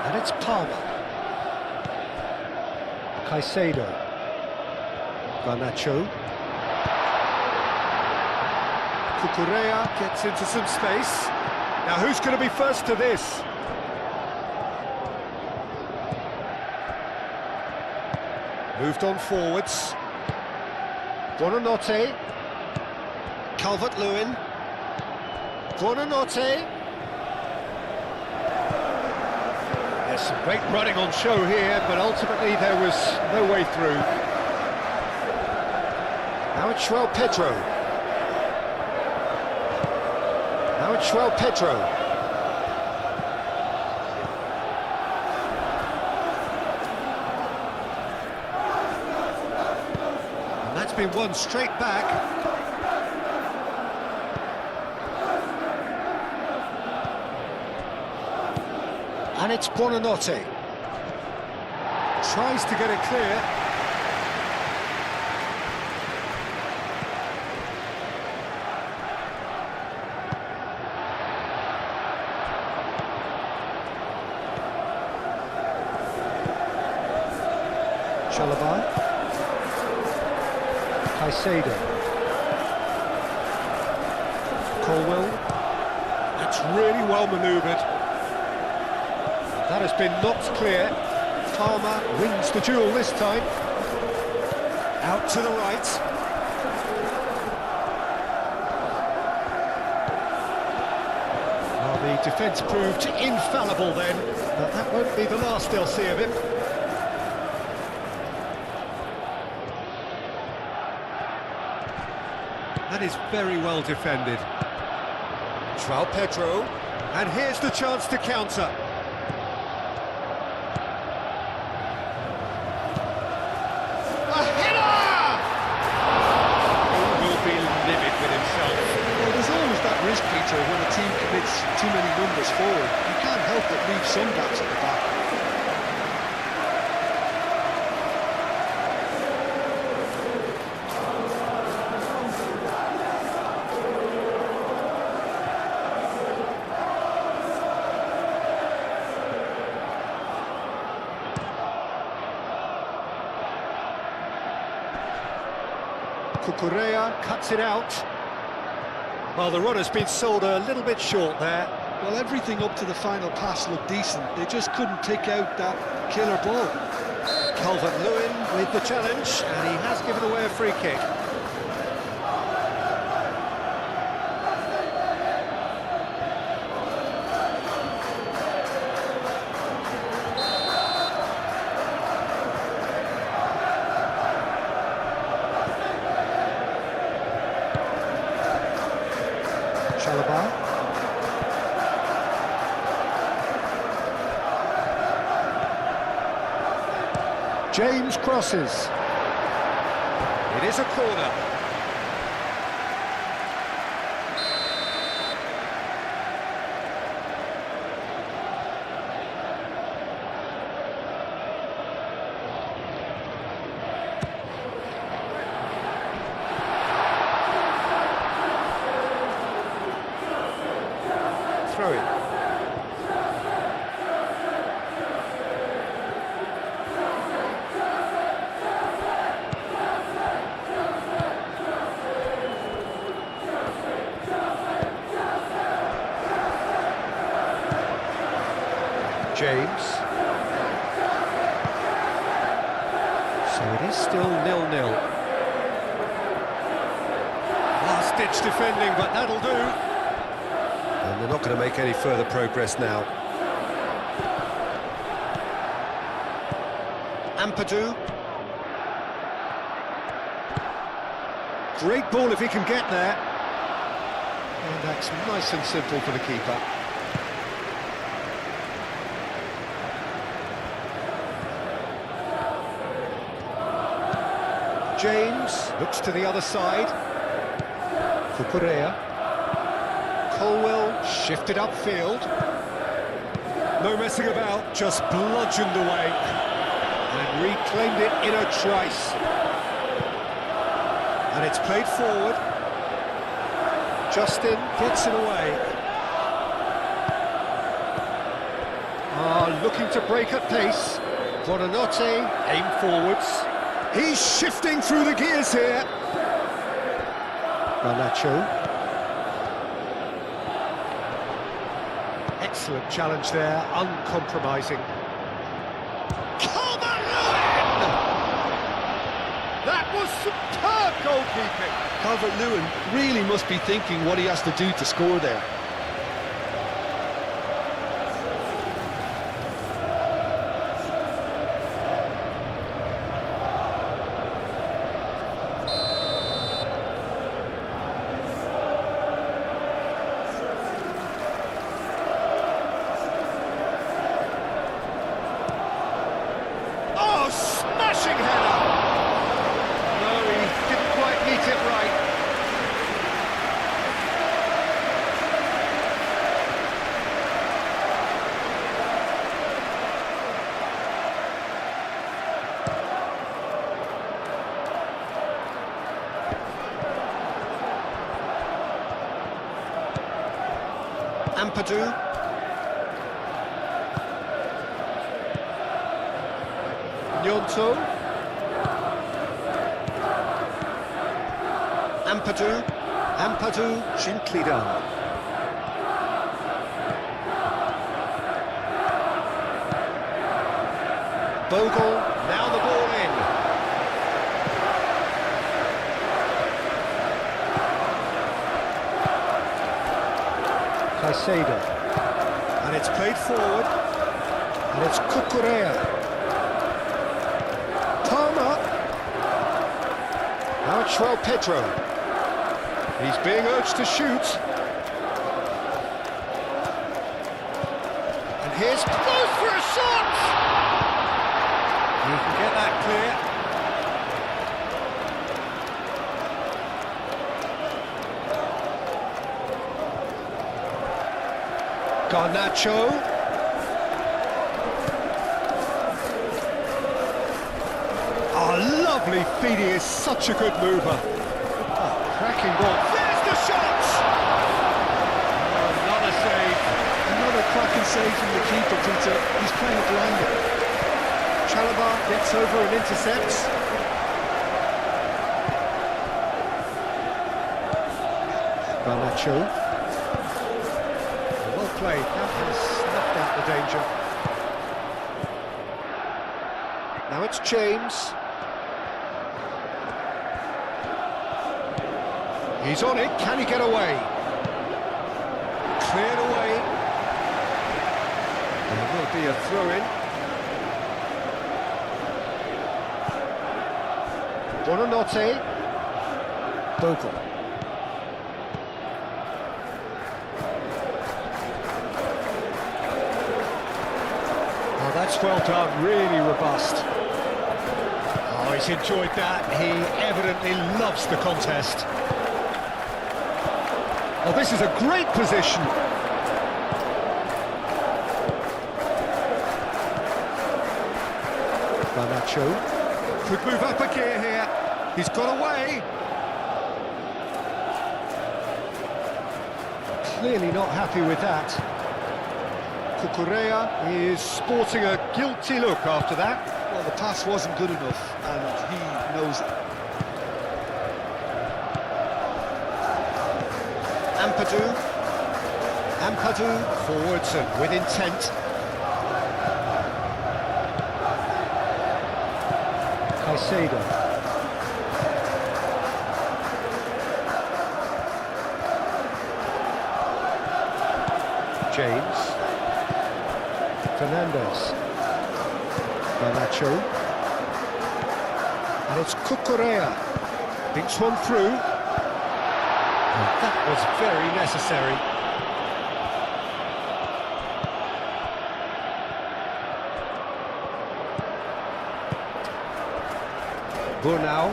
and it's Palmer, Caicedo, Garnacho. Correa gets into some space. Now who's going to be first to this? Moved on forwards. Buonanotte. Calvert-Lewin. Buonanotte. There's some great running on show here, but ultimately there was no way through. Now it's João Pedro. Now it's João Pedro. And that's been won straight back. And it's Buonanotte. Tries to get it clear. Chalobah, Caicedo, Colwell. That's really well manoeuvred. That has been knocked clear. Palmer wins the duel this time. Out to the right. Well, the defence proved infallible then, but that won't be the last they'll see of him. That is very well defended. João Pedro, and here's the chance to counter. A header! He will be livid with himself. Well, there's always that risk, Peter, when a team commits too many numbers forward. You can't help but leave some gaps at the back. Cucurella cuts it out. Well, the run has been sold a little bit short there. Well, everything up to the final pass looked decent. They just couldn't pick out that killer ball. Calvert-Lewin with the challenge, and he has given away a free kick. James crosses. It is a corner. Throw it. James. So it is still 0-0. Last-ditch defending, but that'll do. And they're not going to make any further progress now. Ampadu. Great ball if he can get there. And that's nice and simple for the keeper. James looks to the other side. Cucurella. Colwell shifted upfield. No messing about, just bludgeoned away. And reclaimed it in a trice. And it's played forward. Justin gets it away. Looking to break at pace. Buonanotte, aim forwards. He's shifting through the gears here. Garnacho. Excellent challenge there, uncompromising. Calvert-Lewin! That was superb goalkeeping. Calvert-Lewin really must be thinking what he has to do to score there. Smashing header! No, he didn't quite meet it right. Ampadu. Nyonto. Ampadu, gently done. Bogle, now the ball in. Caicedo. And it's played forward. And it's Cucurella. Now it's João Pedro. He's being urged to shoot. And here's close for a shot! He can get that clear. Garnacho. Lovely feed, he is such a good mover. Cracking ball. There's the shot! Another save. Another cracking save from the keeper, Peter. He's playing blinded. Chalobah gets over and intercepts. Garnacho. Well played, that has snuffed out the danger. Now it's James. He's on it, can he get away? Cleared away. There will be a throw-in. Buonanotte. Bogle. Oh, that's well done, really robust. Oh, he's enjoyed that. He evidently loves the contest. Oh, this is a great position. Garnacho could move up a gear here. He's got away. Clearly not happy with that. Cucurella is sporting a guilty look after that. Well, the pass wasn't good enough, and he knows it. Ampadu forwards and with intent. Caicedo. James. Fernandez. Garnacho. And it's Cucurella. Thinks one through. And that was very necessary. Burnau.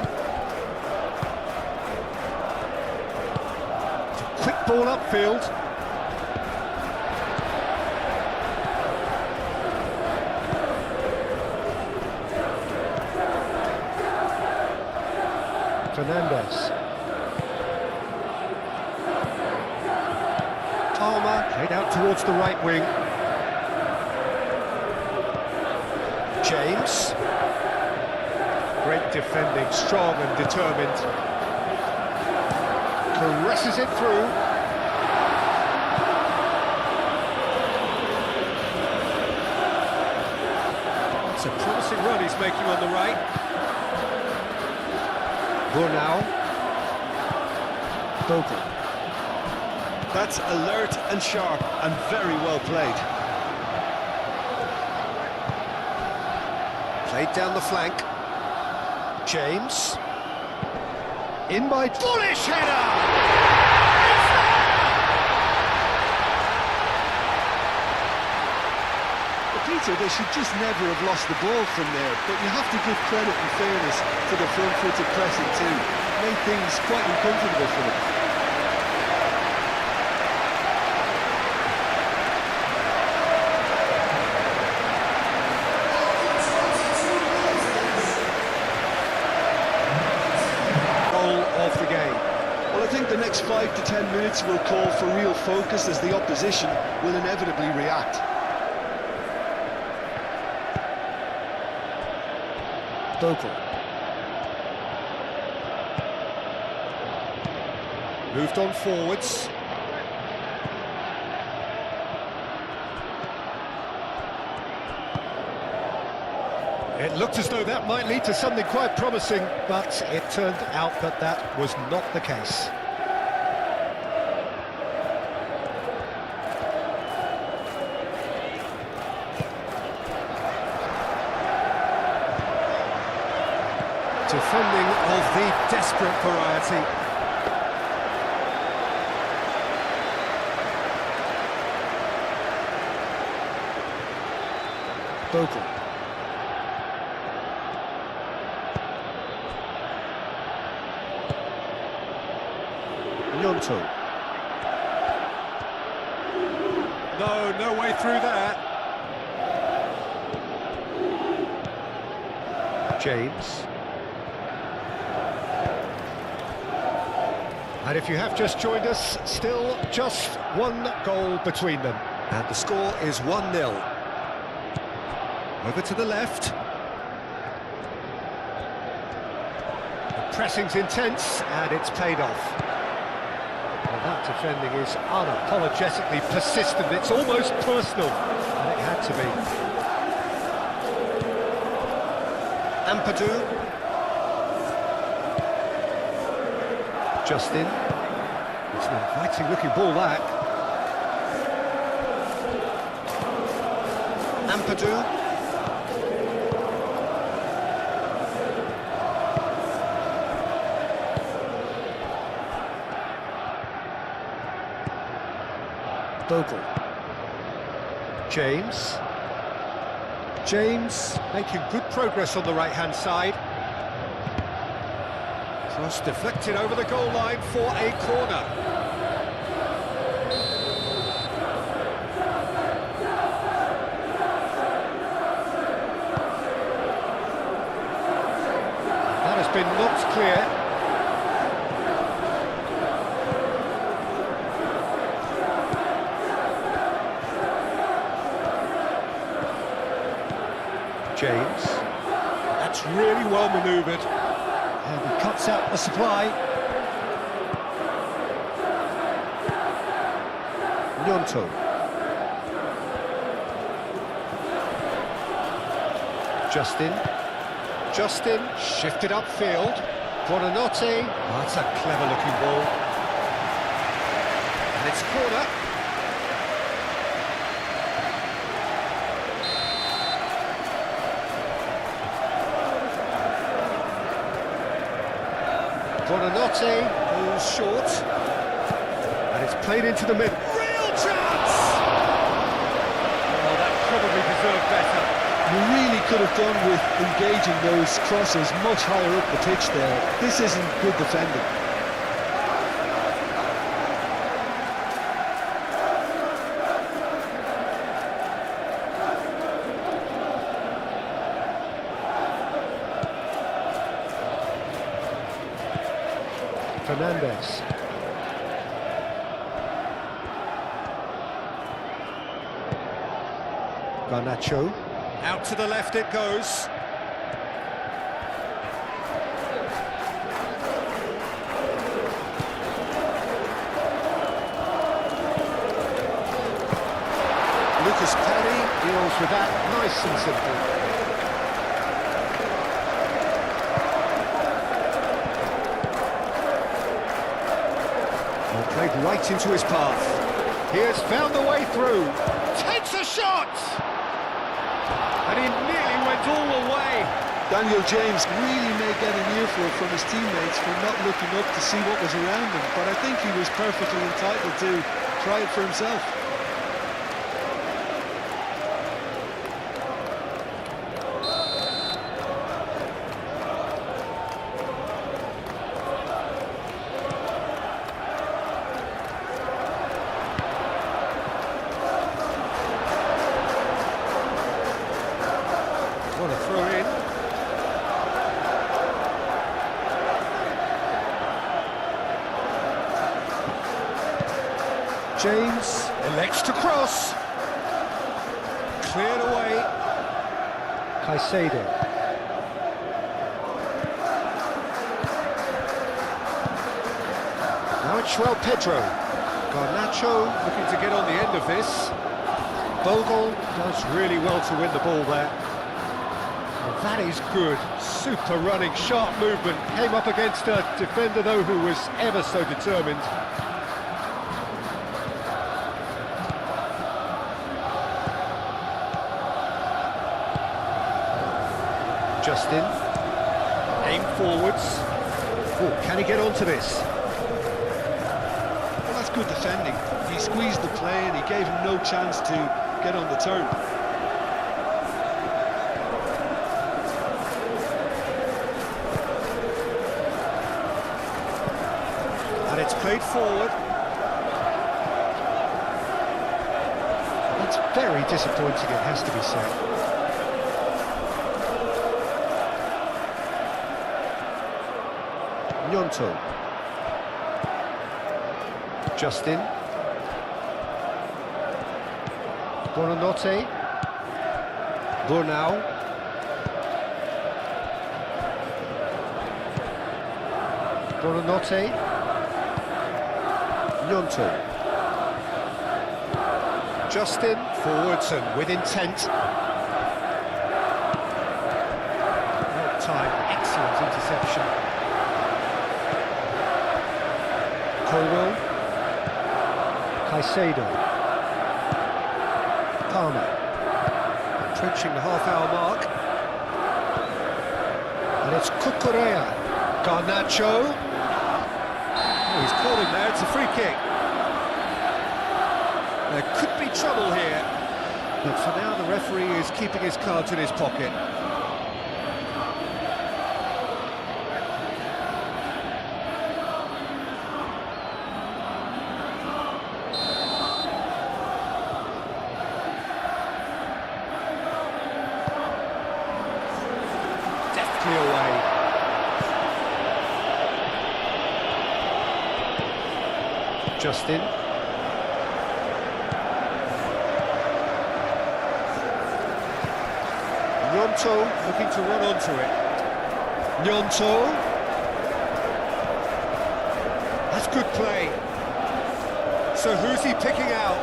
It's a quick ball upfield. Fernandez. Palmer played out towards the right wing. James. Great defending, strong and determined. Caresses it through. It's a promising run he's making on the right. Burnau. Bogle. That's alert and sharp and very well played. Played down the flank. James. In by bullish header! Peter, they should just never have lost the ball from there, but you have to give credit and fairness to the front-footed pressing too. Made things quite uncomfortable for them. Of the game. Well, I think the next 5 to 10 minutes will call for real focus as the opposition will inevitably react. Bogle. Moved on forwards. It looked as though that might lead to something quite promising, but it turned out that that was not the case. Defending of the desperate variety. Bogle. Gnonto. No way through that. James. And if you have just joined us, still just one goal between them. And the score is 1-0. Over to the left. The pressing's intense, and it's paid off. That defending is unapologetically persistent. It's almost personal, and it had to be. Ampadu. Justin. It's an inviting looking ball, that. Ampadu. Bogle. James. James making good progress on the right-hand side. Cross deflected over the goal line for a corner. That has been knocked clear. James. That's really well manoeuvred. And he cuts out the supply. Gnonto. Justin shifted upfield. Buonanotte. Oh, that's a clever looking ball. And it's corner. Buonanotte pulls short, and it's played into the mid. Real chance! Oh, that probably deserved better. You really could have done with engaging those crosses much higher up the pitch there. This isn't good defending. Fernandez. Garnacho. Out to the left it goes. Lucas Perry deals with that nice and simple. Played right into his path. He has found the way through. Takes a shot! And he nearly went all the way. Daniel James really may get an earful from his teammates for not looking up to see what was around him, but I think he was perfectly entitled to try it for himself. What a throw in. James elects to cross. Cleared away. Caicedo. Now it's João Pedro. Garnacho looking to get on the end of this. Bogle does really well to win the ball there. Well, that is good. Super running, sharp movement. Came up against a defender, though, who was ever so determined. Justin. Aim forwards. Oh, can he get onto this? Well, that's good defending. He squeezed the play and he gave him no chance to get on the turn. And it's played forward. That's very disappointing, it has to be said. Gnonto. Justin. Buonanotte. Burnau. Buonanotte. Gnonto. Justin, forwards and with intent. Well-timed, excellent interception. Colwell. Caicedo. Palmer. Approaching the half-hour mark. And it's Cucurella. Garnacho. Oh, he's caught him there, it's a free kick. There could be trouble here. But for now, the referee is keeping his cards in his pocket. Deftly away. Justin. Gnonto looking to run onto it. Gnonto. That's good play. So who's he picking out?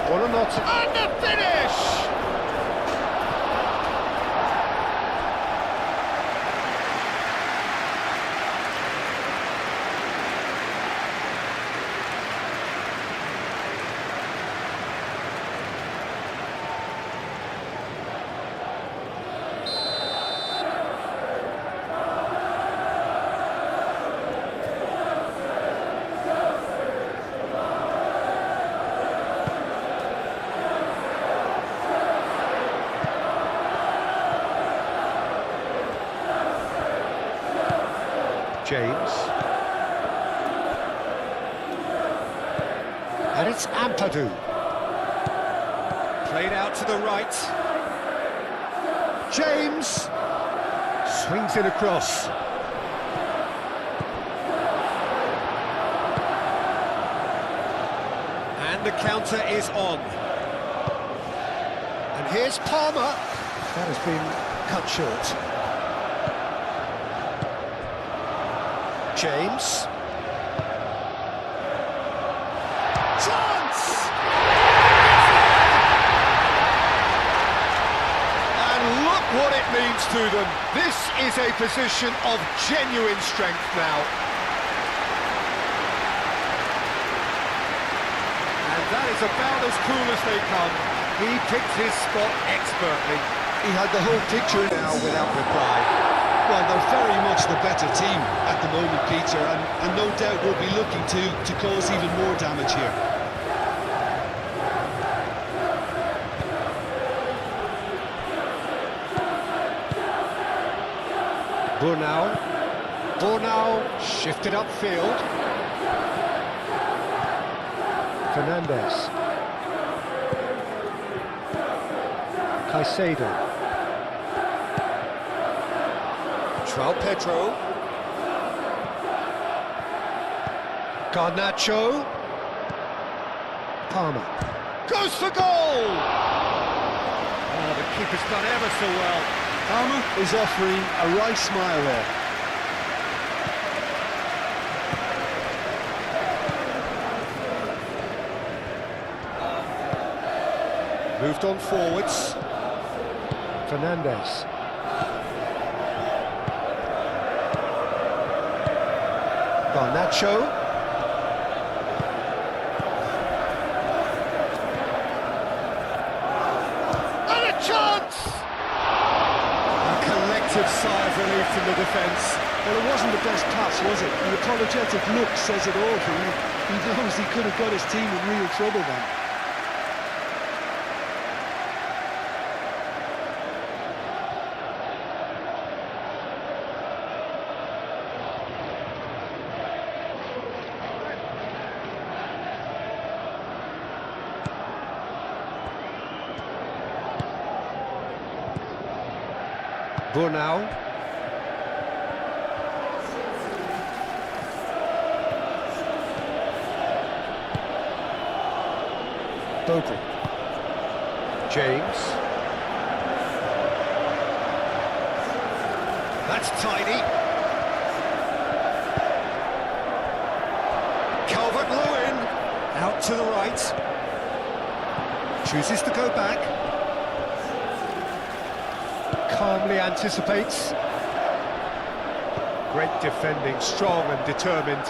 Buonanotte. And the finish! James. And it's Ampadu. Played out to the right. James. Swings it across. And the counter is on. And here's Palmer. That has been cut short. James. Chance! And look what it means to them. This is a position of genuine strength now. And that is about as cool as they come. He picked his spot expertly. He had the whole picture Now without reply. Well, they're very much the better team at the moment, Peter, and no doubt will be looking to cause even more damage here. Bornau shifted upfield. Fernandes. Caicedo. João Pedro. Garnacho. Palmer. Goes for goal! Oh, the keeper's done ever so well. Palmer is offering a right smile there. Moved on forwards. Fernandes. Garnacho. And a chance! A collective sigh of relief from the defence. Well, it wasn't the best pass, was it? The apologetic look says it all for him. He knows he could have got his team in real trouble then. Bornau. Bogle. James. That's tidy. to the right. Chooses to go back. Calmly anticipates. Great defending, strong and determined.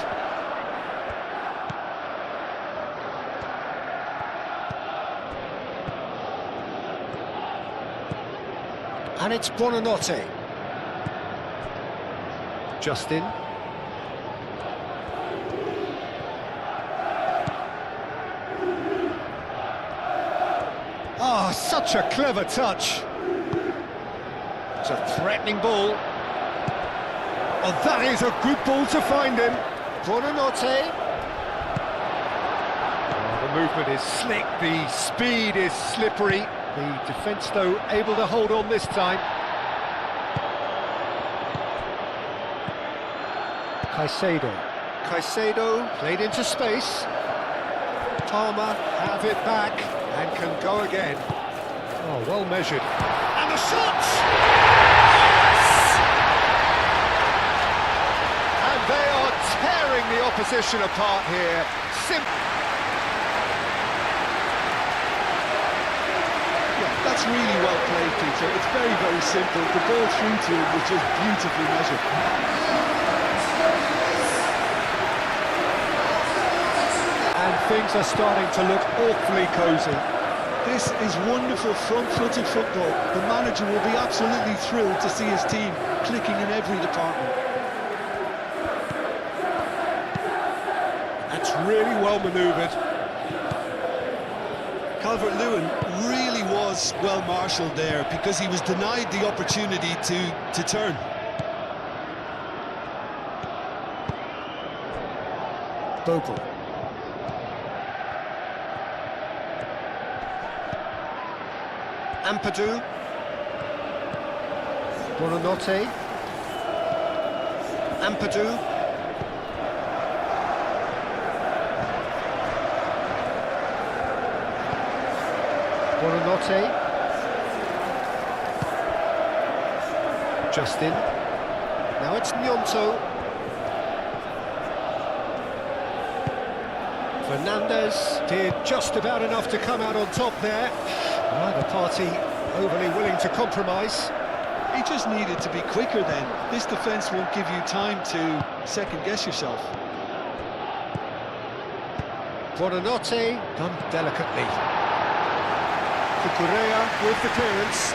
And it's Buonanotte. Justin. Ah, such a clever touch. It's a threatening ball. Oh, that is a good ball to find him. Buonanotte. Oh, the movement is slick, the speed is slippery. The defence, though, able to hold on this time. Caicedo played into space. Palmer have it back and can go again. Oh, well measured. And the shot! Yes! And they are tearing the opposition apart here. That's really well played, Peter. It's very, very simple. The ball through to him was just beautifully measured. And things are starting to look awfully cosy. This is wonderful front-footed football. The manager will be absolutely thrilled to see his team clicking in every department. That's really well manoeuvred. Calvert-Lewin really was well marshalled there because he was denied the opportunity to turn. Bogle. Ampadu. Buonanotte. Ampadu. Buonanotte. Justin. Now it's Gnonto. Fernandez did just about enough to come out on top there. Neither party overly willing to compromise. He just needed to be quicker then. This defence won't give you time to second-guess yourself. Buonanotte done delicately. Cucurella with the clearance.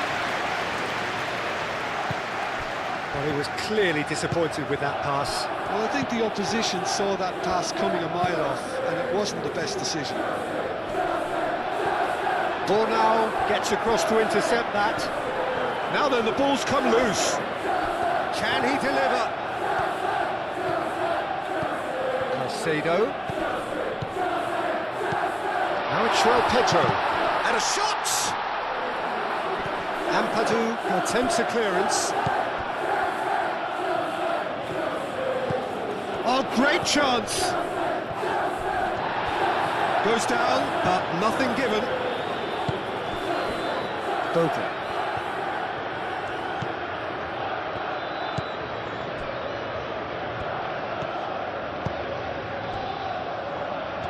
Well, he was clearly disappointed with that pass. Well, I think the opposition saw that pass coming a mile off, and it wasn't the best decision. Bornau gets across to intercept that. Now then, the ball's come loose. Can he deliver? Caicedo. Now it's João Pedro. And a shot! Ampadu attempts a clearance. Oh, great chance! Goes down, but nothing given. Bogle.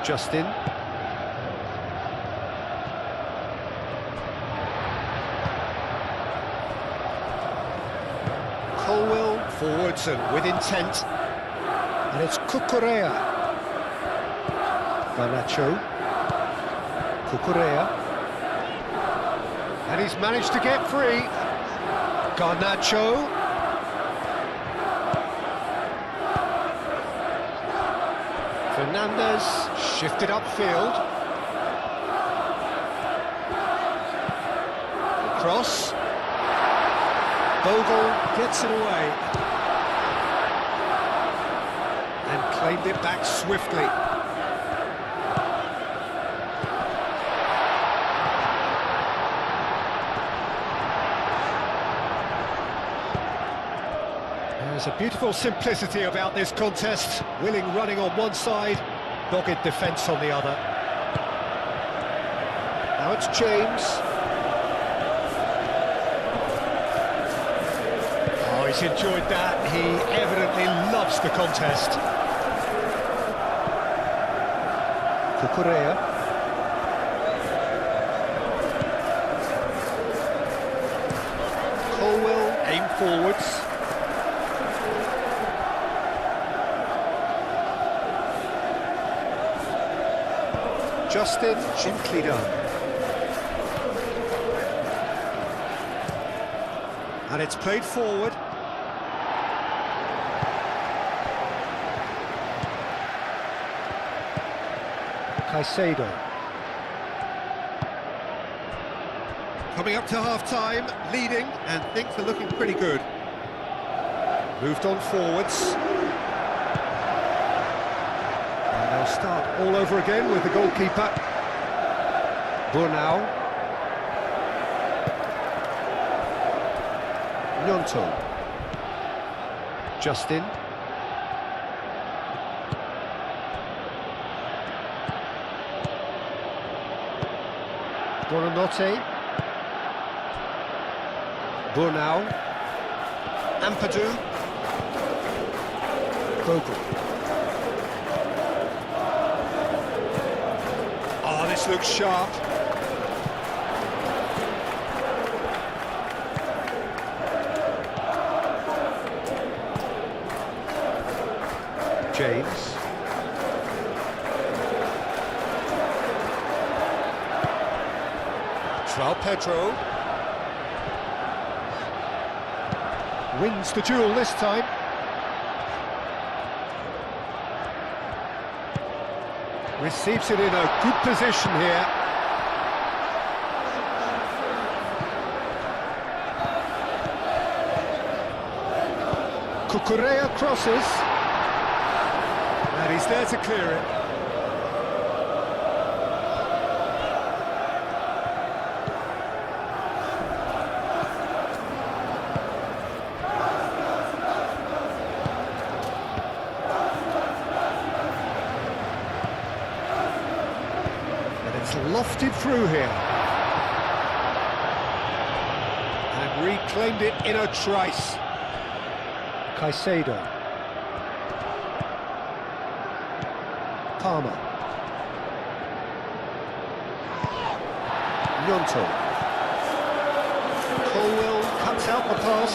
Justin. Colwell forwards and with intent. And it's Cucurella. Garnacho. Cucurella. And he's managed to get free. Garnacho. Fernandez shifted upfield. Cross. Bogle gets it away. And claimed it back swiftly. There's a beautiful simplicity about this contest. Willing running on one side, dogged defence on the other. Now it's James. Oh, he's enjoyed that. He evidently loves the contest. Cucurella. Colwell, aim forwards. Justin, gently done. And it's played forward. Caicedo. Coming up to half-time, leading, and things are looking pretty good. Moved on forwards. And they'll start all over again with the goalkeeper. Burnau. Gnonto. Justin. Buonanotte. Burnau. Ampadu. Bogle. Oh, this looks sharp. James. Pedro wins the duel this time. Receives it in a good position here. Cucurella crosses. And he's there to clear it. Lofted through here and reclaimed it in a trice. Caicedo. Palmer. Gnonto. Colwell cuts out the pass.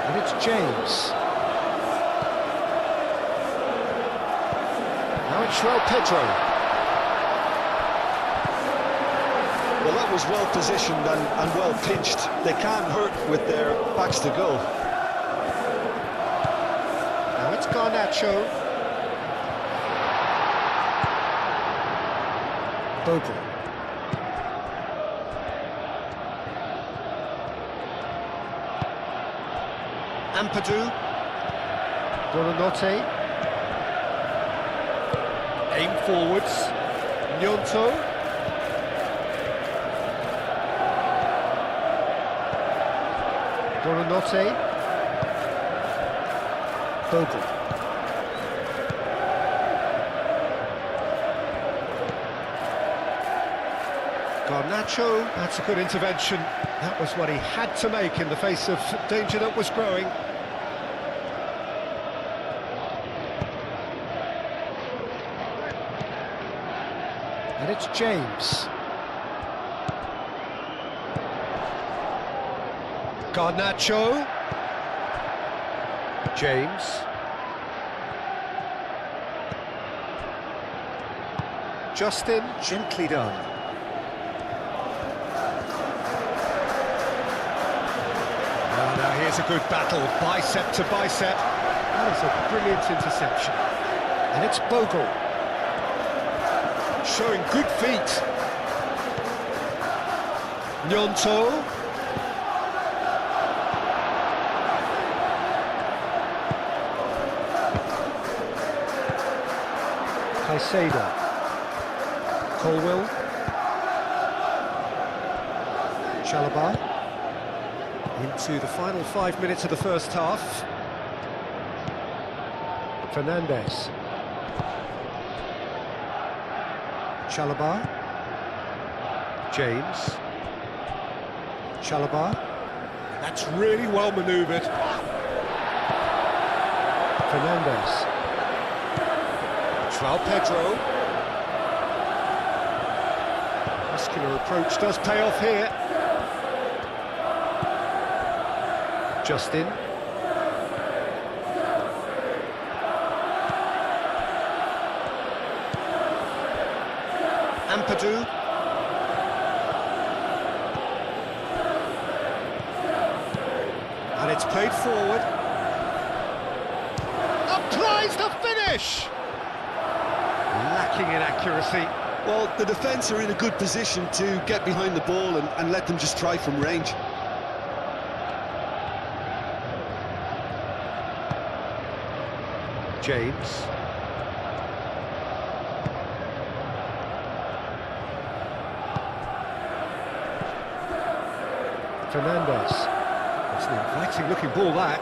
And it's James. Now it's Pedro. Well, that was well positioned and well pitched. They can't hurt with their backs to goal. Now it's Garnacho. Bogle. Ampadu. Buonanotte. Aim forwards. Gnonto. Buonanotte. Bogle. Garnacho, that's a good intervention. That was what he had to make in the face of danger that was growing. And it's James. Garnacho. James. Justin, gently done. Oh, now here's a good battle, bicep to bicep. That is a brilliant interception. And it's Bogle. Showing good feet. Gnonto. Caicedo. Colwell. Chalobah. Into the final 5 minutes of the first half. Fernandez. Chalobah. James. Chalobah. That's really well manoeuvred. Fernandez. João Pedro. Muscular approach does pay off here. Justin. Ampadu. And it's played forward. Applies the finish! Lacking in accuracy. Well, the defence are in a good position to get behind the ball and let them just try from range. James. Fernandez. It's an inviting looking ball, that.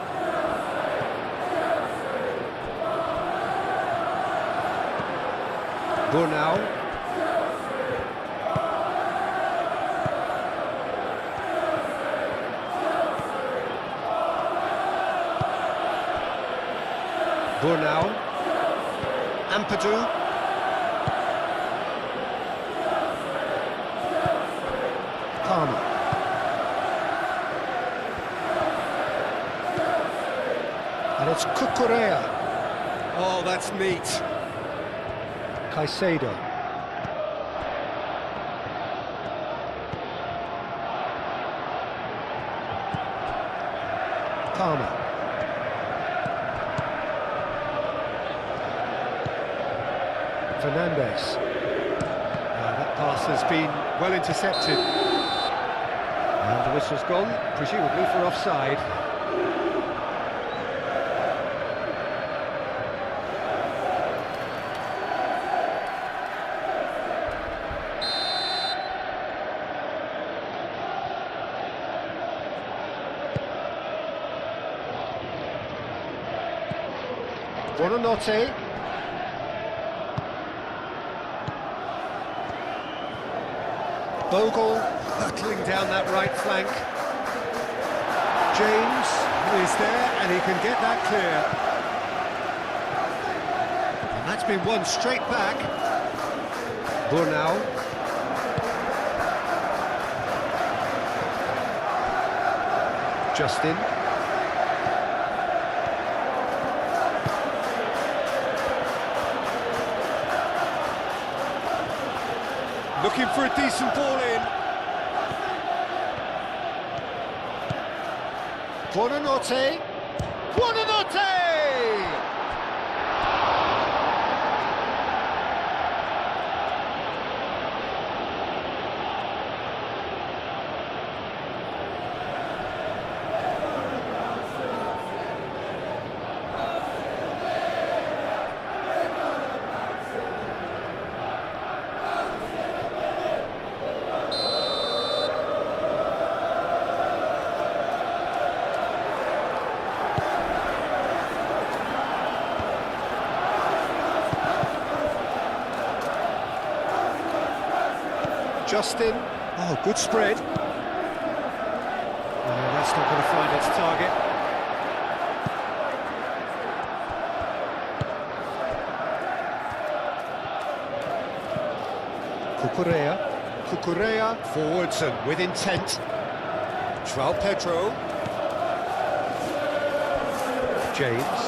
Burnau. Burnau. Ampadu. Palmer. And it's Cucurella. Oh, that's neat. Caicedo. Palmer. Fernandez. That pass has been well intercepted. And the whistle's gone, presumably for offside. Buonanotte. Bogle hurtling down that right flank. James is there and he can get that clear. And that's been won straight back. Burnau. Justin. Looking for a decent ball in. Buonanotte. Buonanotte! Justin. Oh, good spread. No, that's not going to find its target. Cucurella forwards and with intent. João Pedro. James.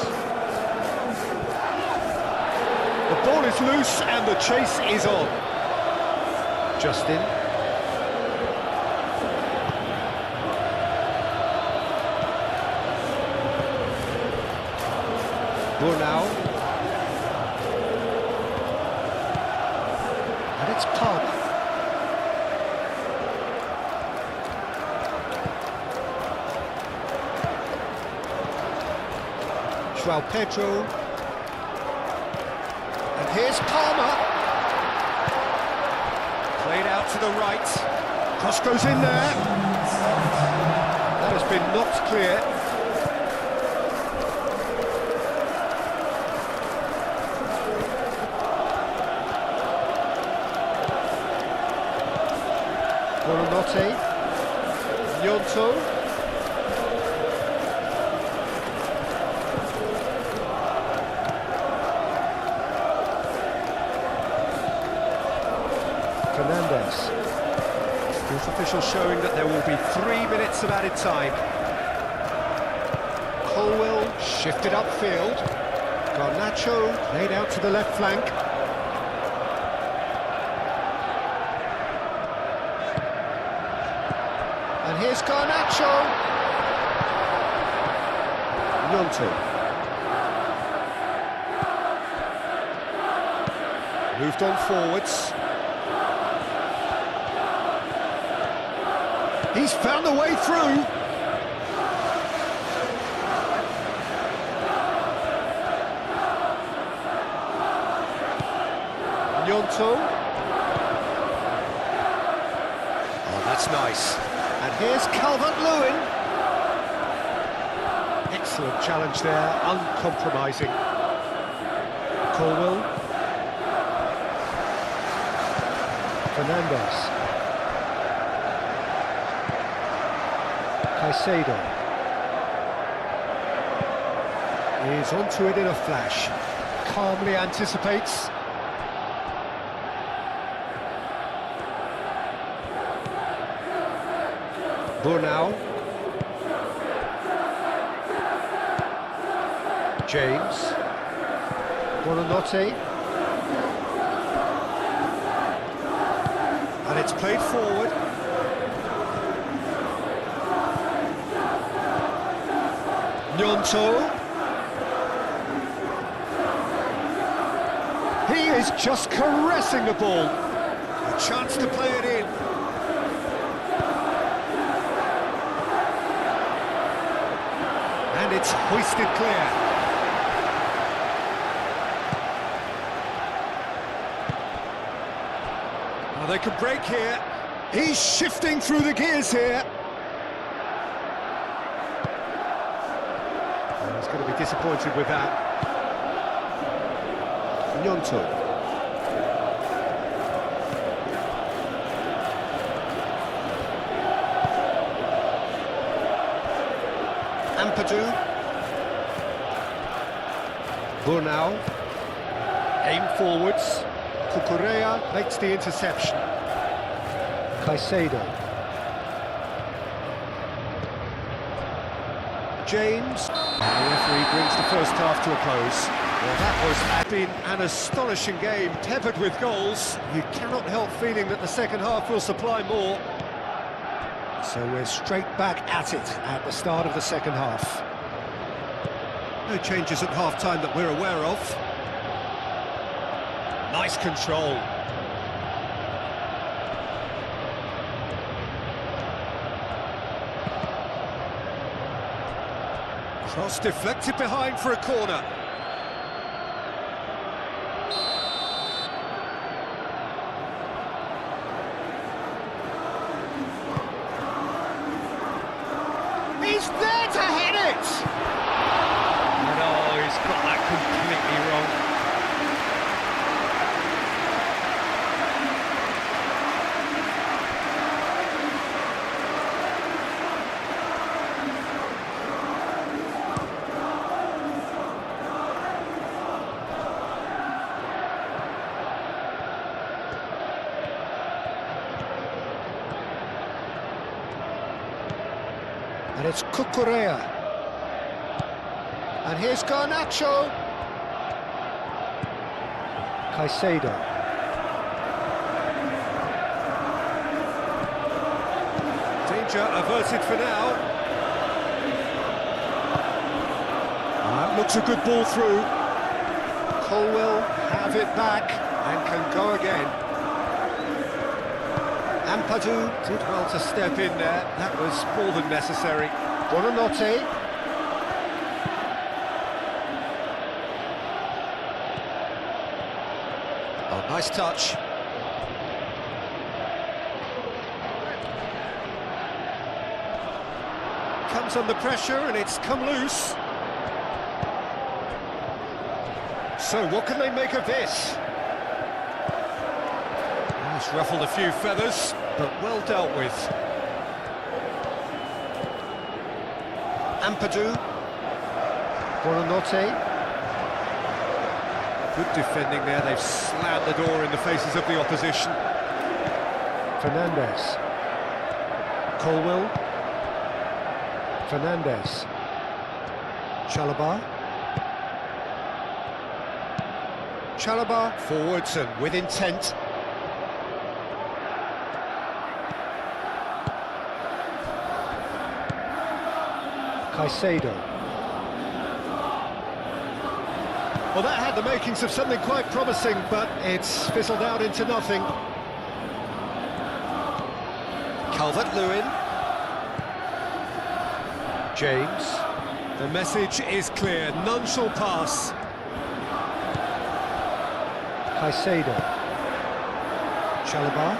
The ball is loose and the chase is on. Justin. Burnau. And it's Palmer. João Pedro. And here's Palmer. Played out to the right. Cross goes in there. That has been knocked clear. Buonanotte. Gnonto. Fernandes. Fourth official showing that there will be 3 minutes of added time. Colwell shifted upfield. Garnacho laid out to the left flank. And here's Garnacho. Gnonto. Moved on forwards. He's found the way through. Gnonto. Oh, that's nice. And here's Calvert-Lewin. Excellent challenge there, uncompromising. Colwell. Fernandes. Caicedo. Is onto it in a flash. Calmly anticipates. Burnau. James. Buonanotte. And it's played forward. Gnonto. He is just caressing the ball. A chance to play it in. And it's hoisted clear. Now they could break here. He's shifting through the gears here. Oh, he's going to be disappointed with that. Gnonto. Ampadu. Burnau. Aim forwards. Cucurella makes the interception. Caicedo. James. And the referee brings the first half to a close. Well, that has been an astonishing game, peppered with goals. You cannot help feeling that the second half will supply more. So we're straight back at it at the start of the second half. No changes at half-time that we're aware of. Nice control. Cross deflected behind for a corner. He's there to hit it! No, he's got that completely wrong. And it's Cucurella. And here's Garnacho. Caicedo. Danger averted for now. That looks a good ball through. Colwell have it back and can go again. Ampadu did well to step in there. That was more than necessary. Buonanotte. Oh, nice touch. Comes under pressure and it's come loose. So what can they make of this? It's ruffled a few feathers, but well dealt with. Ampadu. Buonanotte. Good defending there, they've slammed the door in the faces of the opposition. Fernandez. Colwill. Fernandez. Chalobah. Chalobah forwards and with intent. Caicedo. Well, that had the makings of something quite promising, but it's fizzled out into nothing. Calvert-Lewin. James. The message is clear, none shall pass. Caicedo. Chalobah.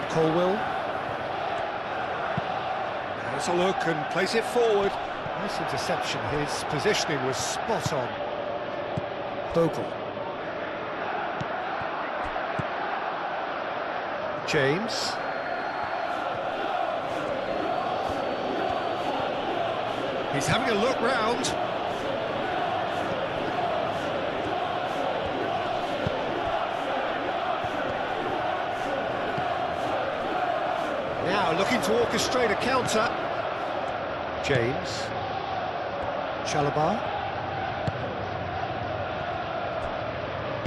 Colwill. Has a look and plays it forward. Nice interception, his positioning was spot on. Bogle. James. He's having a look round. Now looking to orchestrate a counter. James. Chalobah.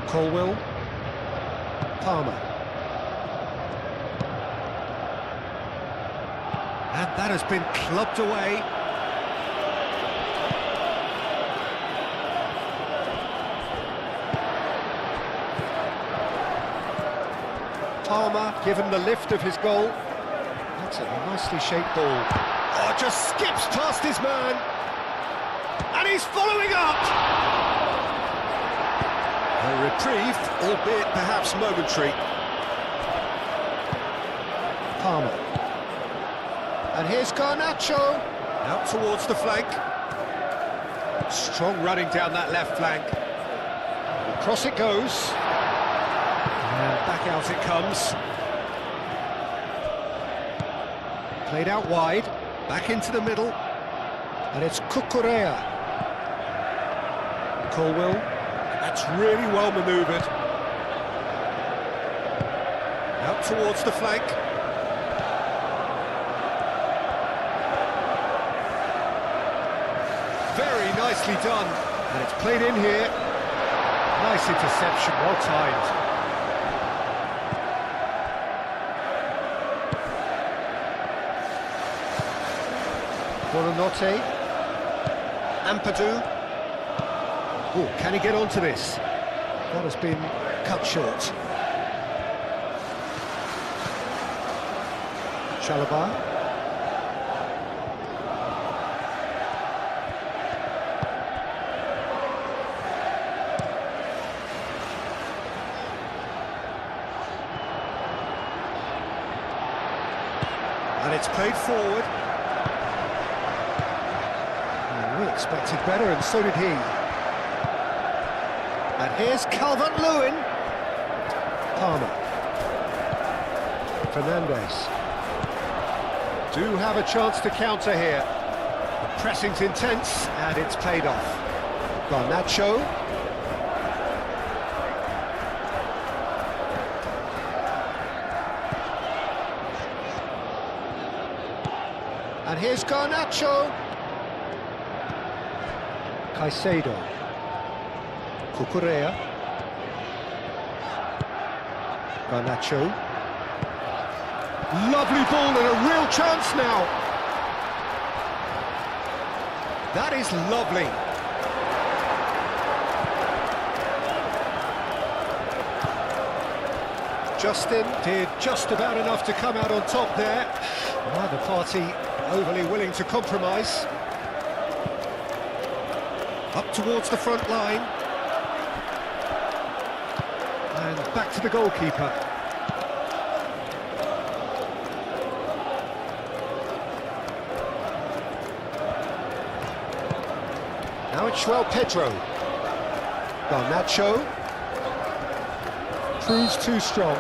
Colwill. Palmer. And that has been clubbed away. Palmer given the lift of his goal. That's a nicely shaped ball. Oh, just skips past his man. And he's following up! A reprieve, albeit perhaps momentary. Palmer. And here's Garnacho. Out towards the flank. Strong running down that left flank. Across it goes. And back out it comes. Played out wide. Back into the middle. And it's Cucurella. Colwill. That's really well manoeuvred. Out towards the flank. Very nicely done. And it's played in here. Nice interception, well timed. Buonanotte. Ampadu. Oh, can he get onto this? That has been cut short. Chalobah. And it's played forward. We expected better, and so did he. And here's Calvert-Lewin. Palmer. Fernandez. Do have a chance to counter here. The pressing's intense, and it's paid off. Garnacho. And here's Garnacho. Caicedo. Cucurella. Garnacho. Lovely ball and a real chance now. That is lovely. Justin did just about enough to come out on top there. Neither party overly willing to compromise. Up towards the front line. And back to the goalkeeper. Now it's João Pedro. Garnacho. Proves too strong.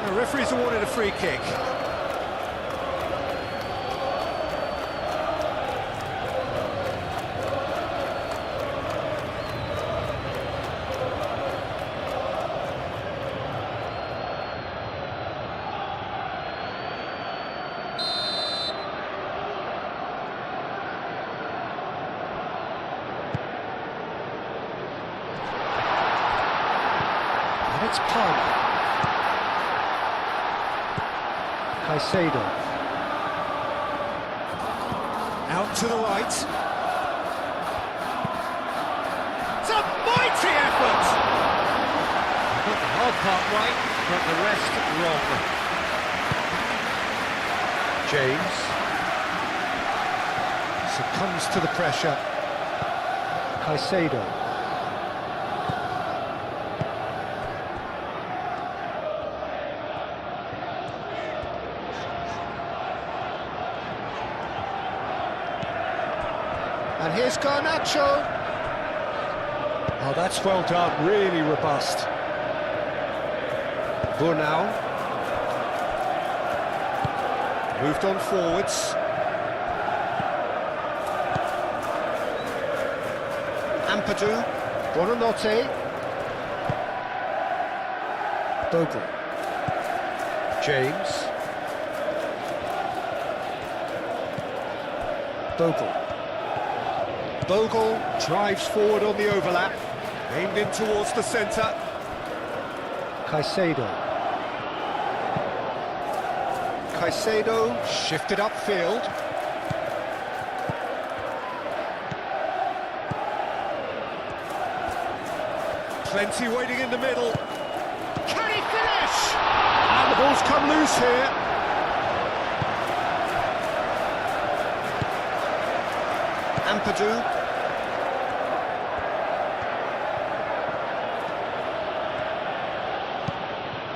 The referee's awarded a free kick. it's Palmer. Caicedo. Out to the right. It's a mighty effort! Got the hard part right, but the rest wrong. James succumbs to the pressure. Caicedo. And here's Garnacho. Oh, that's well done, really robust. Burnau. Moved on forwards. Ampadu. Buonanotte. Bogle. James. Bogle. Bogle drives forward on the overlap, aimed in towards the centre. Caicedo. Caicedo shifted upfield. Plenty waiting in the middle. Can he finish? And the ball's come loose here. Ampadu.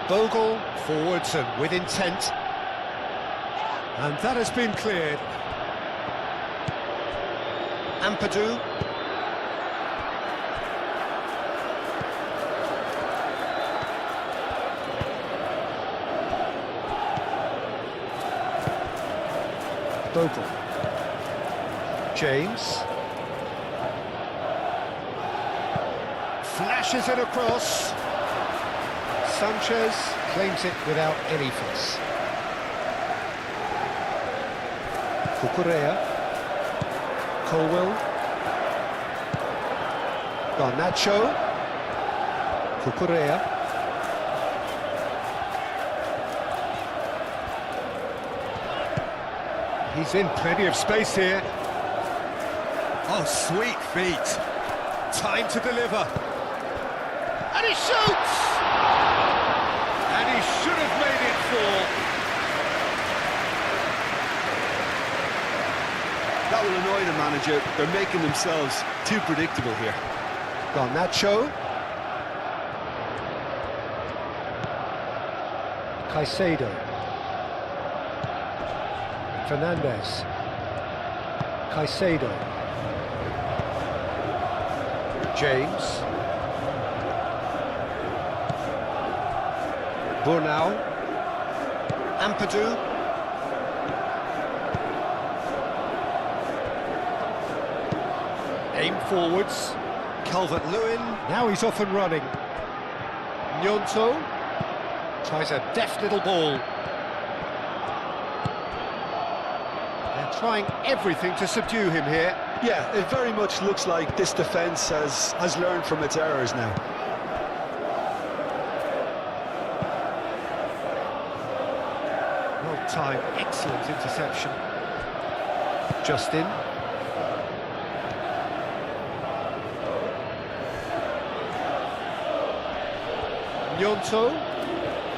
Bogle forwards and with intent. And that has been cleared. Ampadu. Bogle. James. Flashes it across. Sanchez claims it without any fuss. Cucurella. Colwell. Garnacho. Cucurella. He's in plenty of space here. Oh, sweet feet. Time to deliver. And he shoots! And he should have made it fall. That will annoy the manager. They're making themselves too predictable here. Garnacho. Caicedo. Fernandez. Caicedo. James. Burnau. Ampadu. Aim forwards. Calvert-Lewin. Now he's off and running. Gnonto. Tries a deft little ball. They're trying everything to subdue him here. Yeah, it very much looks like this defence has learned from its errors now. Well timed, excellent interception. Justin. Gnonto.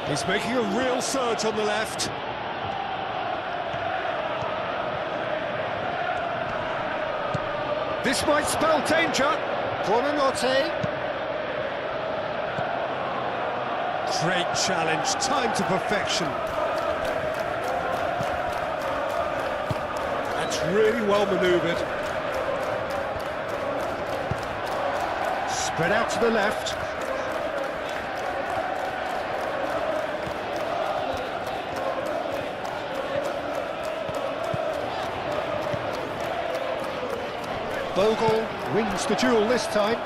He's making a real surge on the left. This might spell danger. Buonanotte. Great challenge, timed to perfection. That's really well manoeuvred. Spread out to the left. Bogle wins the duel this time.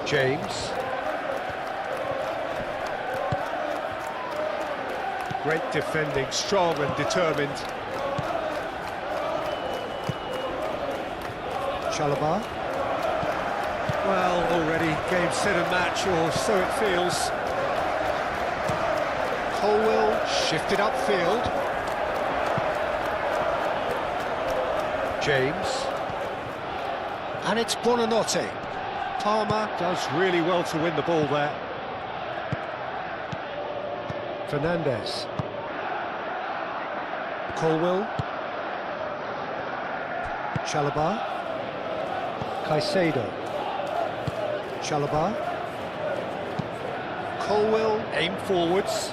James. Great defending, strong and determined. Chalobah. Well, already game, set and match, or so it feels. Colwell shifted upfield. James. And it's Buonanotte. Palmer does really well to win the ball there. Fernandez. Colwell. Chalobah. Caicedo. Chalobah. Colwell aimed forwards.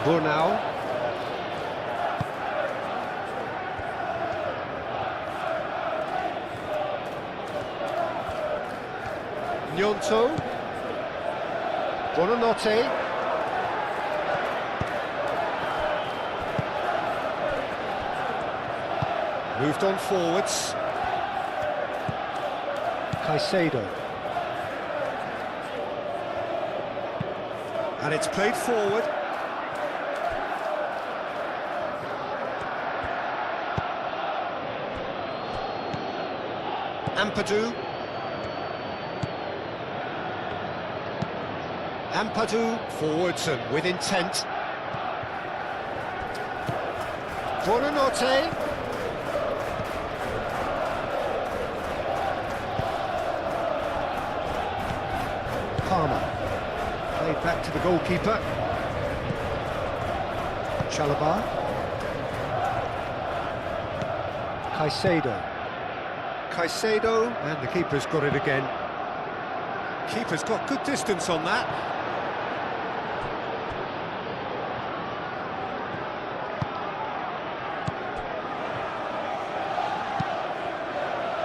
Burnau. Gnonto. Buonanotte. Moved on forwards. Caicedo. And it's played forward. Ampadu. Ampadu forwards and with intent. Buonanotte. Palmer. Played back to the goalkeeper. Chalobah. Caicedo. Caicedo, and the keeper's got it again. Keeper's got good distance on that.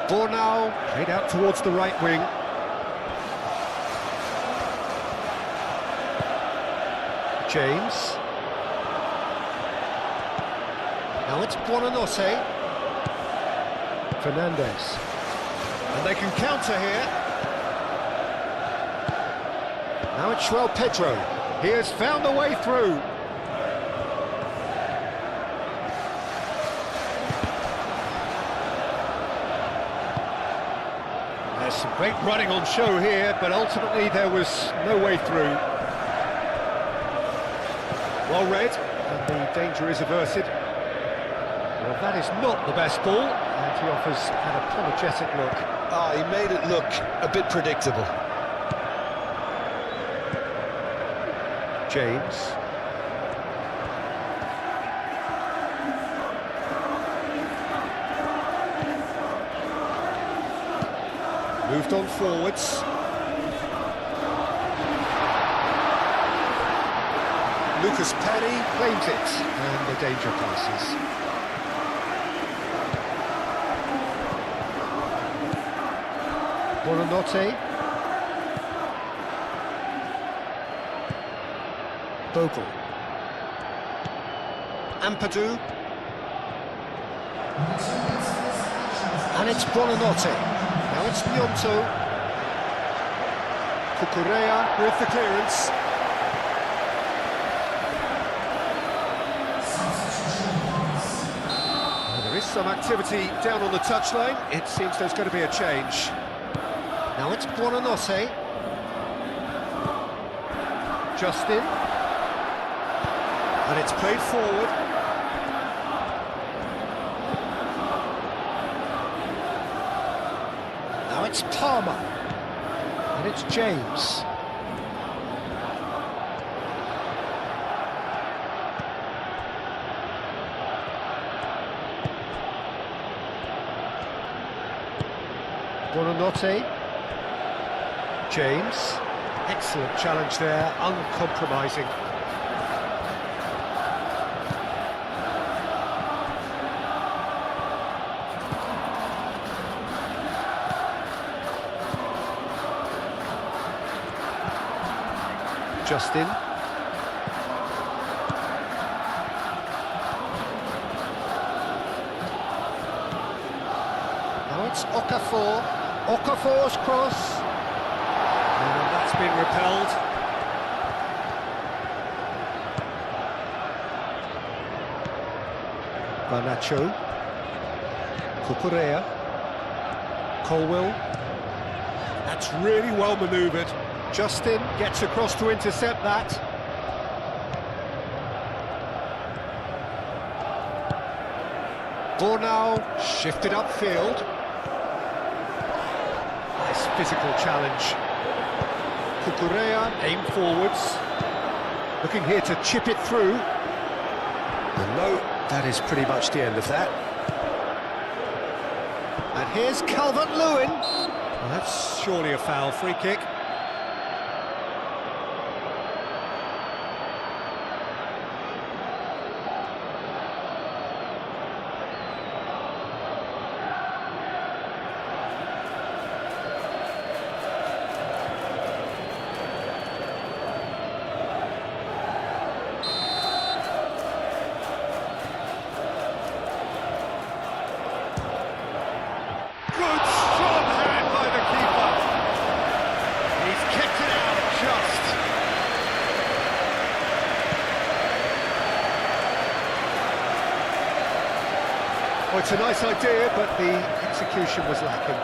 Burnau played out towards the right wing. James. Now it's Buonanotte. Fernandez. And they can counter here. Now it's João Pedro. He has found a way through. There's some great running on show here, but ultimately there was no way through. Well read, and the danger is averted. Well, that is not the best ball, and he offers an apologetic look. Oh, he made it look a bit predictable. James. Moved on forwards. Lucas Perry claims it, and the danger passes. Buonanotte. Bogle. Ampadu. And it's Buonanotte. Now it's Gnonto. Cucurella with the clearance. Well, there is some activity down on the touchline. It seems there's going to be a change. Now it's Buonanotte. Justin. And it's played forward. Now it's Palmer. And it's James. Buonanotte. James. Excellent challenge there, uncompromising. Justin. Now it's Okafor. Okafor's cross. And that's been repelled. Garnacho. Cucurella. Colwell. That's really well manoeuvred. Justin gets across to intercept that. Bornau shifted upfield. Nice physical challenge. Kukurea aimed forwards. Looking here to chip it through. And no, that is pretty much the end of that. And here's Calvert-Lewin. Well, that's surely a foul. Free kick. Good, strong hand by the keeper. He's kicked it out just. Oh, it's a nice idea, but the execution was lacking.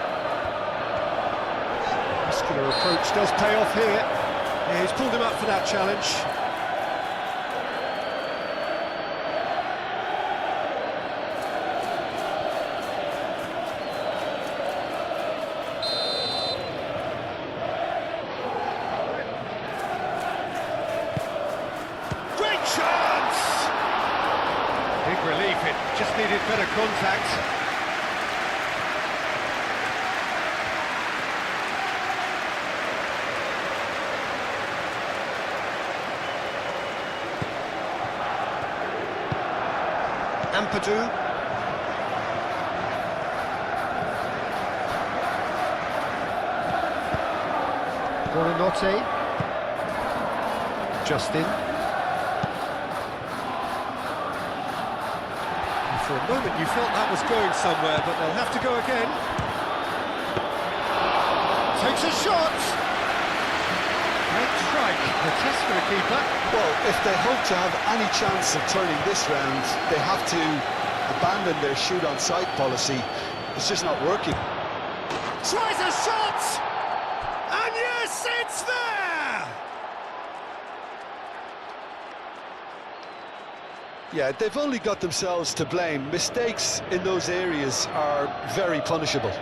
Muscular approach does pay off here. Yeah, he's pulled him up for that challenge. Great chance! Big relief, it just needed better contact. Ampadu. Buonanotte. Justin. For a moment you felt that was going somewhere, but they'll have to go again. Takes a shot! Great strike, the test for the keeper. Well, if they hope to have any chance of turning this round, they have to abandon their shoot-on-sight policy. It's just not working. Tries a shot! And yes, it's there! Yeah, they've only got themselves to blame. Mistakes in those areas are very punishable.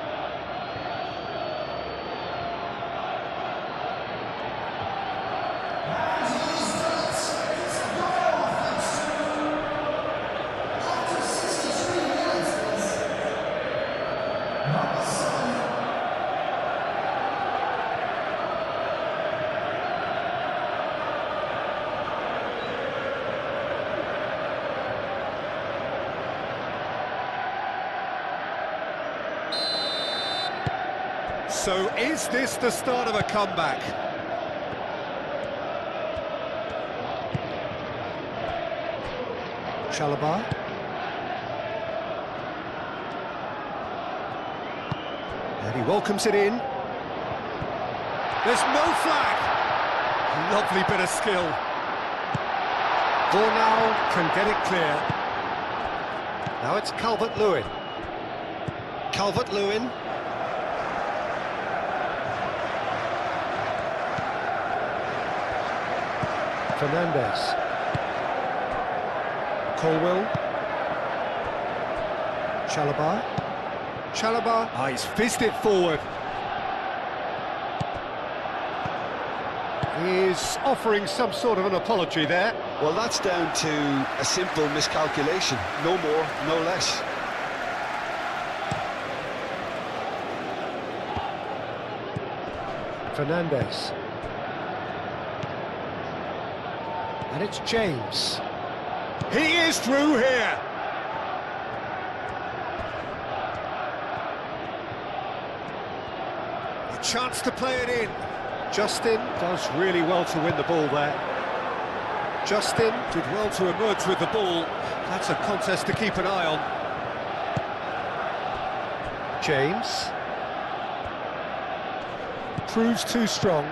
So is this the start of a comeback? Chalobah. And he welcomes it in. There's no flag. Lovely bit of skill. Bornau can get it clear. Now it's Calvert-Lewin. Calvert-Lewin. Fernandez. Colwell. Chalobah. Chalobah. Ah, he's fizzed it forward. He's offering some sort of an apology there. Well, that's down to a simple miscalculation. No more, no less. Fernandez. And it's James. He is through here. A chance to play it in. Justin does really well to win the ball there. Justin did well to emerge with the ball. That's a contest to keep an eye on. James. Proves too strong.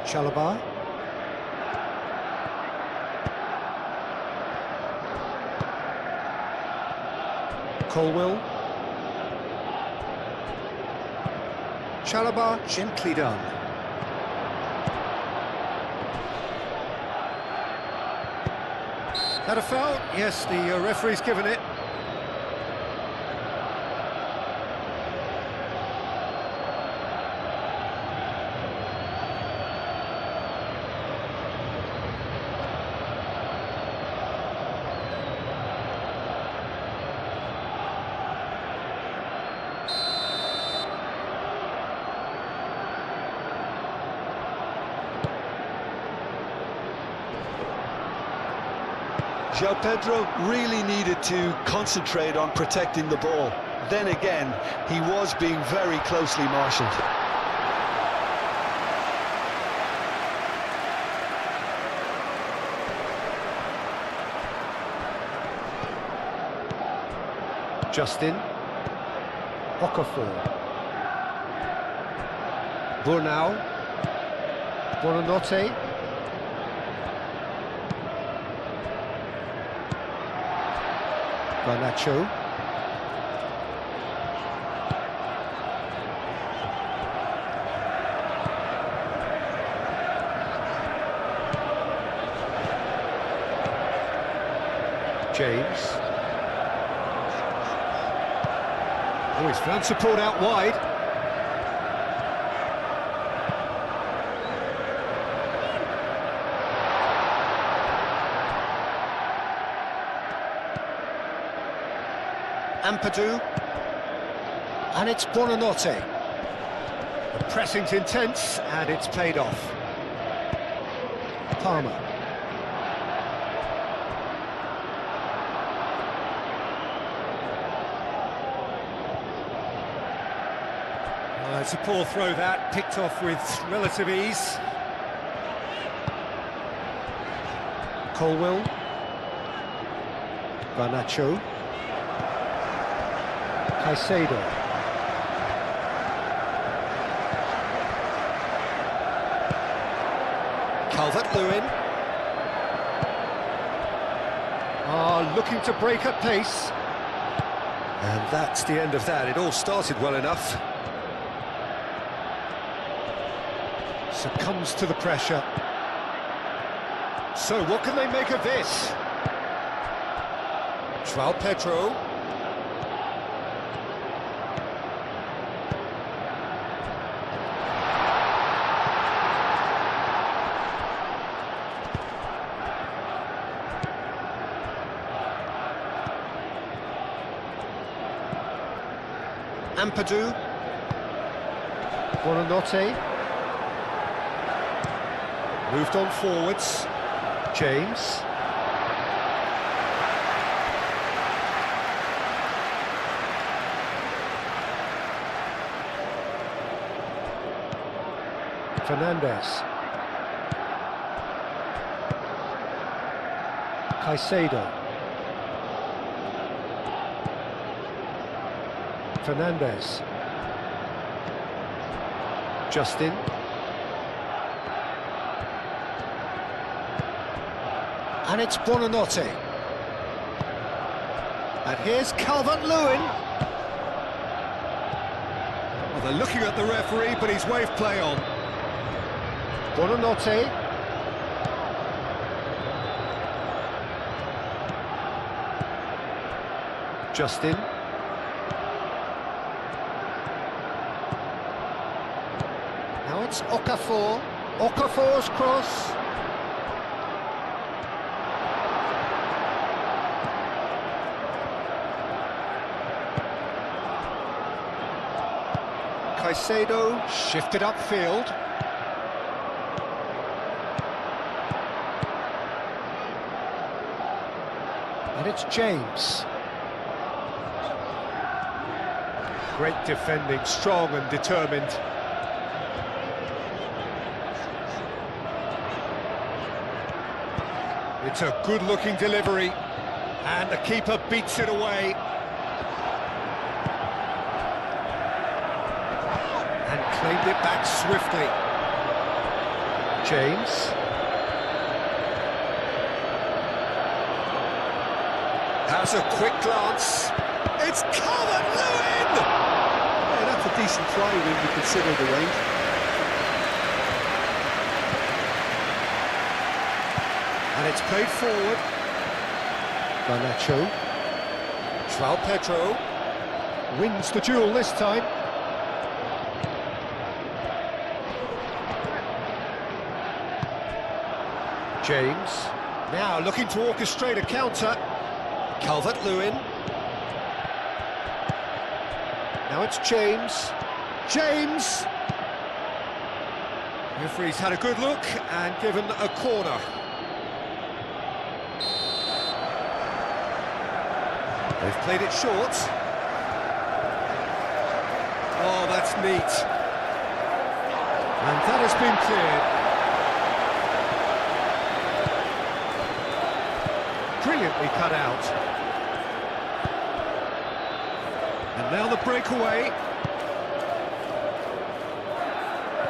Chalobah. Colwell. Chalobah, gently done. That a foul? Yes, the referee's given it. João Pedro really needed to concentrate on protecting the ball. Then again, he was being very closely marshalled. Justin. Okafor. Burnau. Buonanotte. Garnacho. James. Oh, he's found support out wide. Ampadu, and it's Buonanotte. The pressing's intense, and it's paid off. Palmer. It's a poor throw that, picked off with relative ease. Colwell. Garnacho. Caicedo. Calvert-Lewin. Looking to break at pace. And that's the end of that. It all started well enough. Succumbs to the pressure. So what can they make of this? João Pedro. Ampadu. Buonanotte. Moved on forwards. James. Fernandes. Caicedo. Fernandes. Justin. And it's Buonanotte. And here's Calvert-Lewin. Well, they're looking at the referee, but he's waved play on. Buonanotte. Justin. Now it's Okafor. Okafor's cross. Caicedo shifted upfield. And it's James. Great defending, strong and determined. It's a good-looking delivery, and the keeper beats it away. And claimed it back swiftly. James. Has a quick glance. It's Calvert-Lewin! Yeah, that's a decent try when you consider the range. And it's played forward. Garnacho. João Pedro wins the duel this time. James, now looking to orchestrate a counter. Calvert-Lewin. Now it's James. James! Referee's had a good look and given a corner. They've played it short. Oh, that's neat. And that has been cleared. Brilliantly cut out. And now the breakaway.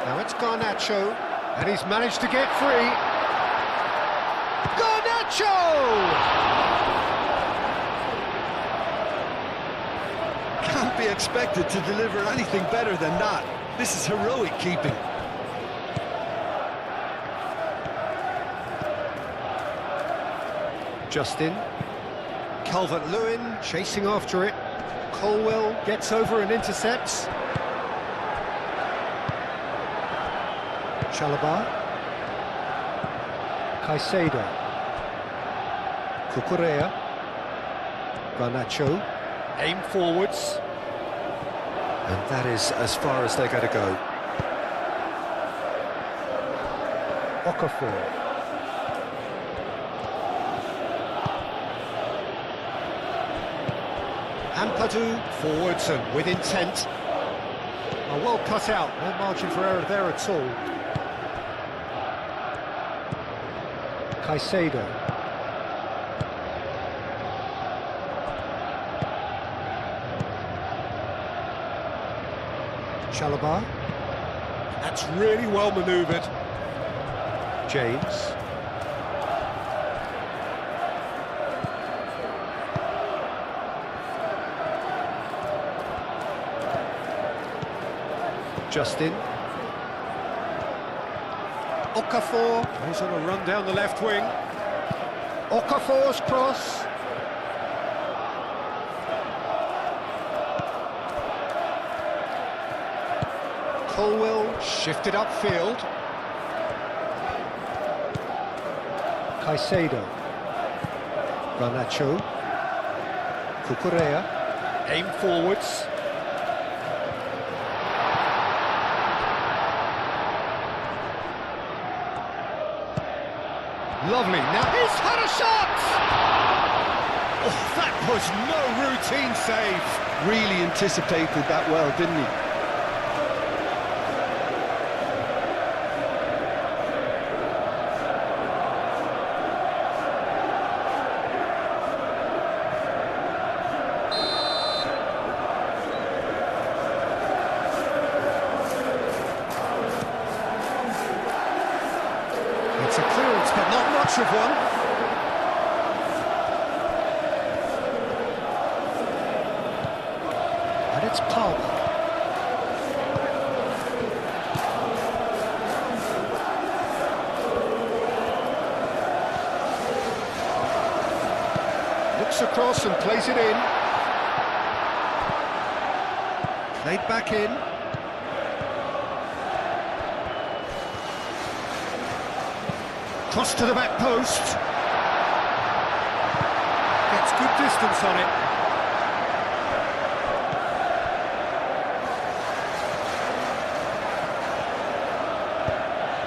Now it's Garnacho, and he's managed to get free. Garnacho! Can't be expected to deliver anything better than that. This is heroic keeping. Justin. Calvert-Lewin chasing after it. Colwell gets over and intercepts. Chalobah. Caicedo. Cucurella. Garnacho. Aim forwards. And that is as far as they're going to go. Okafor. Ampadu forwards and with intent. Well cut out, no margin for error there at all. Caicedo. Chalobah. That's really well manoeuvred. James. Justin. Okafor. He's on a run down the left wing. Okafor's cross. Colwell shifted upfield. Caicedo. Garnacho. Cucurella. Aim forwards. Lovely, now he's had a shot! Oh, that was no routine save. Really anticipated that well, didn't he? It's a clearance, but not much of one. And it's Palmer. Looks across and plays it in. Played back in. Cross to the back post. Gets good distance on it.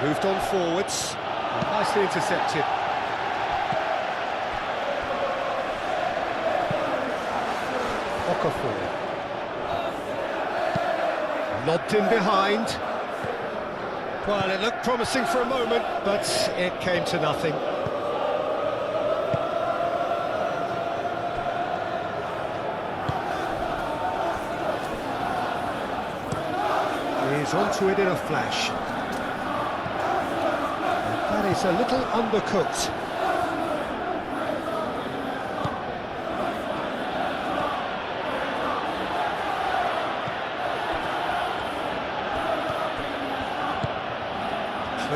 Moved on forwards. Nicely intercepted. Okafor. Lobbed in behind. Well, it looked promising for a moment, but it came to nothing. He's onto it in a flash. And that is a little undercooked.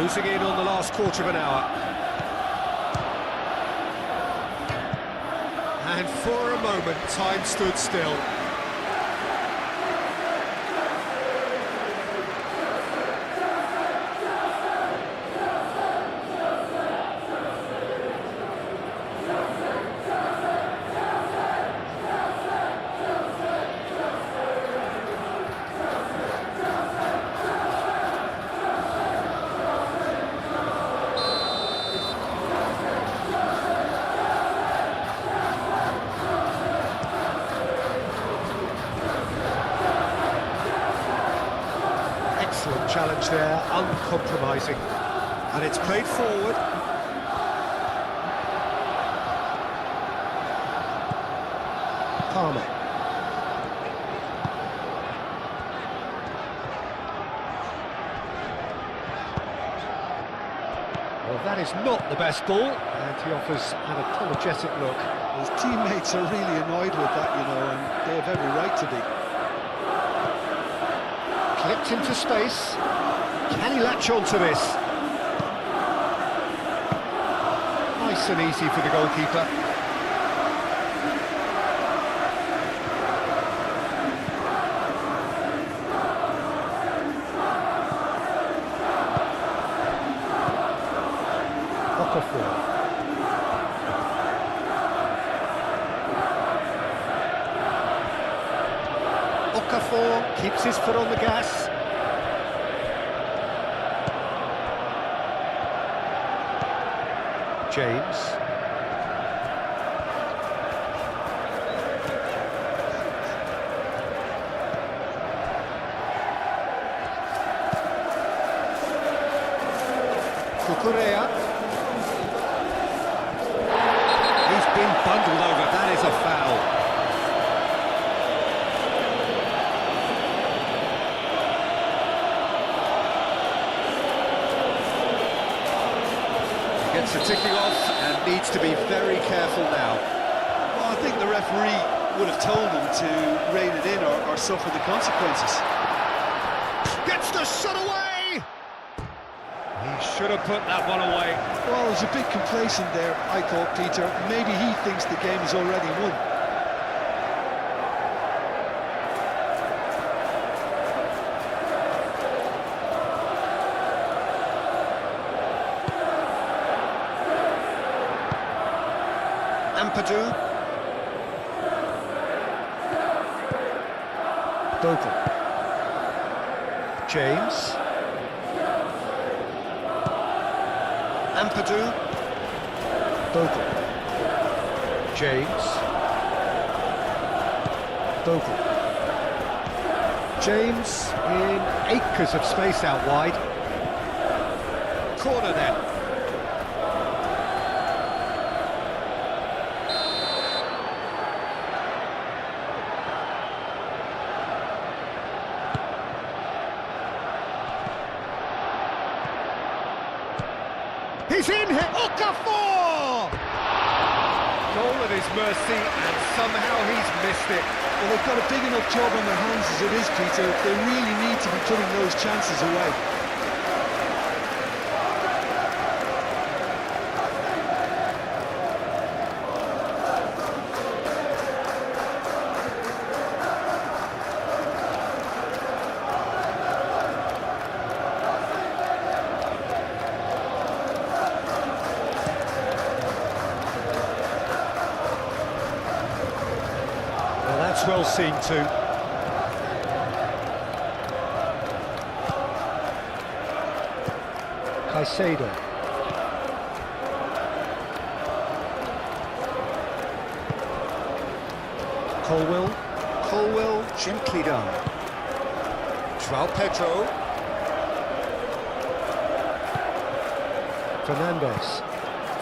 Closing in on the last quarter of an hour. And for a moment, time stood still. Excellent challenge there, uncompromising. And it's played forward. Palmer. Well, that is not the best ball, and he offers an apologetic look. His teammates are really annoyed with that, you know, and they have every right to be. Clipped into space. Can he latch on to this? Nice and easy for the goalkeeper. Okafor keeps his foot on the gas. James. Cucurella. He's been bundled over, that is a foul. Gets a ticking off and needs to be very careful now. Well, I think the referee would have told him to rein it in or suffer the consequences. Gets the shot away! He should have put that one away. Well, he was a bit complacent there, I thought, Peter. Maybe he thinks the game is already won. Ampadu. Bogle. James. Ampadu. Bogle. James. Bogle. James in acres of space out wide. Corner then. He's in here, Okafor! Goal at his mercy, and somehow he's missed it. Well, they've got a big enough job on their hands as it is, Peter. They really need to be putting those chances away. That's well seen too. Caicedo. Colwell gently down. João Pedro.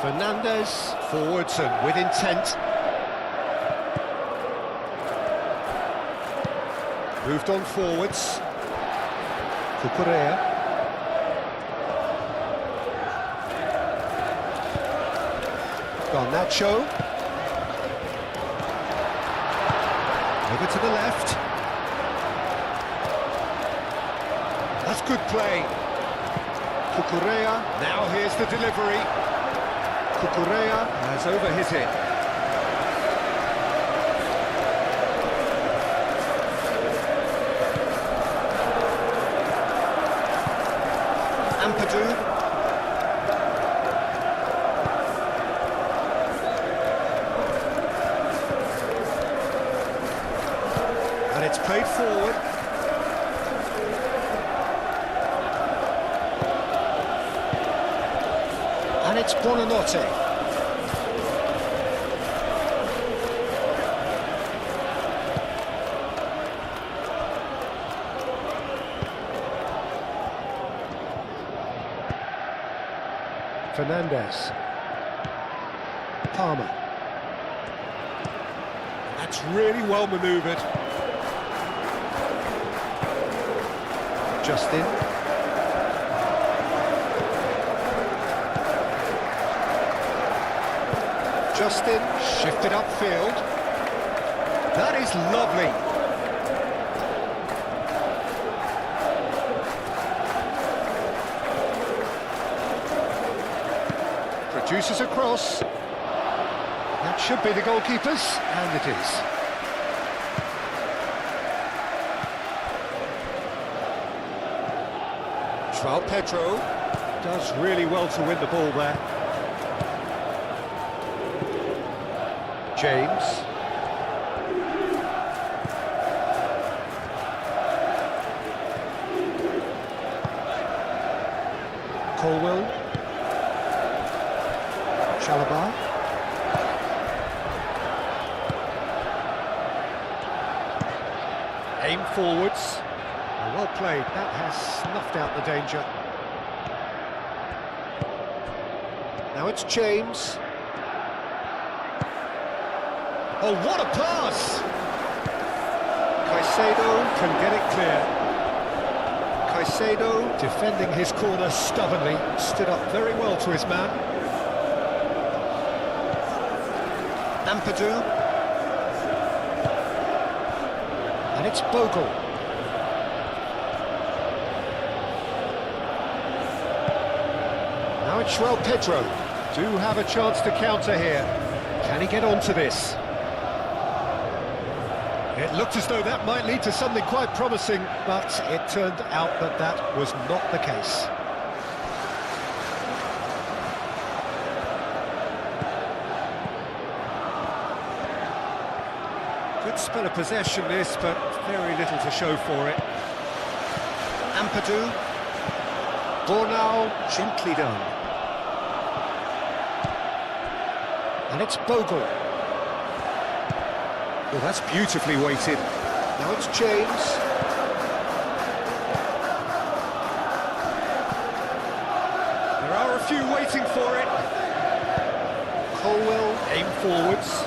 Fernandes forwards and with intent. Moved on forwards. Cucurella. Garnacho. Over to the left. That's good play. Cucurella, now here's the delivery. Cucurella has over his hit. Ampadu. And it's played forward. And it's Buonanotte. Fernandez. Palmer. That's really well manoeuvred. Justin. Justin shifted upfield. That is lovely. Produces a cross. That should be the goalkeeper's, and it is. João Pedro does really well to win the ball there. James. Colwell. Chalobah. Aim forwards. Well played, that has snuffed out the danger. Now it's James. Oh, what a pass! Caicedo can get it clear. Caicedo, defending his corner stubbornly, stood up very well to his man. Ampadu. And it's Bogle. Now it's João Pedro. Do have a chance to counter here. Can he get onto this? It looked as though that might lead to something quite promising, but it turned out that that was not the case. Good spell of possession this, but very little to show for it. Ampadu. Bornau, gently done. And it's Bogle. Well, that's beautifully weighted. Now it's James. There are a few waiting for it. Colwell, aim forwards.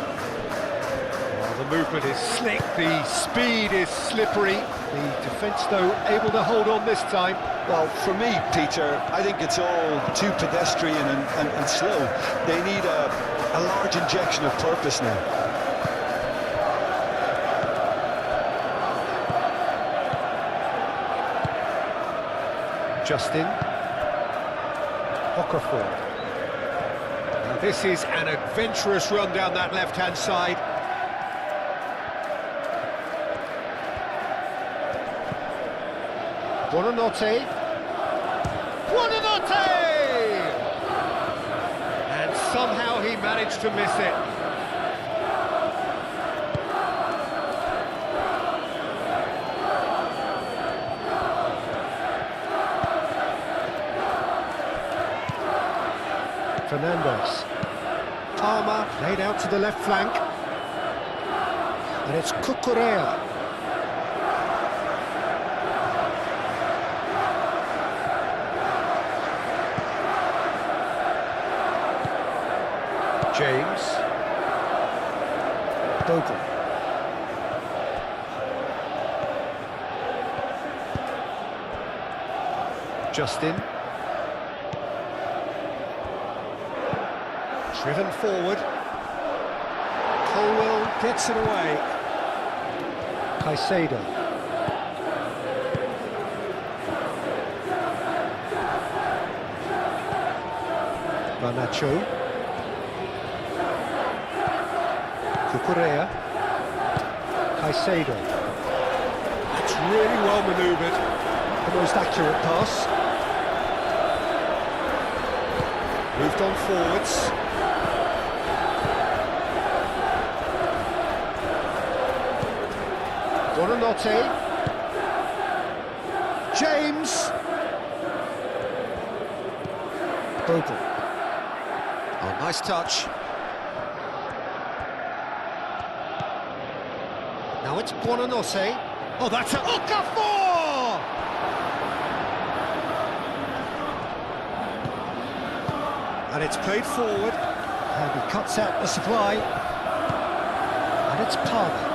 The movement is slick, the speed is slippery. The defence, though, able to hold on this time. Well, for me, Peter, I think it's all too pedestrian and slow. They need a large injection of purpose now. Justin. Okafor. Now this is an adventurous run down that left-hand side. Buonanotte. Buonanotte! And somehow he managed to miss it. Fernandez. Palmer laid out to the left flank. And it's Cucurella. James. Bogle. Justin. Driven forward. Colwell gets it away. Caicedo. Garnacho. Cucurella. Caicedo. That's really well manoeuvred. The most accurate pass. Moved on forwards. Buonanotte. James. Bogle. Oh, nice touch. Now it's Buonanotte. Oh, that's a Okafor! And it's played forward. And he cuts out the supply. And it's Palmer.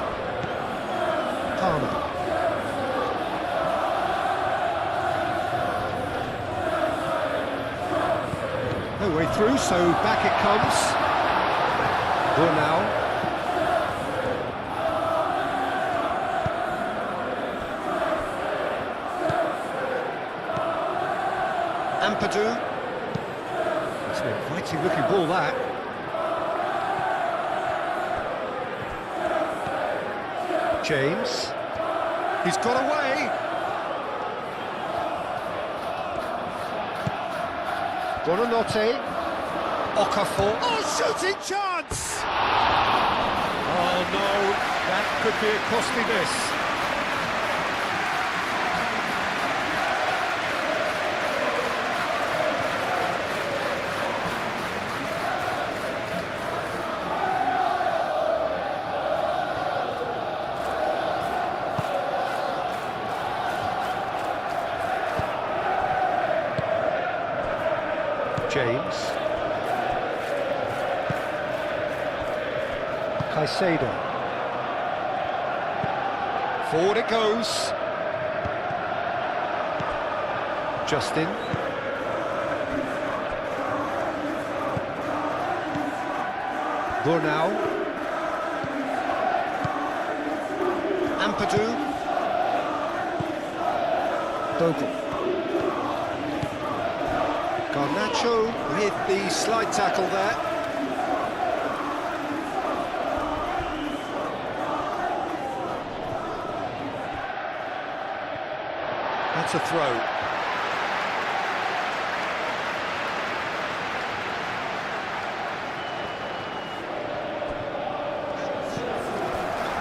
No way through, so back it comes. Now. Ampadu. It's an inviting looking ball, that. James. He's got away. Buonanotte. Okafor. Oh, shooting chance! Oh no, that could be a costly miss. James. Caicedo. Forward it goes. Justin. Burnau. Ampadu. Bogle. Garnacho with the slide tackle there. That's a throw.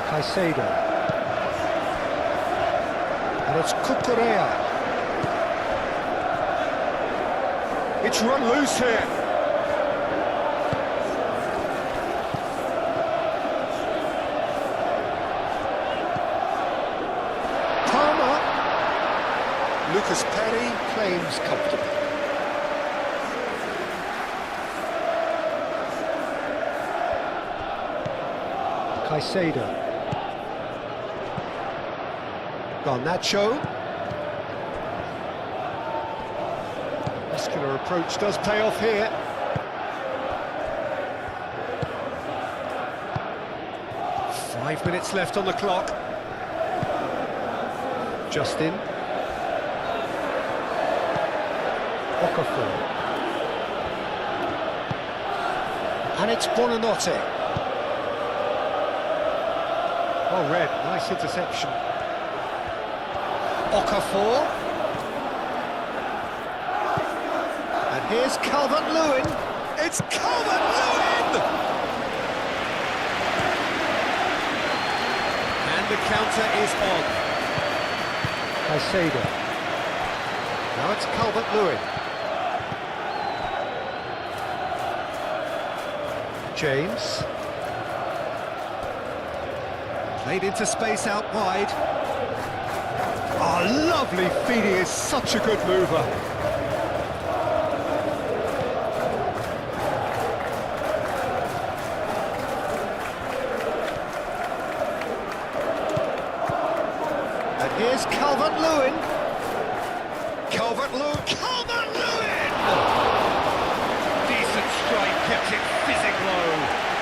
Caicedo. And it's Cucurella. It's run loose here. Palmer. Lucas Perry claims comfortably. Caicedo. Garnacho. Muscular approach does pay off here. Five minutes left on the clock. Justin. Okafor. And it's Buonanotte. Oh, red, nice interception. Okafor. And here's Calvert-Lewin. It's Calvert-Lewin! And the counter is on. Caicedo. Now it's Calvert-Lewin. James. Played into space out wide. Oh, lovely feed, he is such a good mover. And here's Calvert-Lewin. Calvert-Lewin. Calvert-Lewin! Decent strike, kept it fizzing low.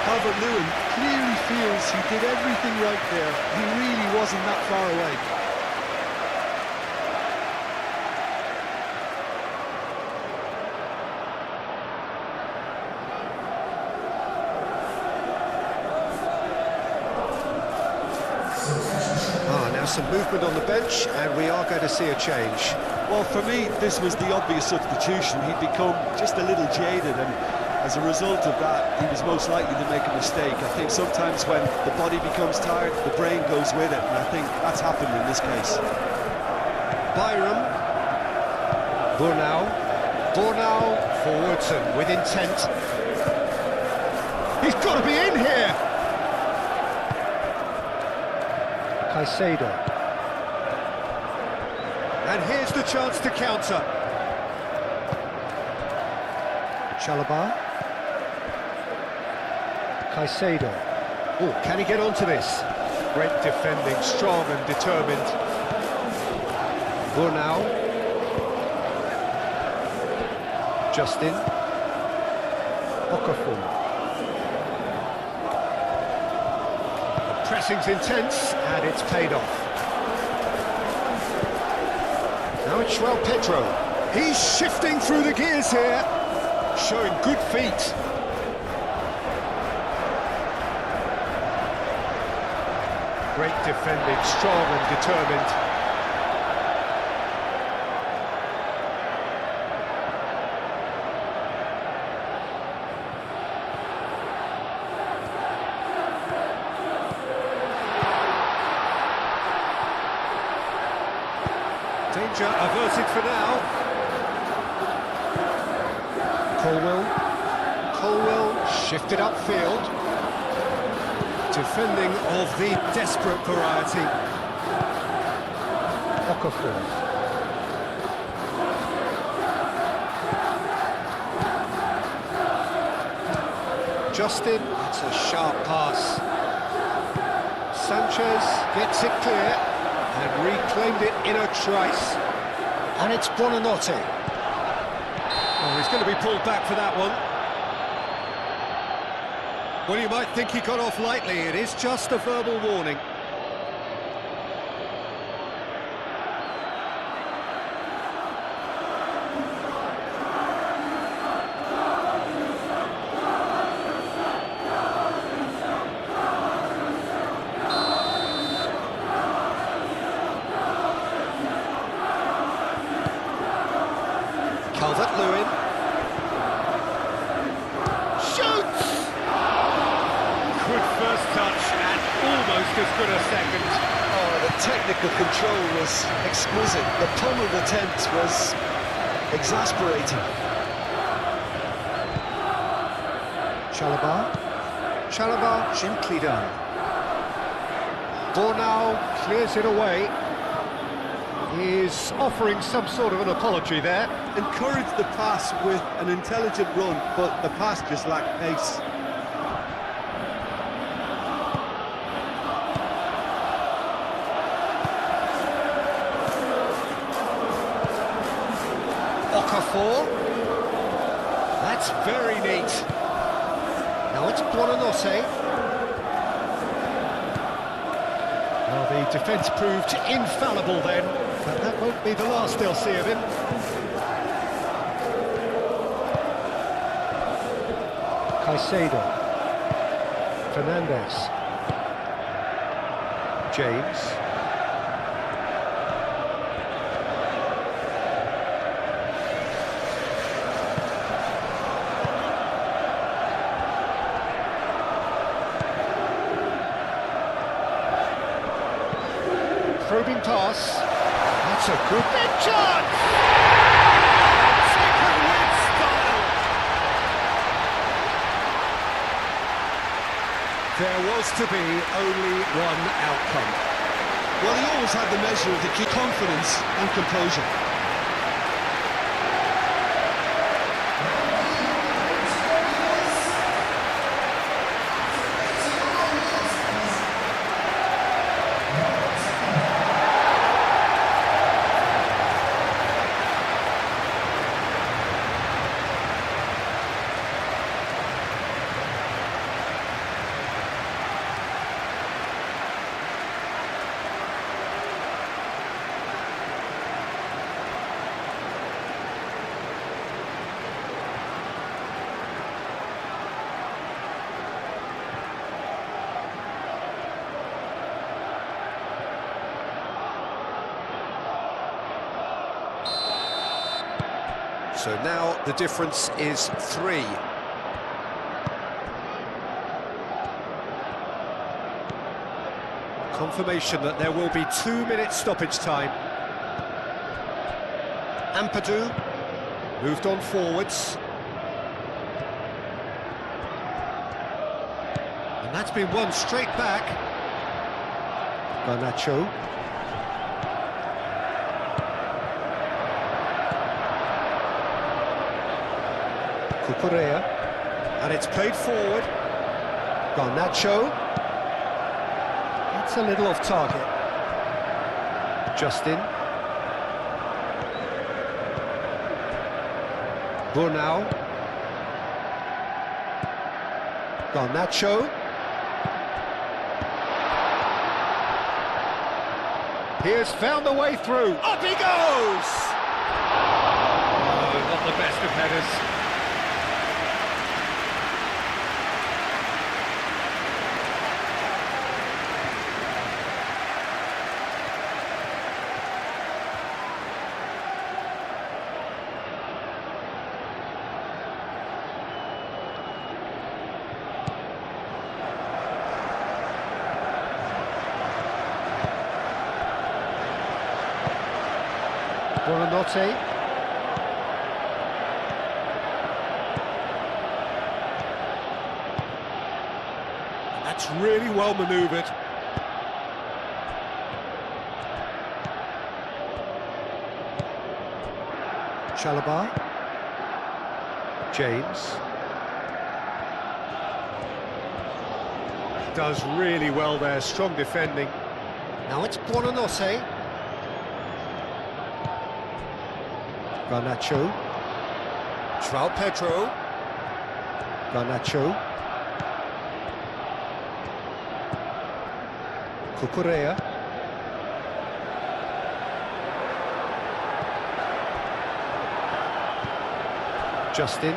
Calvert-Lewin clearly feels he did everything right there. He really wasn't that far away. some movement on the bench, and we are going to see a change. Well, for me, this was the obvious substitution. He'd become just a little jaded, and as a result of that, he was most likely to make a mistake. I think sometimes when the body becomes tired, the brain goes with it, and I think that's happened in this case. Byram. Bornau forwards and with intent. He's got to be in here! Caicedo. And here's the chance to counter. Chalobah. Caicedo. Oh, can he get onto this? Great defending, strong and determined. Bornau. Justin. Okafor. The pressing's intense, and it's paid off. Now it's João Pedro. He's shifting through the gears here, showing good feet. Great defending, strong and determined. Danger averted for now. Colwell shifted upfield. Defending of the desperate variety. Okafor. Justin, it's a sharp pass. Sanchez gets it clear. And reclaimed it in a trice. And it's Buonanotte. Oh, he's going to be pulled back for that one. Well, you might think he got off lightly. It is just a verbal warning. Calvert-Lewin shoots! Good first touch and almost as good a second. Oh, the technical control was exquisite. The pummeled attempt was exasperating. Chalobah gently done. Bornau clears it away. He's offering some sort of an apology there. Encouraged the pass with an intelligent run, but the pass just lacked pace. Okafor. That's very neat. Now it's Buonanotte. Well, the defence proved infallible then, but that won't be the last they'll see of him. Caicedo. Fernandes. James. Probing pass. That's a good big chance! Taken with style! There was to be only one outcome. Well, he always had the measure of the key confidence and composure. So now the difference is 3. Confirmation that there will be 2 minutes stoppage time. Ampadu moved on forwards. And that's been won straight back. Garnacho. Cucurella. And it's played forward. Garnacho. It's a little off target. Justin. Burnau. Garnacho. He has found the way through. Up he goes! Oh, not the best of headers. Buonanotte. That's really well manoeuvred. Chalobah. James. Does really well there, strong defending. Now it's Buonanotte. Garnacho. João Pedro. Garnacho. Cucurella. Justin.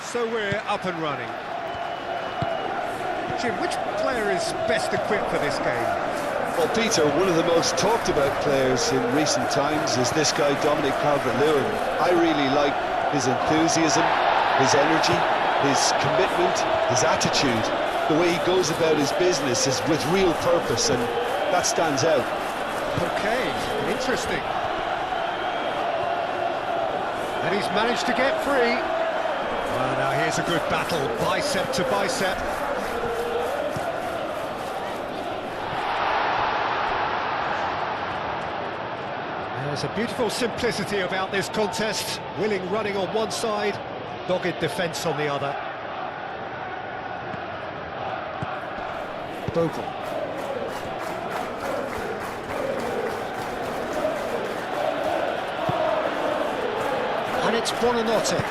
So we're up and running. Jim, which player is best equipped for this game? Well, Peter, one of the most talked about players in recent times is this guy, Dominic Calvert-Lewin. I really like his enthusiasm, his energy, his commitment, his attitude. The way he goes about his business is with real purpose, and that stands out. Okay, interesting. And he's managed to get free. Well, now here's a good battle, bicep to bicep. There's a beautiful simplicity about this contest. Willing running on one side, dogged defence on the other. Bogle. And it's Buonanotte.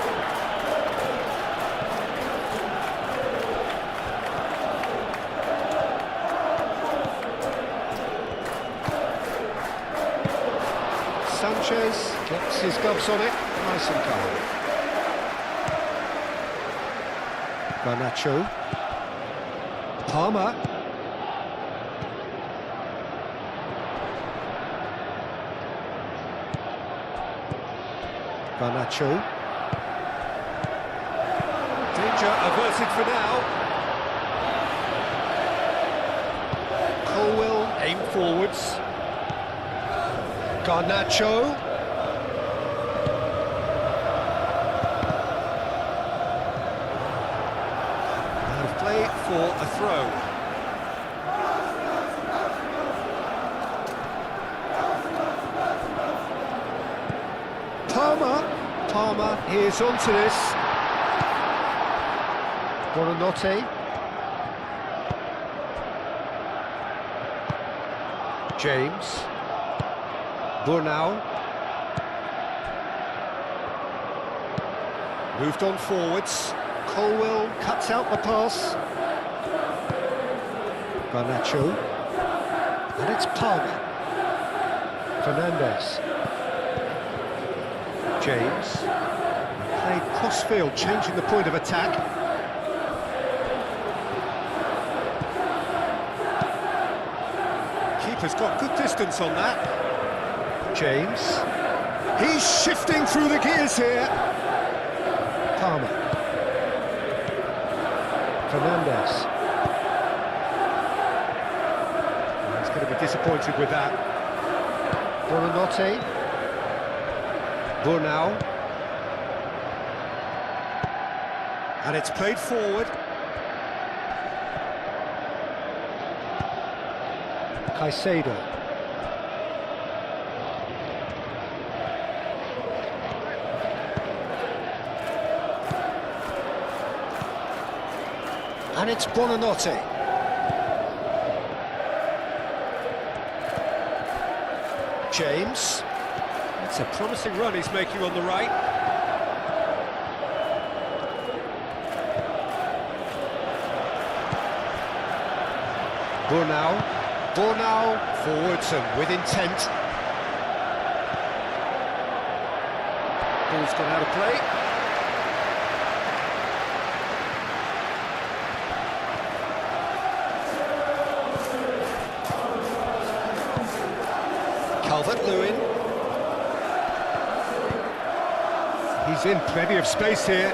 Sanchez gets his gloves on it, nice and calm. Garnacho. Palmer. Garnacho. Danger averted for now. Colwill aim forwards. Garnacho. Out of play for a throw. Palmer is onto this. Buonanotte. James. Burnau. Moved on forwards. Colwill cuts out the pass. Garnacho. And it's Palmer. Fernandez. James. Played cross-field, changing the point of attack. Keeper's got good distance on that. James. He's shifting through the gears here. Palmer. Fernandez. He's going to be disappointed with that. Buonanotte. Burnau. And it's played forward. Caicedo. And it's Buonanotte. James. It's a promising run he's making on the right. Burnau forwards and with intent. Ball's gone out of play. Calvert-Lewin. He's in plenty of space here.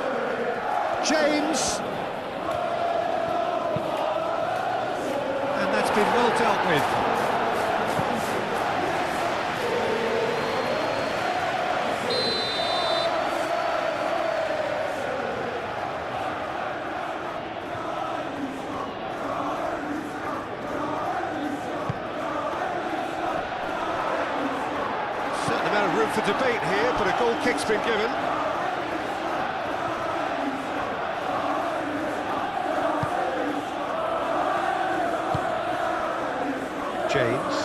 James. And that's been well dealt with. Certain amount of room for debate here, but a goal kick's been given. James.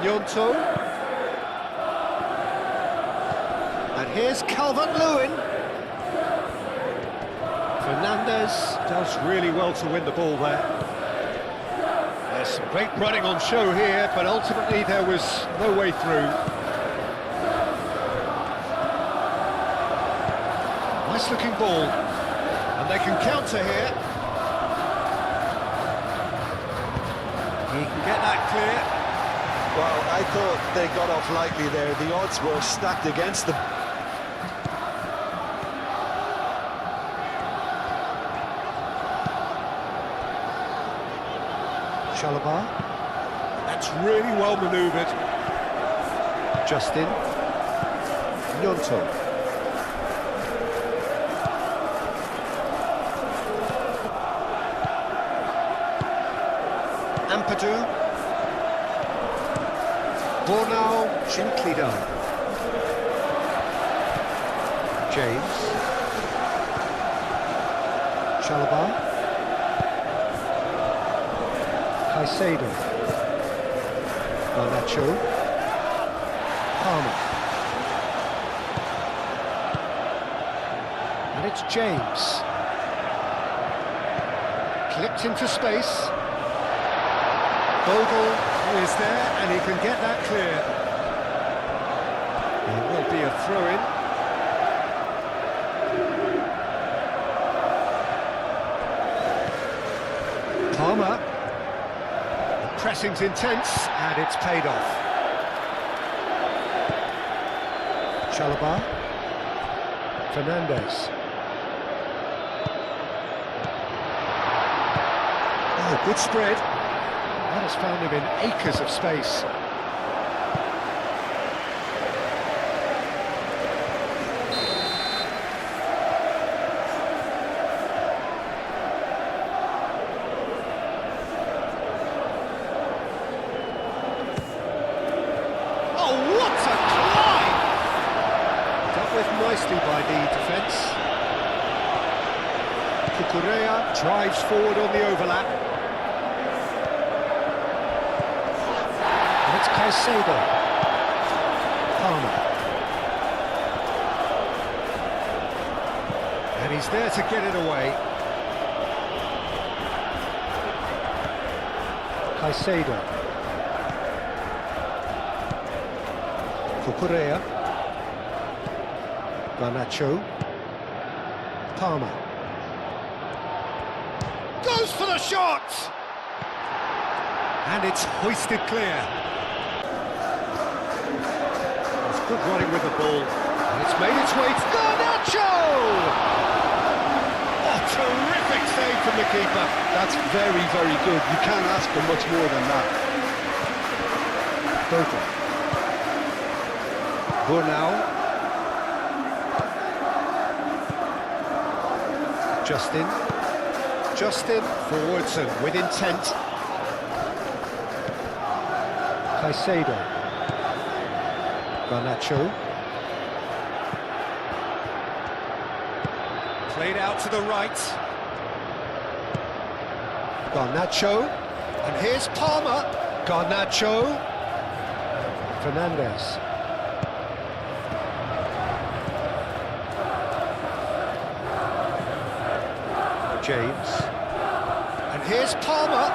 Gnonto. And here's Calvert-Lewin. Fernandez does really well to win the ball there. There's some great running on show here, but ultimately there was no way through. Nice looking ball. And they can counter here. He can get that clear. Well, I thought they got off lightly there. The odds were stacked against them. Chalobah. That's really well manoeuvred. Justin. Gnonto. Ampadu. Burnau, gently done. James. Chalobah. Caicedo. Garnacho. Palmer. And it's James. Clipped into space. Bogle is there, and he can get that clear. It will be a throw-in. Palmer. The pressing's intense, and it's paid off. Chalobah. Fernandez. Oh, good spread. That has found him in acres of space. Oh, what a climb! Dealt with nicely by the defence. Cucurella drives forward on the overlap. It's Caicedo. Palmer. And he's there to get it away. Caicedo. Cucurella. Garnacho. Palmer. Goes for the shot! And it's hoisted clear. It's good running with the ball. And it's made its way to Garnacho! Oh, terrific save from the keeper. That's very, very good. You can't ask for much more than that. Bogle. Burnau. Justin forwards and with intent. Caicedo. Garnacho. Played out to the right. Garnacho. And here's Palmer. Garnacho. Fernandez. James. And here's Palmer.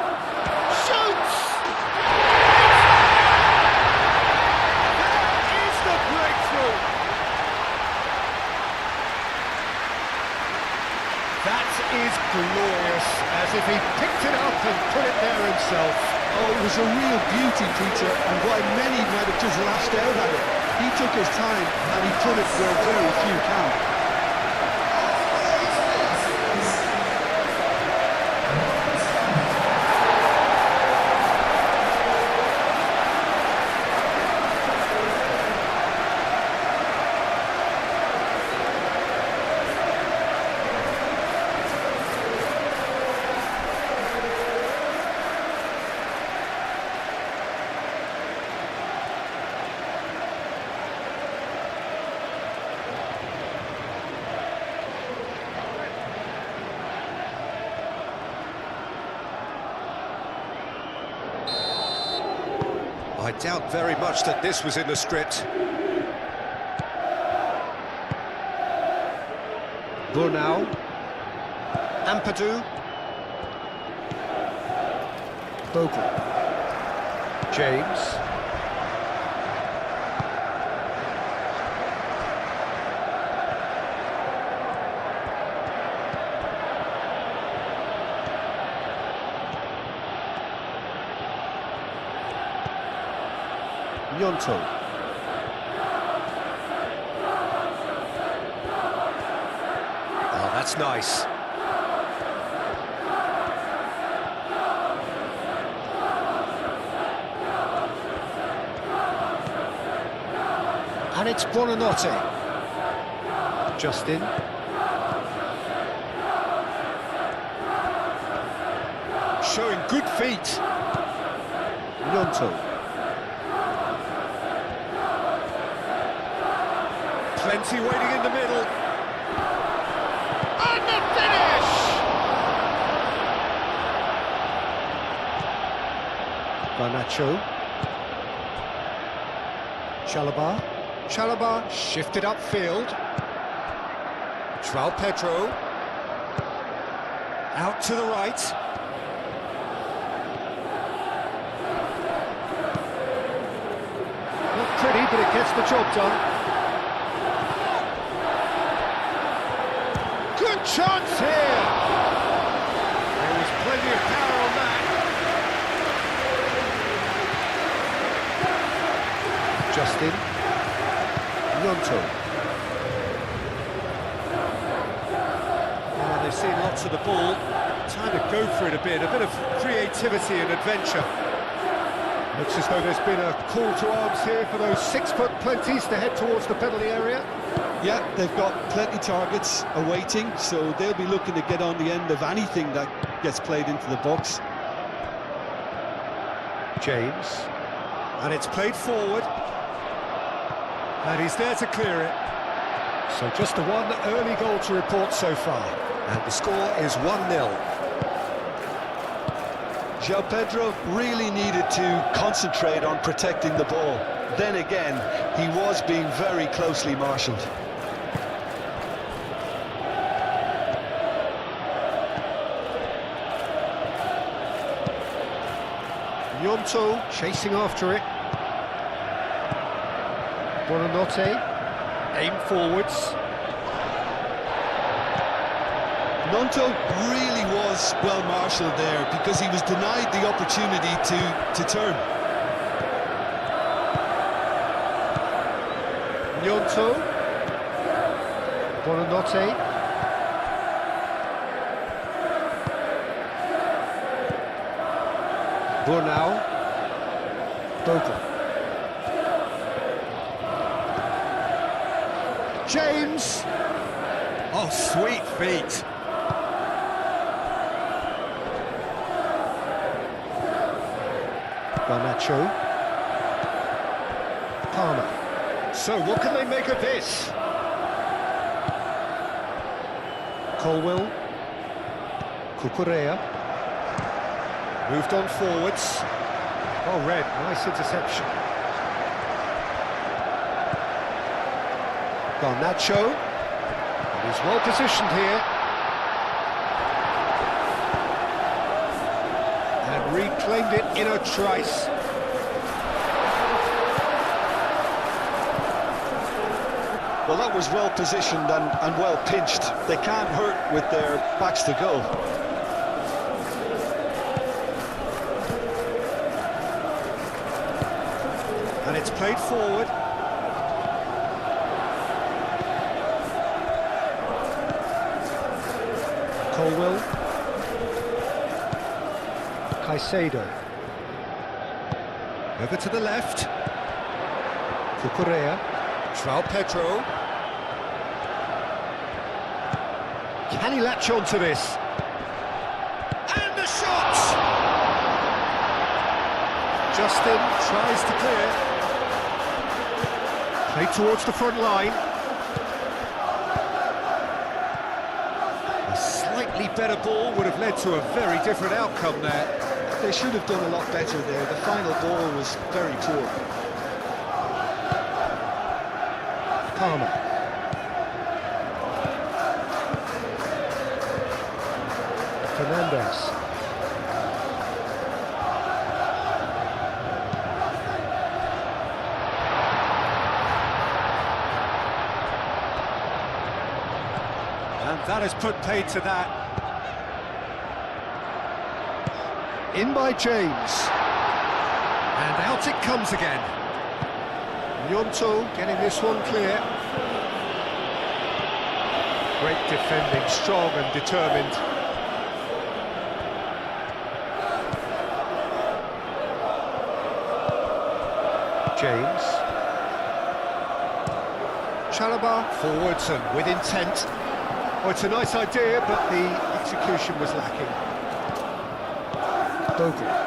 Shoots! There is the breakthrough! That is glorious, as if he picked it up and put it there himself. Oh, it was a real beauty, Peter, and while many might have just lashed out at it, he took his time and he put it where very few can. I doubt very much that this was in the script. Burnau. Ampadu. Bogle. James. Gnonto. Oh, that's nice. And it's Buonanotte. Justin. Showing good feet. Gnonto. Plenty waiting in the middle. And the finish! Garnacho. Chalobah shifted upfield. João Pedro. Out to the right. Not pretty, but it gets the job done. Good chance here! There was plenty of power on that. Justin. Gnonto. Well, they've seen lots of the ball. Time to go for it a bit of creativity and adventure. Looks as though there's been a call to arms here for those 6-foot plenties to head towards the penalty area. Yeah, they've got plenty targets awaiting, so they'll be looking to get on the end of anything that gets played into the box. James. And it's played forward. And he's there to clear it. So just the one early goal to report so far. And the score is 1-0. João Pedro really needed to concentrate on protecting the ball. Then again, he was being very closely marshalled. Gnonto chasing after it. Buonanotte, aim forwards. Nonto really was well marshalled there because he was denied the opportunity to turn. Gnonto. Buonanotte. Burnau. Bogle. James. Oh, sweet feet. Garnacho. Palmer. So, what can they make of this? Colwell. Cucurella. Moved on forwards. Oh, Red, nice interception. Garnacho. And he's well positioned here. And reclaimed it in a trice. Well, that was well positioned and well pinched. They can't hurt with their backs to goal. And it's played forward. Colwell. Caicedo. Over to the left. Cucurella. João Pedro. Can he latch on to this? And the shot! Justin tries to clear. Played towards the front line. A slightly better ball would have led to a very different outcome there. They should have done a lot better there. The final ball was very poor. Palmer. Fernandez. And that has put paid to that. In by James. And out it comes again. Gnonto getting this one clear. Great defending, strong and determined. James. Chalobah forwards and with intent. Oh, it's a nice idea, but the execution was lacking. Bogle.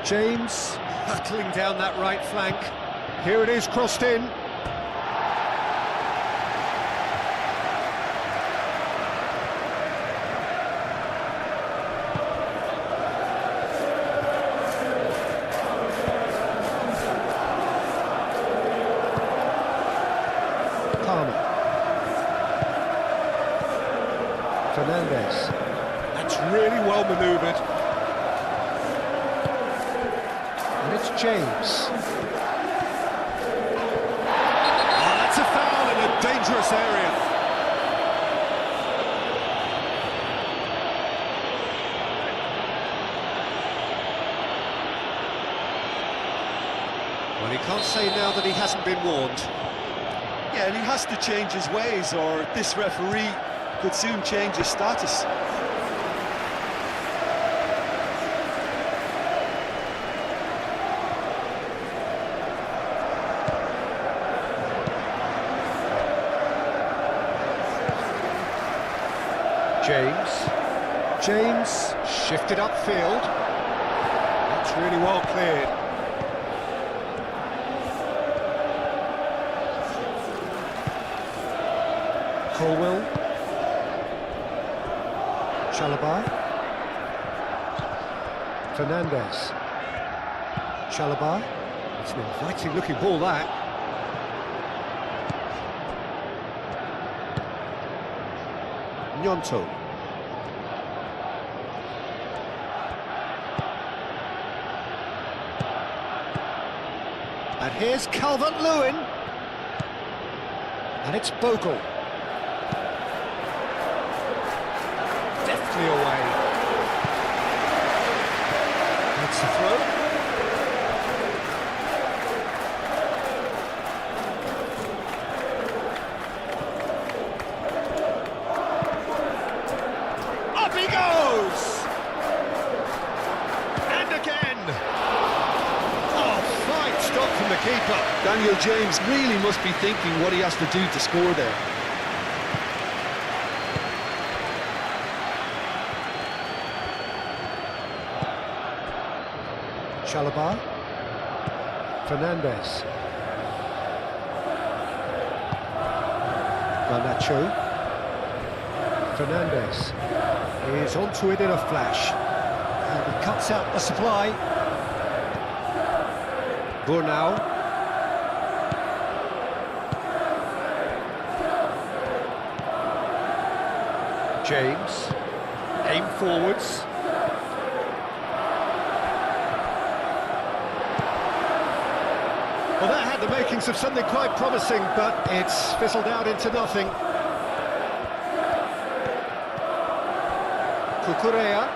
James hurtling down that right flank. Here it is, crossed in. Palmer. Fernandez. That's really well manoeuvred. And it's James. Oh, that's a foul in a dangerous area. Well, he can't say now that he hasn't been warned. Yeah, and he has to change his ways, or this referee could soon change his status. James shifted upfield. That's really well cleared. Colwell. Chalobah. Fernandez. Chalobah. It's an inviting looking ball, that. Gnonto. And here's Calvert-Lewin. And it's Bogle. Deftly away. That's the throw. Up he goes! And again! Oh, fine stop from the keeper. Daniel James really must be thinking what he has to do to score there. Chalobah. Fernandes. Garnacho. Fernandes is onto it in a flash. And he cuts out the supply. Burnau. James. Aim forwards. Well, that had the makings of something quite promising, but it's fizzled out into nothing. Cucurella.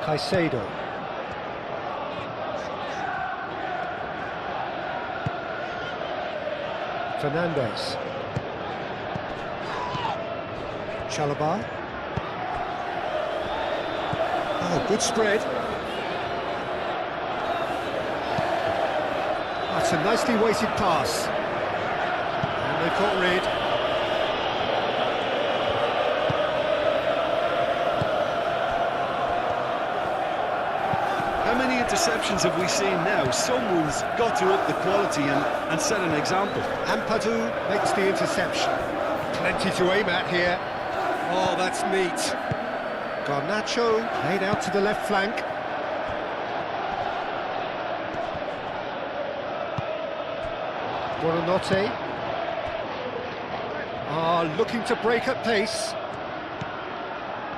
Caicedo. Fernandes. Chalobah. Oh, good spread. That's a nicely weighted pass. And they caught rid. How many interceptions have we seen now? Someone's got to up the quality and set an example. Ampadu makes the interception. Plenty to aim at here. Oh, that's neat. Garnacho laid out to the left flank. Buonanotte. Looking to break at pace.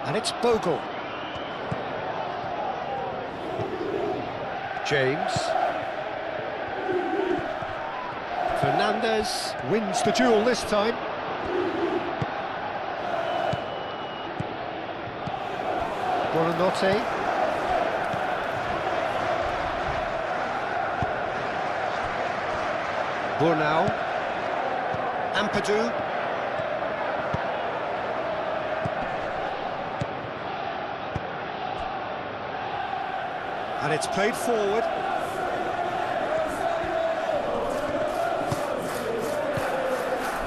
And it's Bogle. James. Fernandes wins the duel this time. Buonanotte. Burnau. Ampadu. And it's played forward.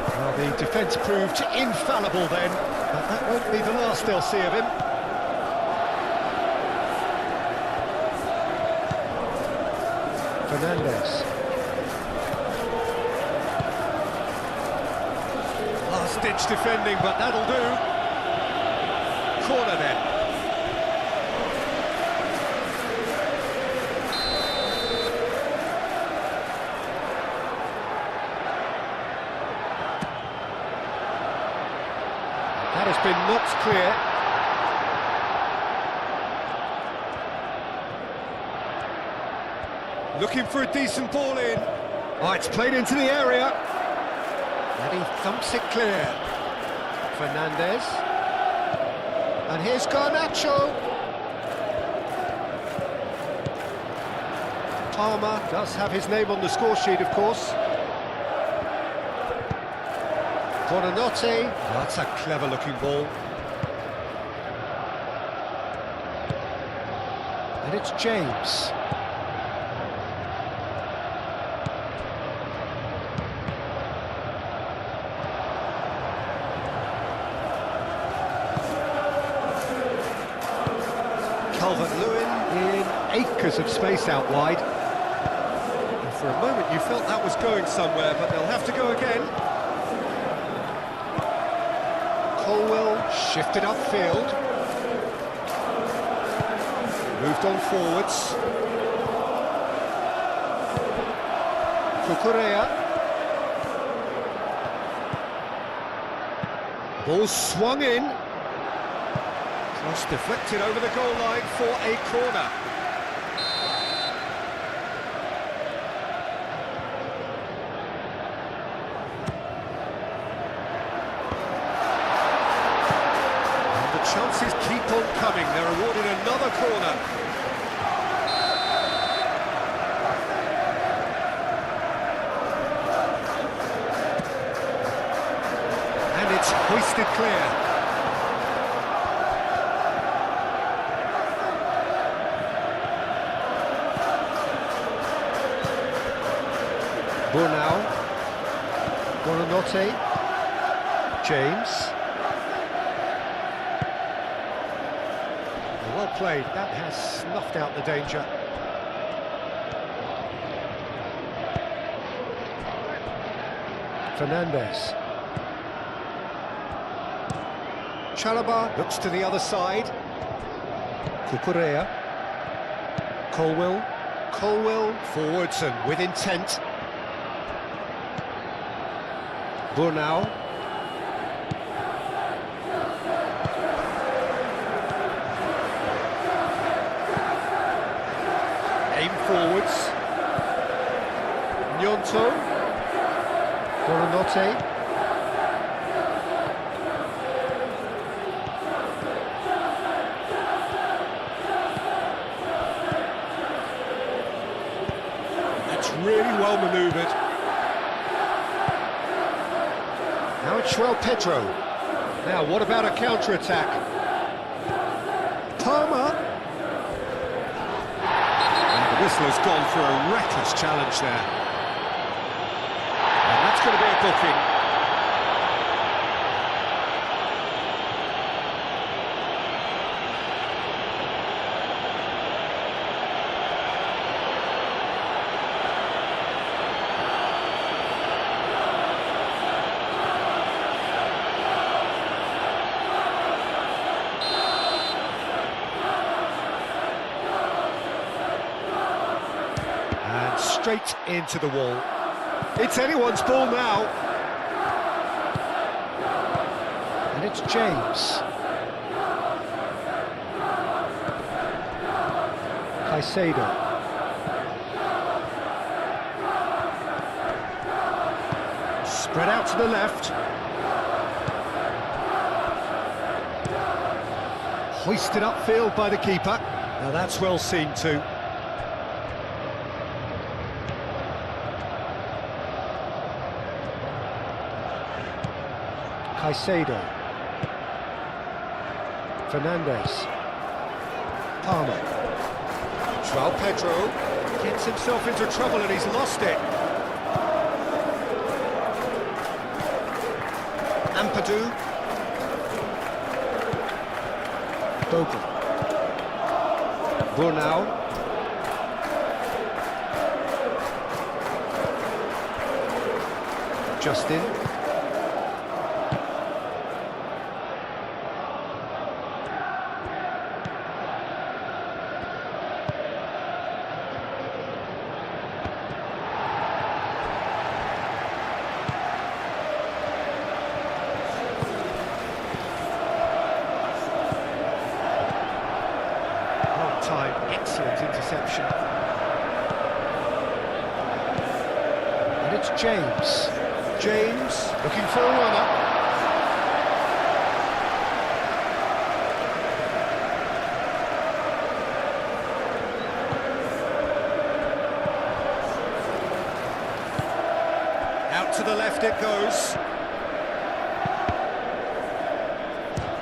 Well, the defence proved infallible then, but that won't be the last they'll see of him. Fernandes. Last-ditch defending, but that'll do. Corner then. That has been knocked clear. Looking for a decent ball in. Oh, it's played into the area. And he thumps it clear. Fernandes. And here's Garnacho. Palmer does have his name on the score sheet, of course. Buonanotte. That's a clever-looking ball. And it's James. Calvert-Lewin in acres of space out wide. And for a moment you felt that was going somewhere, but they'll have to go again. Colwell shifted upfield. Moved on forwards. Cucurella. Ball swung in. Cross deflected over the goal line for a corner. chances keep on coming. They're awarded another corner. And it's hoisted clear. Burnau, Buonanotte, James. Well played, that has snuffed out the danger. Fernandez. Chalobah looks to the other side. Cucurella. Colwill forwards and with intent. Burnau. Aim forwards. Gnonto. Buonanotte. That's really well manoeuvred. Now it's Pedro. Now, what about a counter-attack? Palmer. And the whistle has gone for a reckless challenge there. And that's going to be a booking. Straight into the wall. It's anyone's ball now. And it's James. Caicedo. Spread out to the left. Hoisted upfield by the keeper. Now that's well seen too. Caicedo. Fernandez. Palmer. Pedro gets himself into trouble and he's lost it. Ampadu. Bogle. Burnau. Justin. Time, excellent interception. And it's James. James looking for a runner. Out to the left it goes.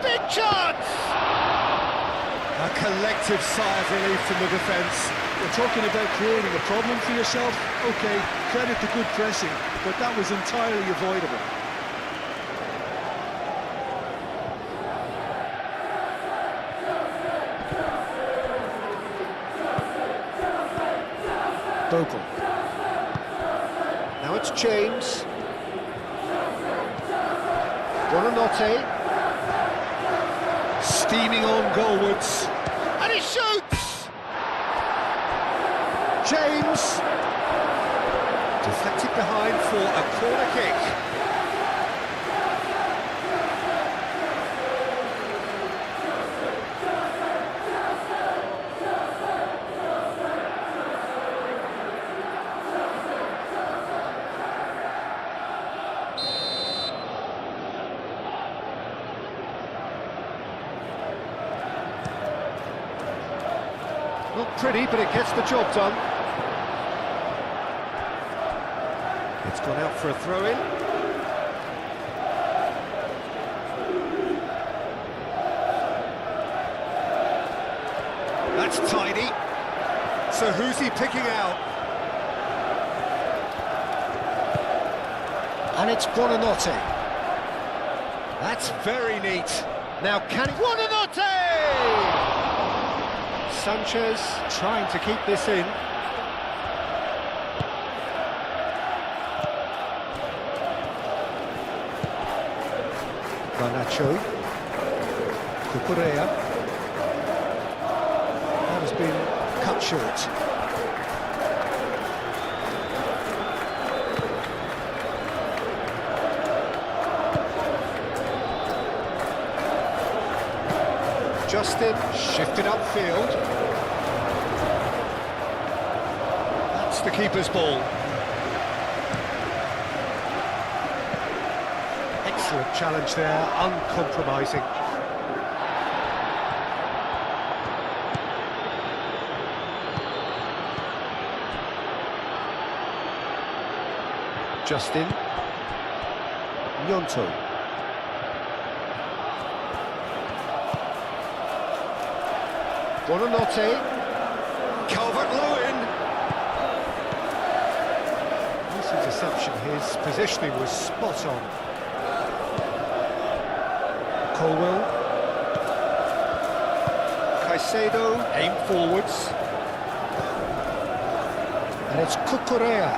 Big chance! A collective sigh of relief from the defence. You're talking about creating a problem for yourself? OK, credit to good pressing, but that was entirely avoidable. Bogle. Now it's James. Buonanotte. Steaming on goalwards. And he shoots! James. Deflected behind for a corner kick. Not pretty, but it gets the job done. It's gone out for a throw-in. That's tidy. So who's he picking out? And it's Buonanotte. That's very neat. Now can he... Buonanotte! Sanchez trying to keep this in. Garnacho. Cucurella. That has been cut short. Justin shifted upfield. That's the keeper's ball. Excellent challenge there, uncompromising. Justin. Gnonto. Buonanotte. Calvert-Lewin. Nice interception. His positioning was spot on. Colwell. Caicedo. Aim forwards. And it's Cucurella.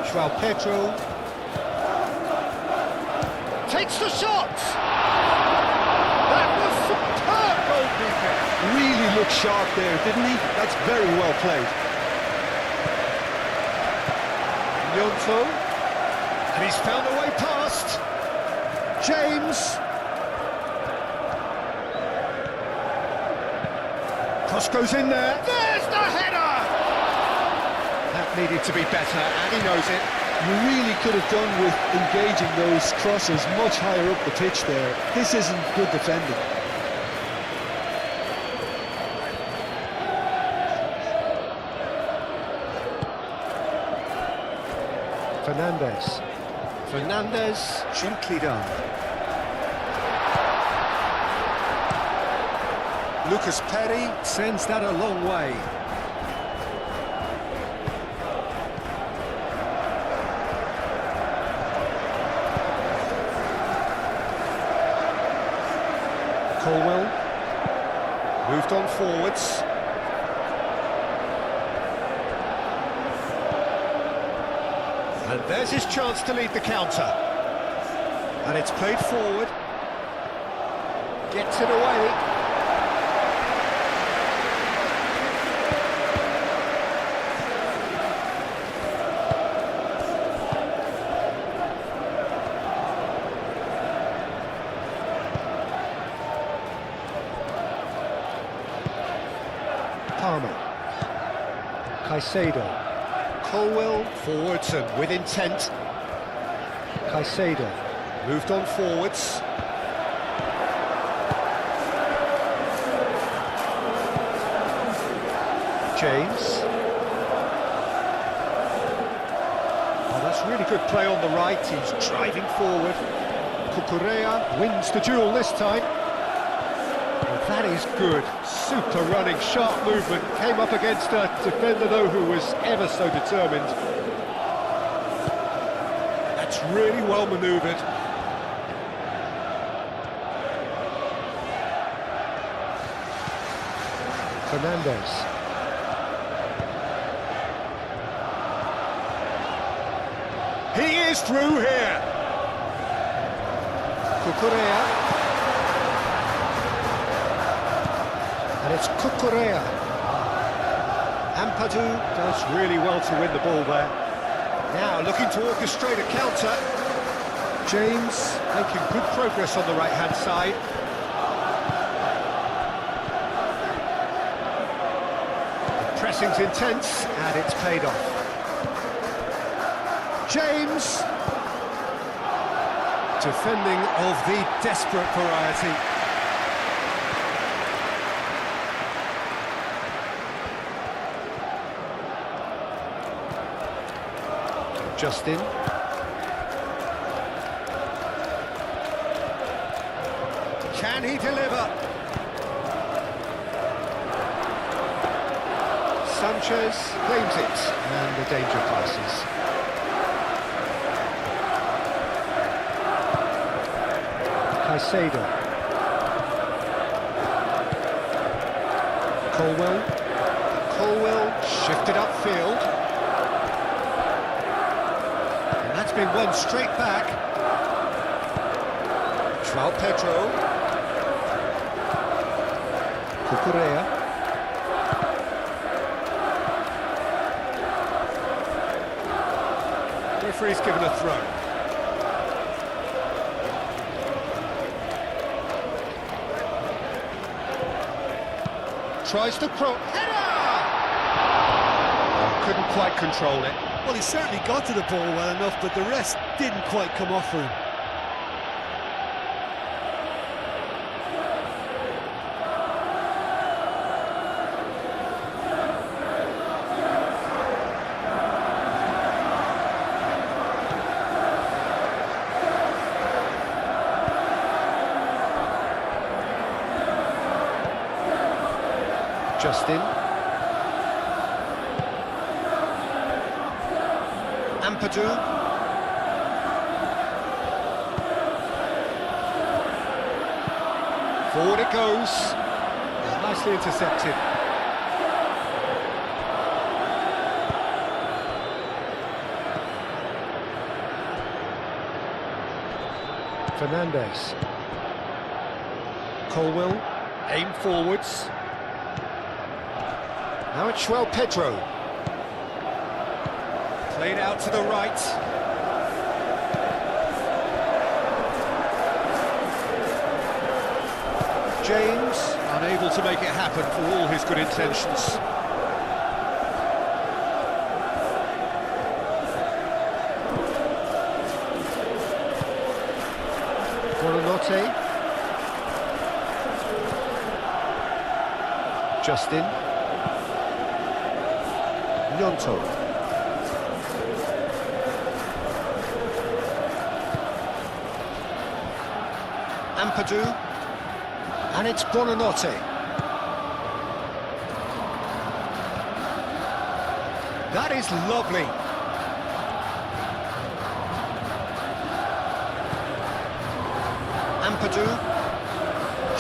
João Pedro. Takes the shot! That was superb goalkeeping! Really looked sharp there, didn't he? That's very well played. Gnonto. And he's found a way past. James. Cross goes in there. There's the header! That needed to be better, and he knows it. You really could have done with engaging those crosses much higher up the pitch there. This isn't good defending. Fernandez, gently done. Lucas Perry sends that a long way. Colwell moved on forwards. And there's his chance to lead the counter. And it's played forward. Gets it away. Palmer. Caicedo. Colwell forwards and with intent. Caicedo moved on forwards. James. Oh, that's really good play on the right. He's driving forward. Cucurella wins the duel this time. That is good, super running, sharp movement, came up against a defender though who was ever so determined. That's really well manoeuvred. Fernandez. He is through here. Cucurella. And it's Cucurella. Ampadu does really well to win the ball there. Now looking to orchestrate a counter. James making good progress on the right-hand side. The pressing's intense and it's paid off. James. Defending of the desperate variety. Justin. Can he deliver? Sanchez claims it, and the danger passes. Caicedo. Colwell shifted upfield. And that's been won straight back. João Pedro. Cucurella. Referee's given a throw. Tries to header! Oh, couldn't quite control it. Well, he certainly got to the ball well enough, but the rest didn't quite come off for him. Justin. Ampadu. Forward it goes. Nicely intercepted. Fernandes. Colwell. Aim forwards. Now it's João Pedro. Played out to the right. James, unable to make it happen for all his good intentions. Buonanotte. Justin. Gnonto. Ampadu. And it's Buonanotte. That is lovely. Ampadu.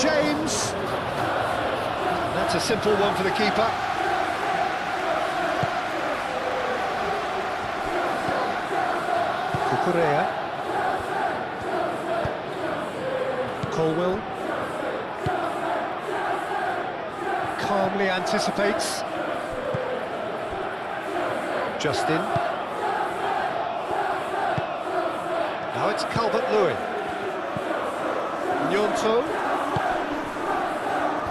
James. That's a simple one for the keeper. Cucurella. Colwell. Calmly anticipates. Justin. Now it's Calvert-Lewin. Gnonto.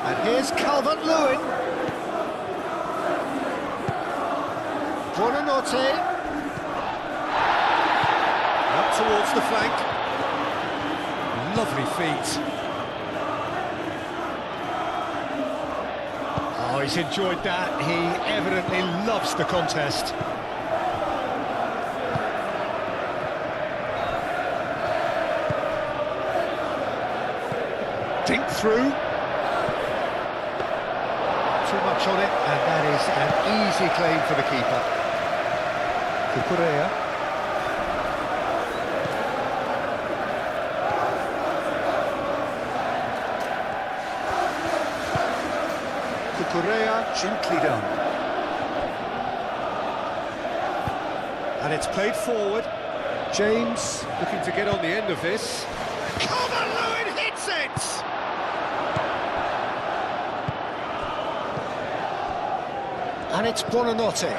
And here's Calvert-Lewin. Buonanotte. Up towards the flank. Lovely feet. Oh, he's enjoyed that. He evidently loves the contest. Dink through. Too much on it, and that is an easy claim for the keeper. Cucurella. Cucurella, gently done. And it's played forward. James looking to get on the end of this. Calvert-Lewin hits it! And it's Buonanotte.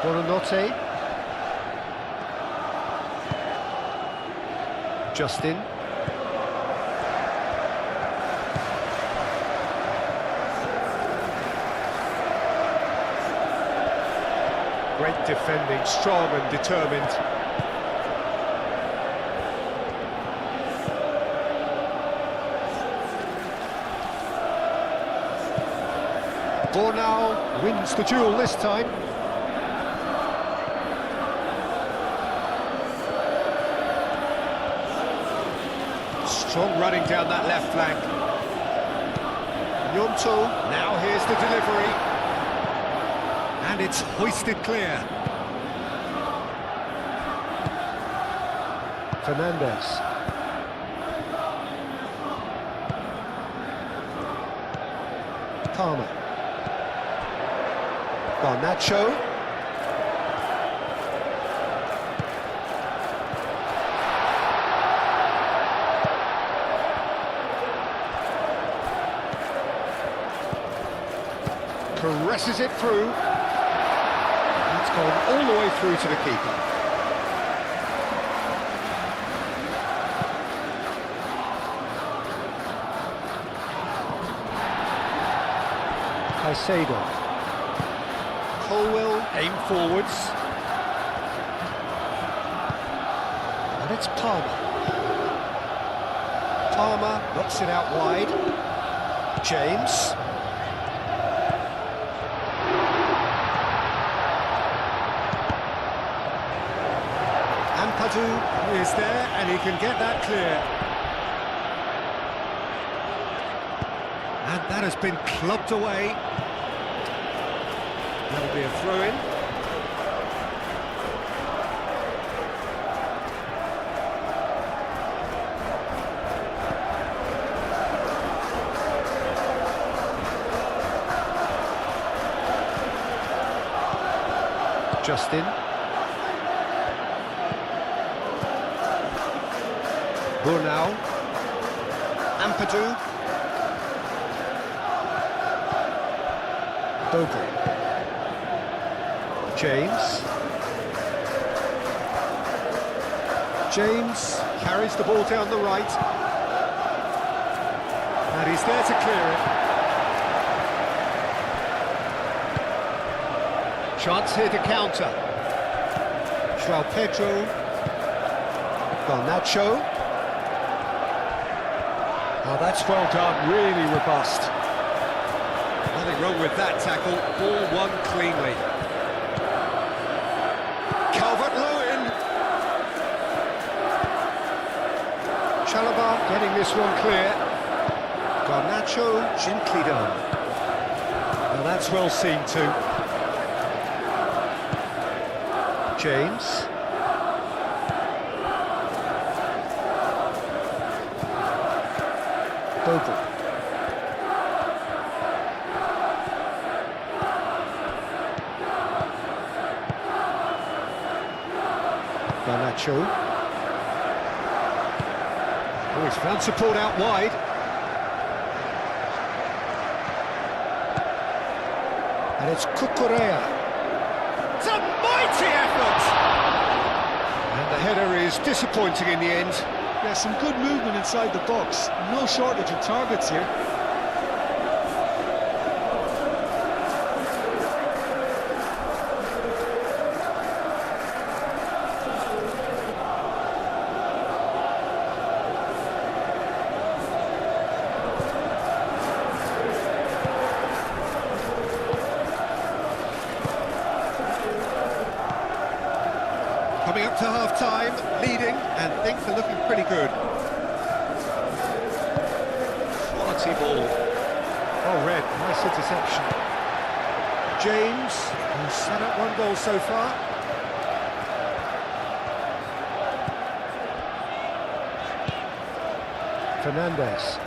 Buonanotte. Justin. Great defending, strong and determined. Bornau wins the duel this time. Strong running down that left flank. Yonto, now here's the delivery. And it's hoisted clear. Fernandez. Palmer. Garnacho. Caresses it through. It's gone all the way through to the keeper. Caicedo. Colwell aim forwards. And it's Palmer. Palmer knocks it out wide. James. Ampadu is there and he can get that clear. And that has been clubbed away. That'll be a throw-in. Justin. Bornau. Ampadu. Bogle. James. James carries the ball down the right. And he's there to clear it. Chance here to counter. João Pedro. Garnacho. Oh, that's well done, really robust. Nothing wrong with that tackle, ball won cleanly. Calvert-Lewin. Chalobah getting this one clear. Garnacho gently done. Now that's well seen too. James. Bogle. Garnacho. Oh, he's found support out wide. And it's Cucurella. It's a mighty effort! And the header is disappointing in the end. Yeah, some good movement inside the box. No shortage of targets here. Coming up to half-time, leading, and things are looking pretty good. Quality ball. Oh, Red, nice interception. James, who's set up one goal so far. Fernandez.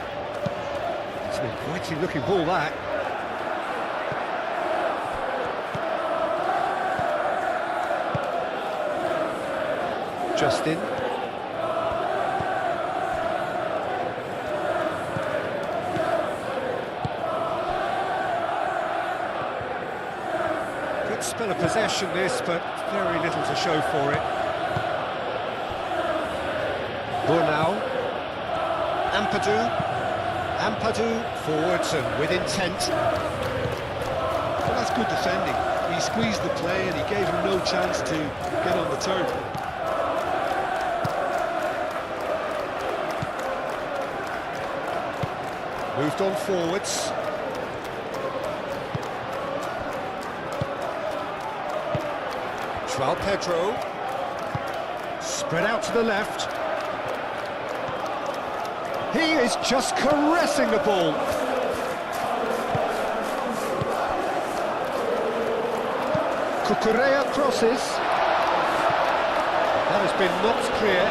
It's an inviting-looking ball, that. Justin. Good spell of possession this, but very little to show for it. Bornau. Ampadu forwards and with intent. Well, that's good defending. He squeezed the play and he gave him no chance to get on the turn. Moved on forwards. João Pedro. Spread out to the left. He is just caressing the ball. Cucurella crosses. That has been knocked clear.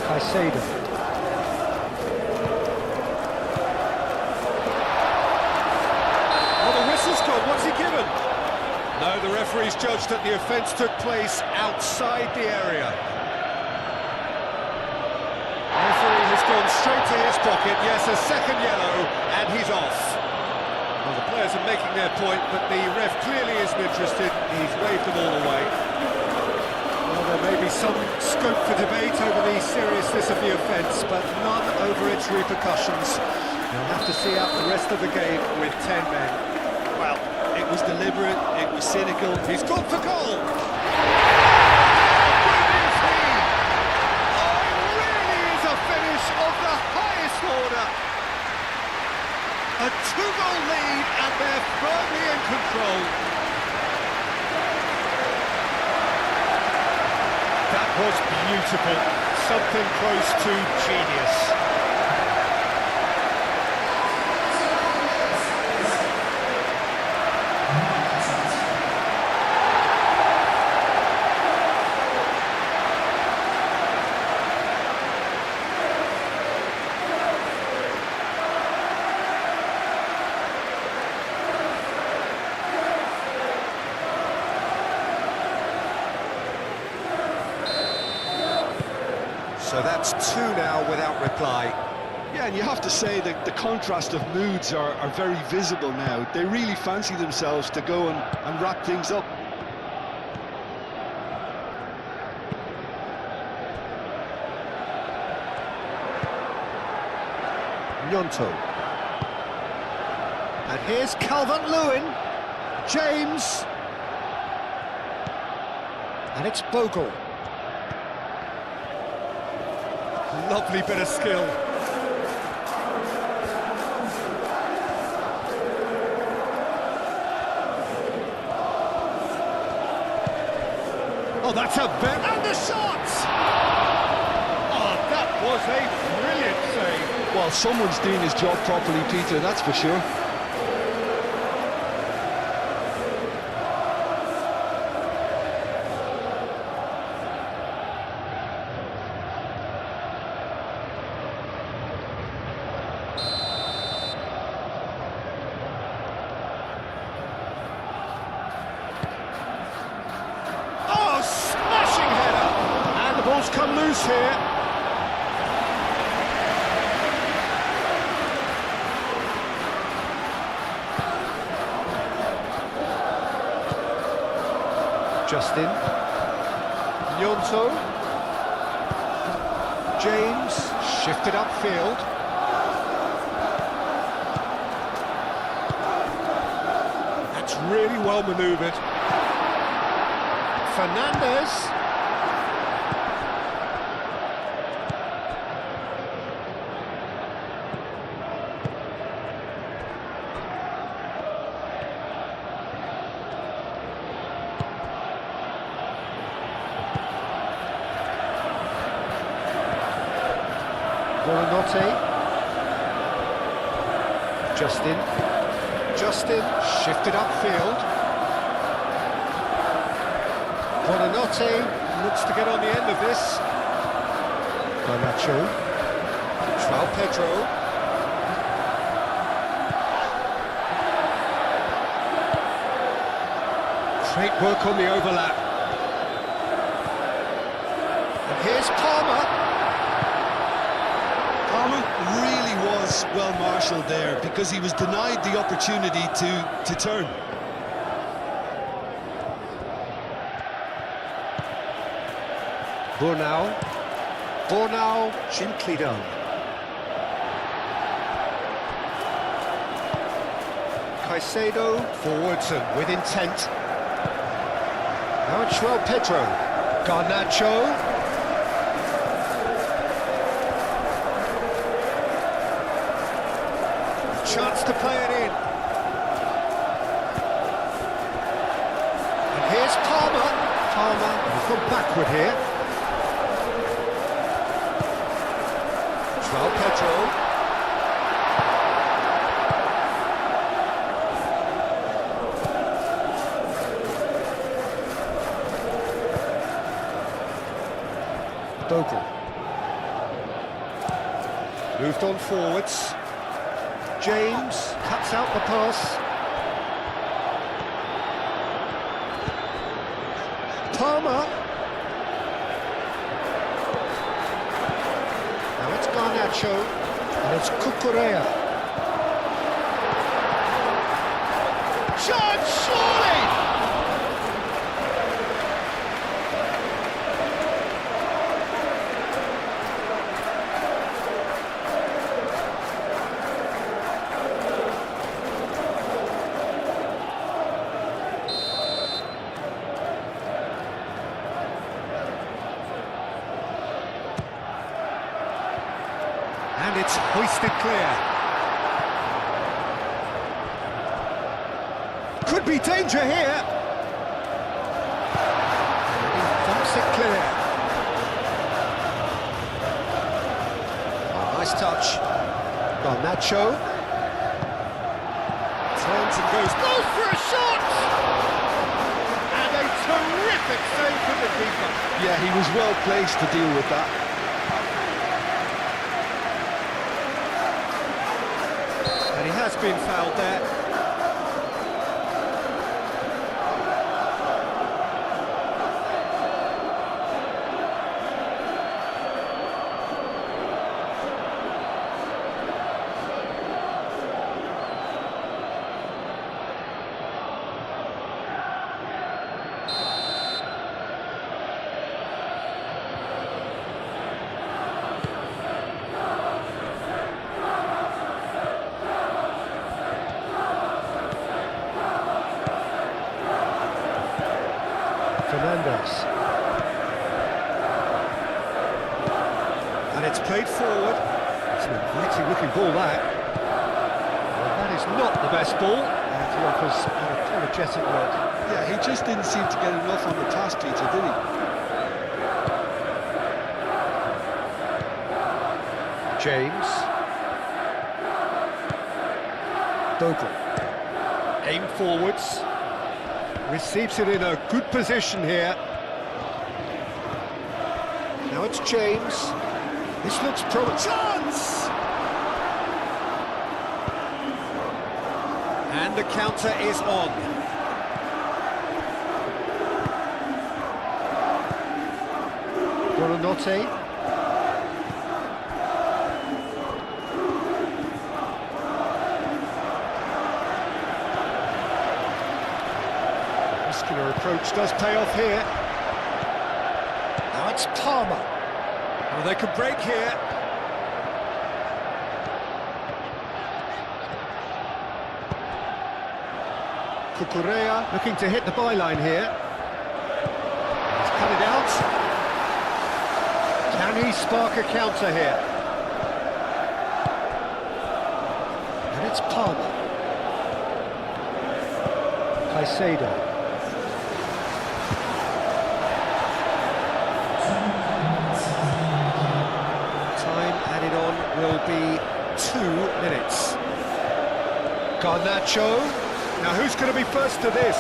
Caicedo. Oh, the whistle's gone. What's he given? No, the referee's judged that the offence took place outside the area. Referee has gone straight to his pocket. Yes, a second yellow, and he's off. Well, the players are making their point, but the ref clearly isn't interested. He's waved them all away. Well, there may be some scope for debate over the seriousness of the offence, but none over its repercussions. They'll have to see out the rest of the game with 10 men. Well, it was deliberate, it was cynical. He's gone for goal! A two-goal lead, and they're firmly in control. That was beautiful. Something close to genius. So that's two now without reply. Yeah, and you have to say that the contrast of moods are very visible now. They really fancy themselves to go and wrap things up. Gnonto. And here's Calvert-Lewin. James. And it's Bogle. Lovely bit of skill. Oh, that's a bet. And the shot! Oh, that was a brilliant save. Well, someone's doing his job properly, Peter, that's for sure. Ball's come loose here. Justin. Gnonto. James. Shifted upfield. That's really well manoeuvred. Fernandez. Buonanotte. Justin shifted upfield. Buonanotte looks to get on the end of this. Garnacho. João Pedro. Great work on the overlap. And here's Palmer. Really was well marshalled there because he was denied the opportunity to turn. Bornau, gently done. Caicedo, forwards and with intent. Now it's João Pedro. Garnacho. chance to play it in. And here's Palmer. Palmer has gone backward here. João Pedro. Bogle. Moved on forwards. James cuts out the pass. Palmer. Now it's Garnacho, and it's Cucurella. Chance, surely! And it's hoisted clear. Could be danger here. And he thumps it clear. Oh, nice touch. Garnacho. Turns and goes for a shot! And a terrific save from the keeper. Yeah, he was well placed to deal with that. And he has been fouled there. Fernandes. And it's played forward. It's an inviting looking ball, that. Well, that is not the best ball. And he offers an apologetic look. Yeah, he just didn't seem to get enough on the task, Peter, did he? James. Bogle. Aim forwards. Receives it in a good position here. Now it's James. This looks chance! And the counter is on. Buonanotte. Muscular approach does pay off here. Now it's Palmer. Oh, they could break here. Cucurella looking to hit the byline here. He's cut it out. Can he spark a counter here? And it's Palmer. Caicedo. Will be 2 minutes. Garnacho. Now who's going to be first to this?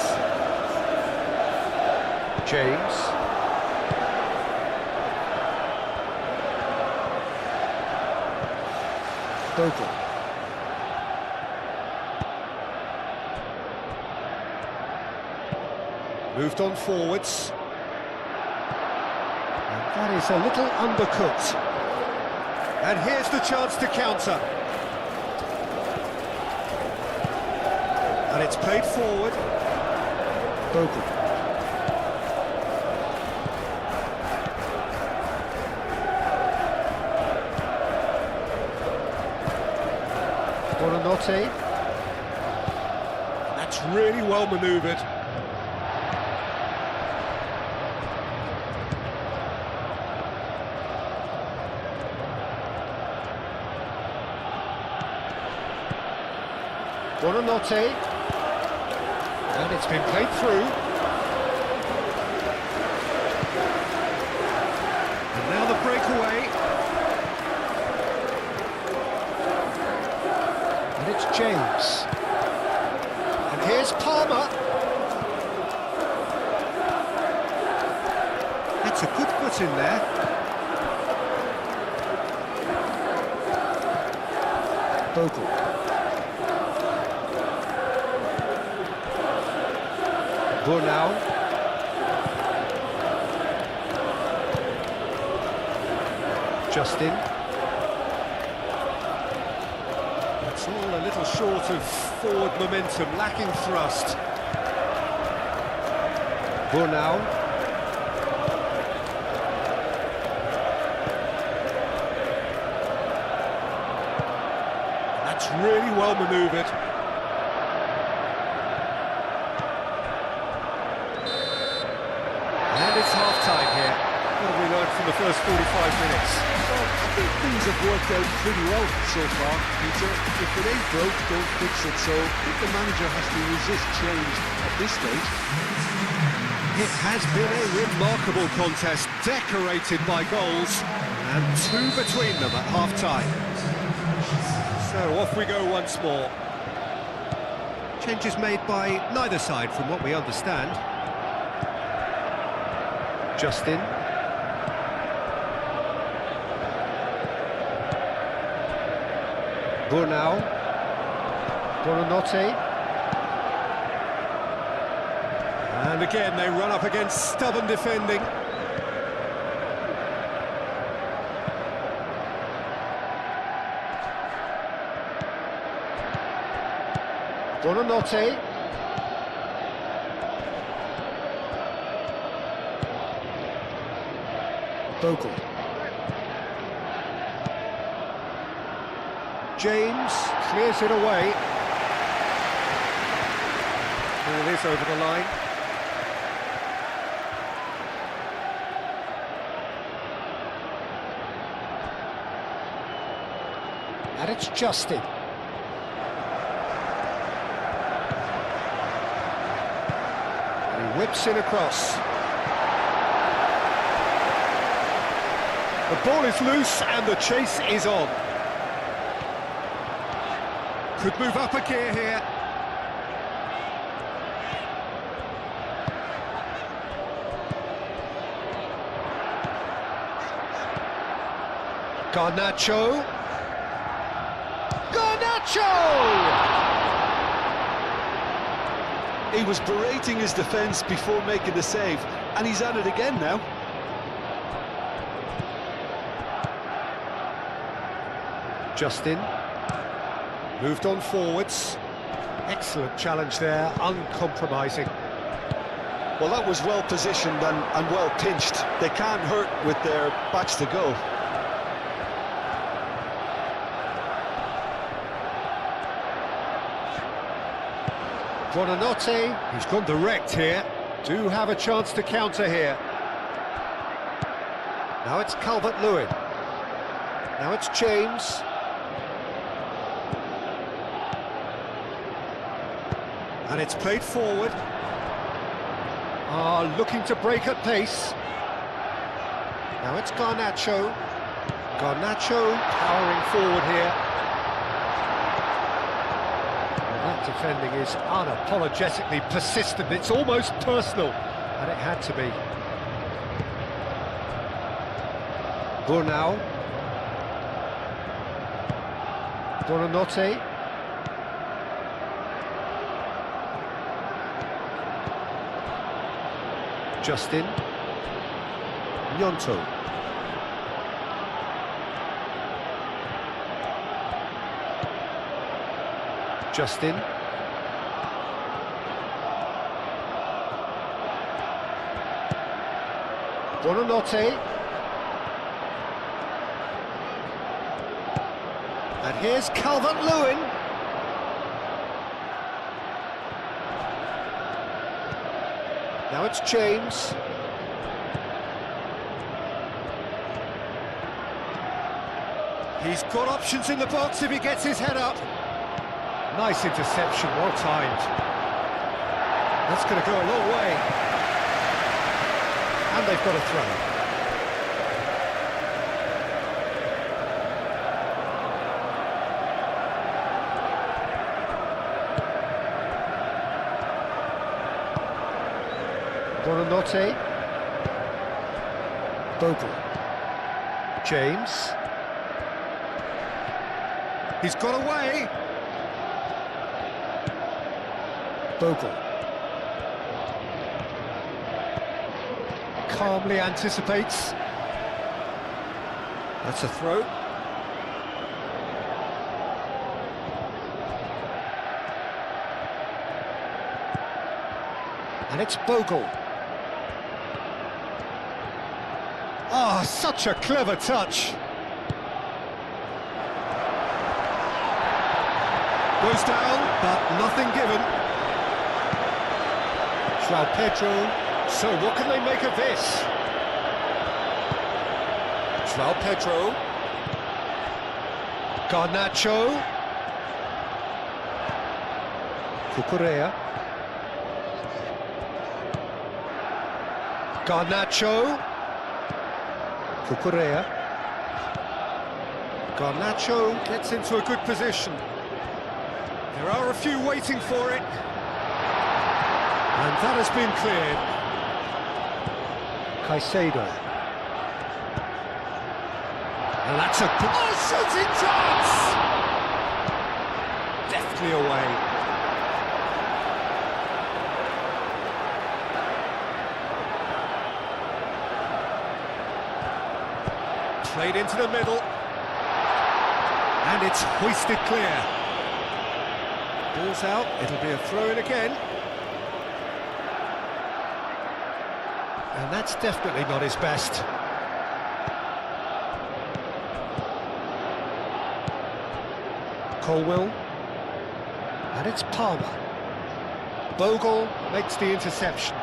James. Bogle. Moved on forwards. And that is a little undercooked. And here's the chance to counter. And it's played forward. Bogle. Buonanotte. That's really well manoeuvred. Buonanotte. And it's been played through. And now the breakaway. And it's James. And here's Palmer. That's a good foot in there. Bogle. Burnau. Justin. It's all a little short of forward momentum, lacking thrust. Burnau. That's really well manoeuvred. And it's half-time here. What have we learned from the first 45 minutes? Well, I think things have worked out pretty well so far, Peter. If it ain't broke, don't fix it. So I think the manager has to resist change at this stage. It has been a remarkable contest, decorated by goals, and two between them at half-time. So off we go once more. Changes made by neither side from what we understand. Justin. Burnau. Buonanotte. And again they run up against stubborn defending. Buonanotte. Bogle. James clears it away. Ball is over the line. And it's Justin. And he whips it across. The ball is loose and the chase is on. Could move up a gear here. Garnacho. He was berating his defence before making the save, and he's at it again now. Justin. Moved on forwards. Excellent challenge there, uncompromising. Well, that was well positioned and well pinched. They can't hurt with their backs to go. Buonanotte, he's gone direct here. Do have a chance to counter here. Now it's Calvert-Lewin. Now it's James. And it's played forward. Looking to break at pace. Now it's Garnacho. Garnacho powering forward here. That defending is unapologetically persistent. It's almost personal, and it had to be. Burnau. Buonanotte. Justin. Gnonto. Justin. Buonanotte. And here's Calvert-Lewin. Now it's James. He's got options in the box if he gets his head up. Nice interception, well timed. That's going to go a long way. And they've got a throw. Buonanotte. Bogle. James. He's got away. Bogle. Calmly anticipates. That's a throw. And it's Bogle. Oh, such a clever touch. Goes down, but nothing given. João Pedro. So what can they make of this? João Pedro. Garnacho. Cucurella. Garnacho. Cucurella. Garnacho gets into a good position. There are a few waiting for it. And that has been cleared. Caicedo. And that's a shooting chance! Deftly away. Played into the middle. And it's hoisted clear. Ball's out, it'll be a throw-in again. And that's definitely not his best. Colwill. And it's Palmer. Bogle makes the interception.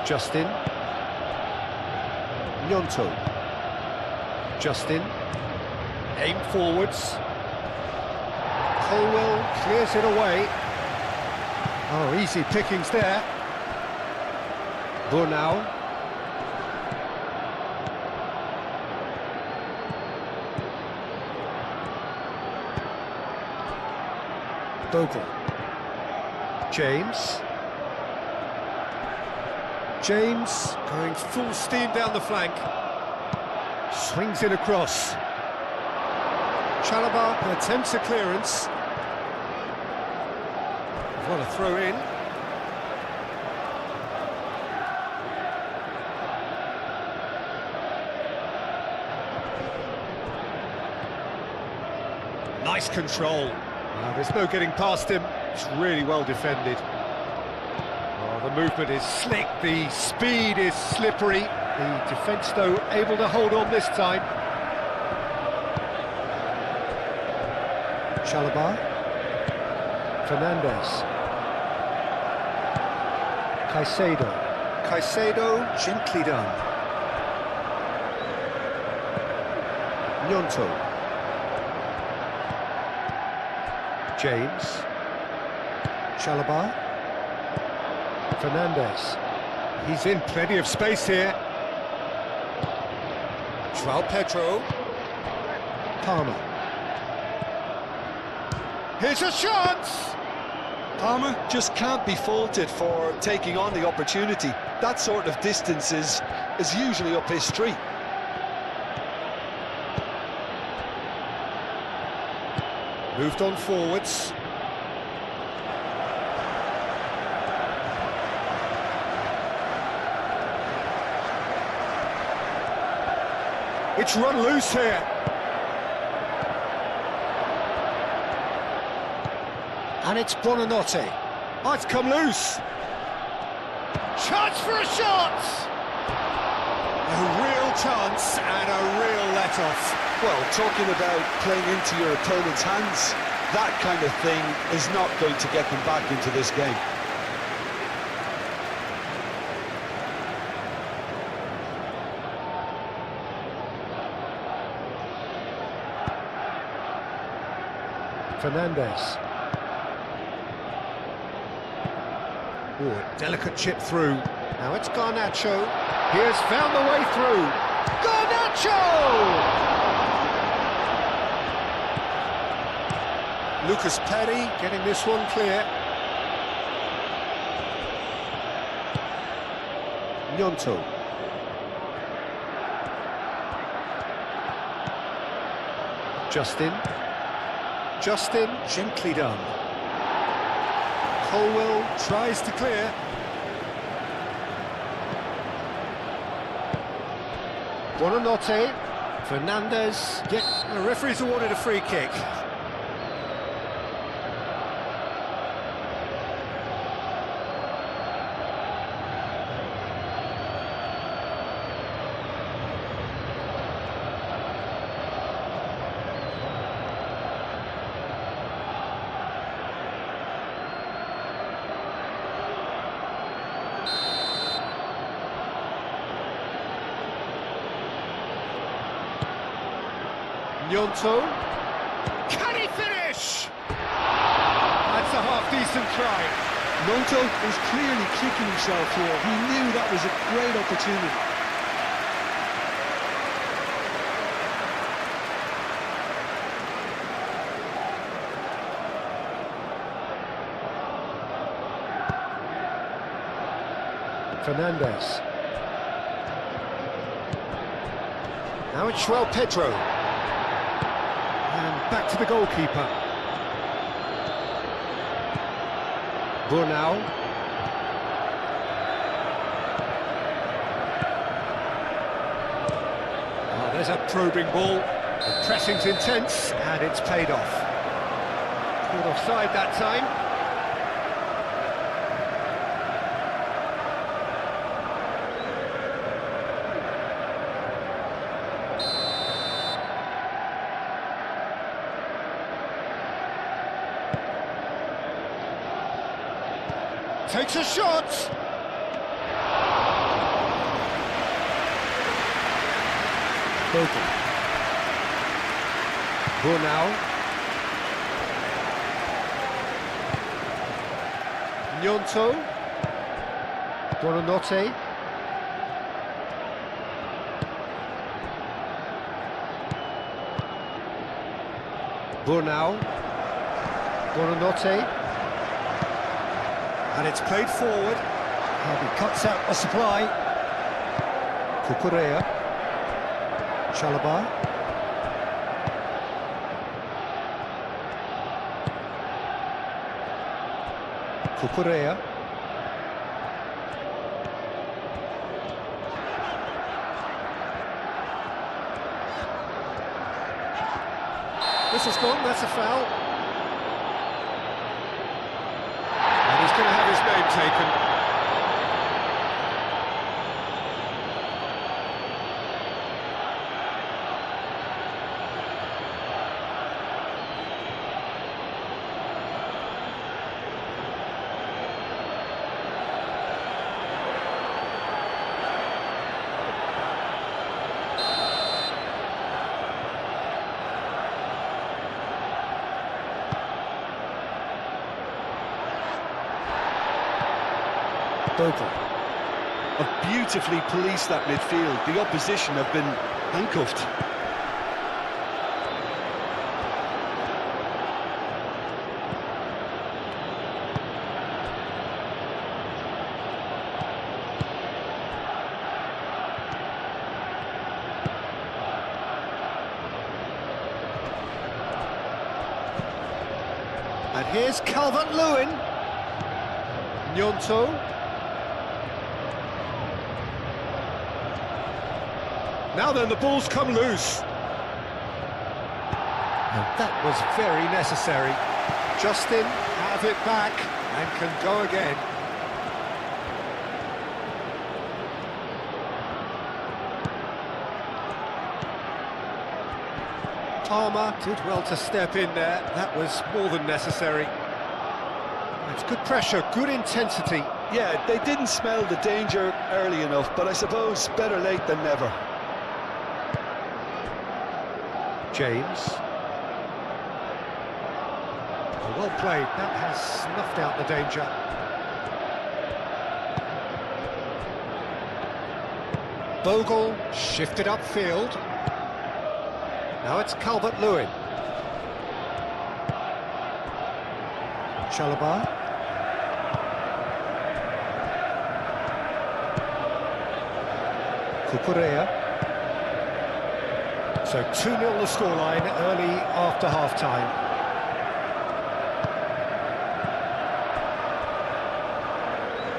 Justin. Gnonto. Justin. Aim forwards. Colwill clears it away. Oh, easy pickings there. Burnau. Bogle. James. James going full steam down the flank. Swings it across. Chalobah attempts a clearance. What a throw in. Nice control. There's no getting past him. It's really well defended. Oh, the movement is slick, the speed is slippery. The defence, though, able to hold on this time. Chalobah. Fernandez. Caicedo. Caicedo, gently done. Gnonto. James. Chalobah. Fernandez. He's in plenty of space here. João Pedro. Palmer. Here's a chance! Palmer just can't be faulted for taking on the opportunity. That sort of distance is usually up his street. Moved on forwards. It's run loose here. And it's Buonanotte. Oh, it's come loose. Chance for a shot! A real chance and a real let-off. Well, talking about playing into your opponent's hands, that kind of thing is not going to get them back into this game. Fernandez. Oh, delicate chip through. Now it's Garnacho. He has found the way through. Garnacho! Lucas Perry getting this one clear. Gnonto. Justin, gently done. Colwell tries to clear. Buonanotte. Fernandez. The referee's awarded a free kick. Gnonto. Can he finish? That's a half-decent try. Gnonto is clearly kicking himself here. He knew that was a great opportunity. Fernandez. Now it's João Pedro. And back to the goalkeeper. Burnau. Oh, there's a probing ball. The pressing's intense, and it's paid off. Caught offside that time. Takes a shot! Bogle. Burnau. Gnonto. Buonanotte. Burnau. Buonanotte. And it's played forward. He cuts out a supply. Cucurella. Chalobah. Cucurella. This is gone, that's a foul. He's going to have his name taken. Bogle have beautifully policed that midfield. The opposition have been handcuffed. And here's Calvert-Lewin. Gnonto. Now then, the ball's come loose. And that was very necessary. Justin has it back and can go again. Palmer did well to step in there. That was more than necessary. It's good pressure, good intensity. Yeah, they didn't smell the danger early enough, but I suppose better late than never. Well played, that has snuffed out the danger. Bogle shifted upfield. Now it's Calvert-Lewin. Chalobah. Cucurella. So 2-0 the scoreline early after half-time.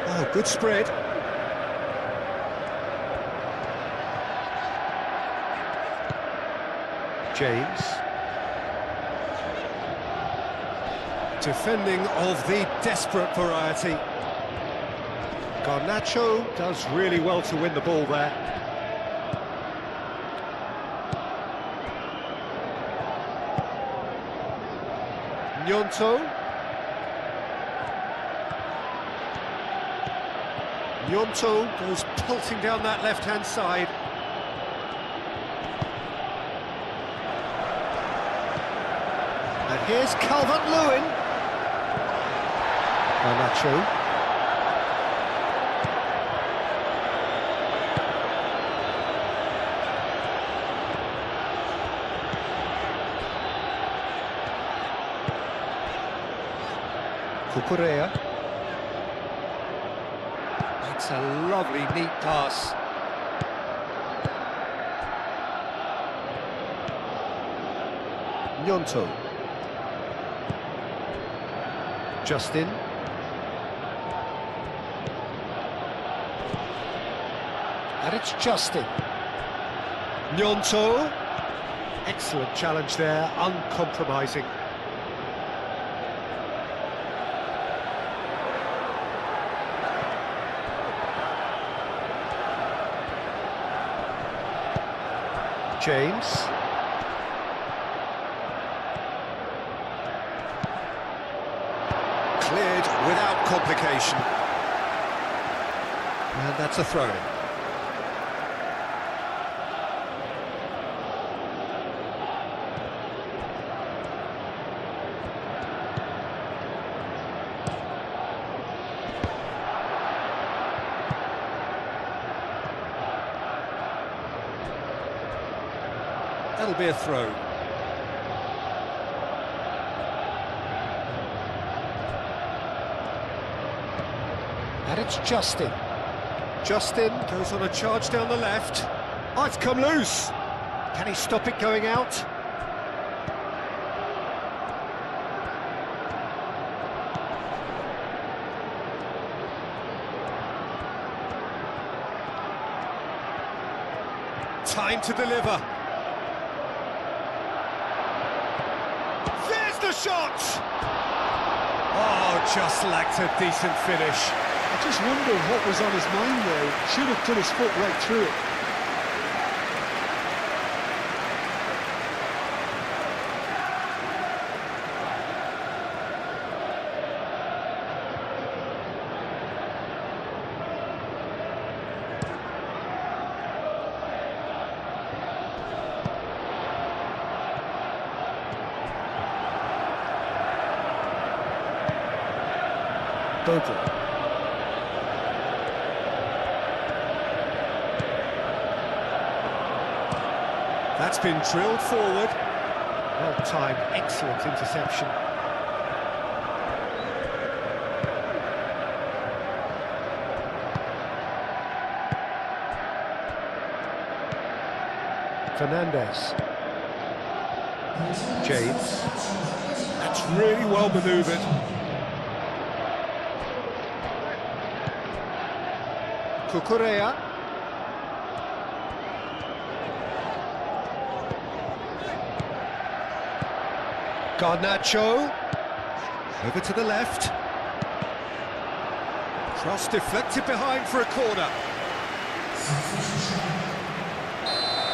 Oh, good spread. James. Defending of the desperate variety. Garnacho does really well to win the ball there. Gnonto. Gnonto goes pulsing down that left-hand side. And here's Calvert-Lewin. Garnacho. Cucurella. That's a lovely, neat pass. Gnonto. Justin. And it's Justin. Gnonto. Excellent challenge there, uncompromising. James. Cleared without complication. And that's a throw-in. That'll be a throw. And it's Justin. Justin goes on a charge down the left. Oh, it's come loose. Can he stop it going out? Time to deliver. There's the shot! Oh, just lacked a decent finish. I just wonder what was on his mind there. Should have put his foot right through it. Bogle. That's been drilled forward. Well timed, excellent interception. Fernandez. James. That's really well manoeuvred. Cucurella. Garnacho. Over to the left. Cross deflected behind for a corner.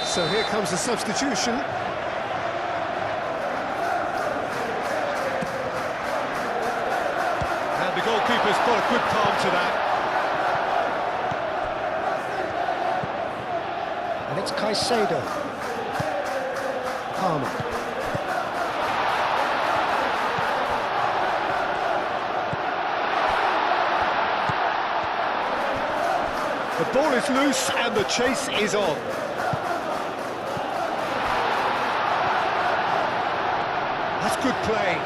So here comes the substitution. And the goalkeeper's got a good palm to that. And it's Caicedo. The ball is loose and the chase is on. That's good play.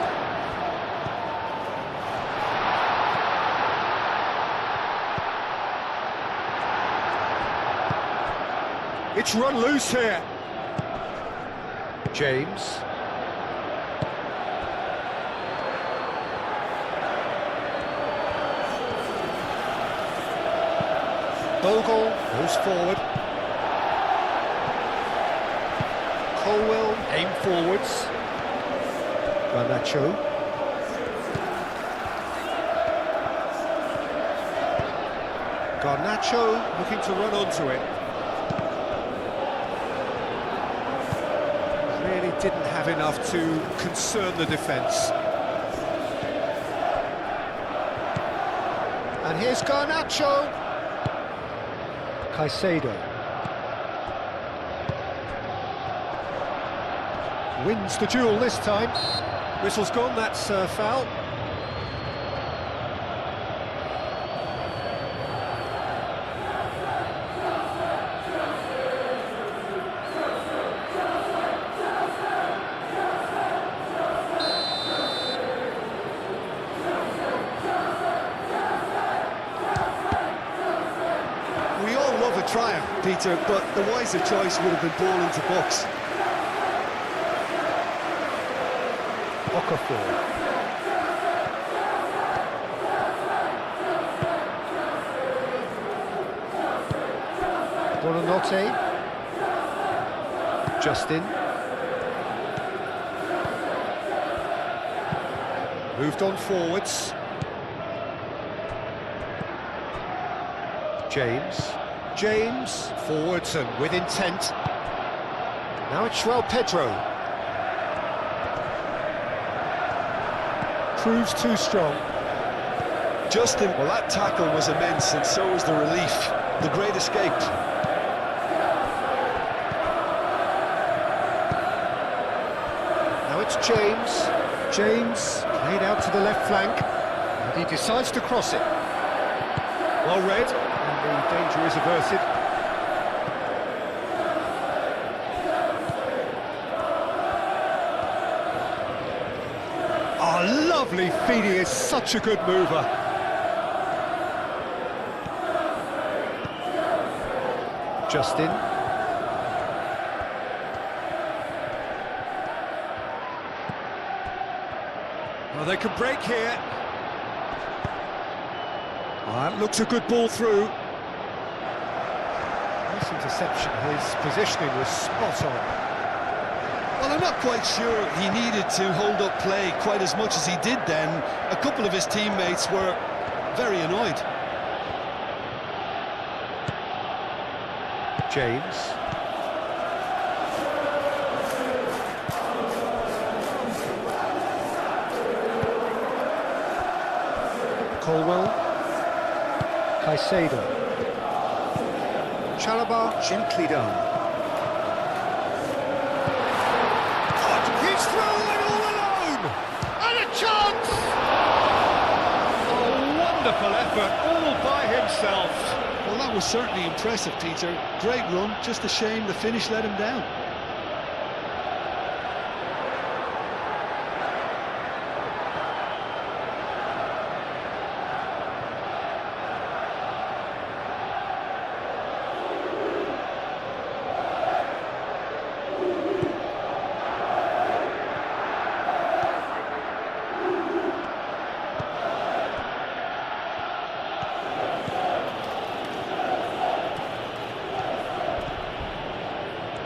It's run loose here. James. Bogle goes forward. Colwell aim forwards. Garnacho. Garnacho looking to run onto it. Really didn't have enough to concern the defence. And here's Garnacho. Caicedo. Wins the duel this time. Whistle's gone, that's foul. Triumph, Peter, but the wiser choice would have been ball into box. Okafor. Buonanotte. Justin. Moved on forwards. James, forwards and with intent. Now it's Pedro. Proves too strong. Justin, well, that tackle was immense, and so was the relief. The great escape. Now it's James. James played out to the left flank, and he decides to cross it. Well read. And the danger is averted. Oh, lovely feed, he is such a good mover. Justin. Well, they can break here. That looks a good ball through. Nice interception, his positioning was spot on. Well, I'm not quite sure he needed to hold up play quite as much as he did then. A couple of his teammates were very annoyed. James. Colwell. Caicedo. Chalobah, gently done. He's through and all alone! And a chance! A wonderful effort, all by himself. Well, that was certainly impressive, Peter. Great run, just a shame the finish let him down.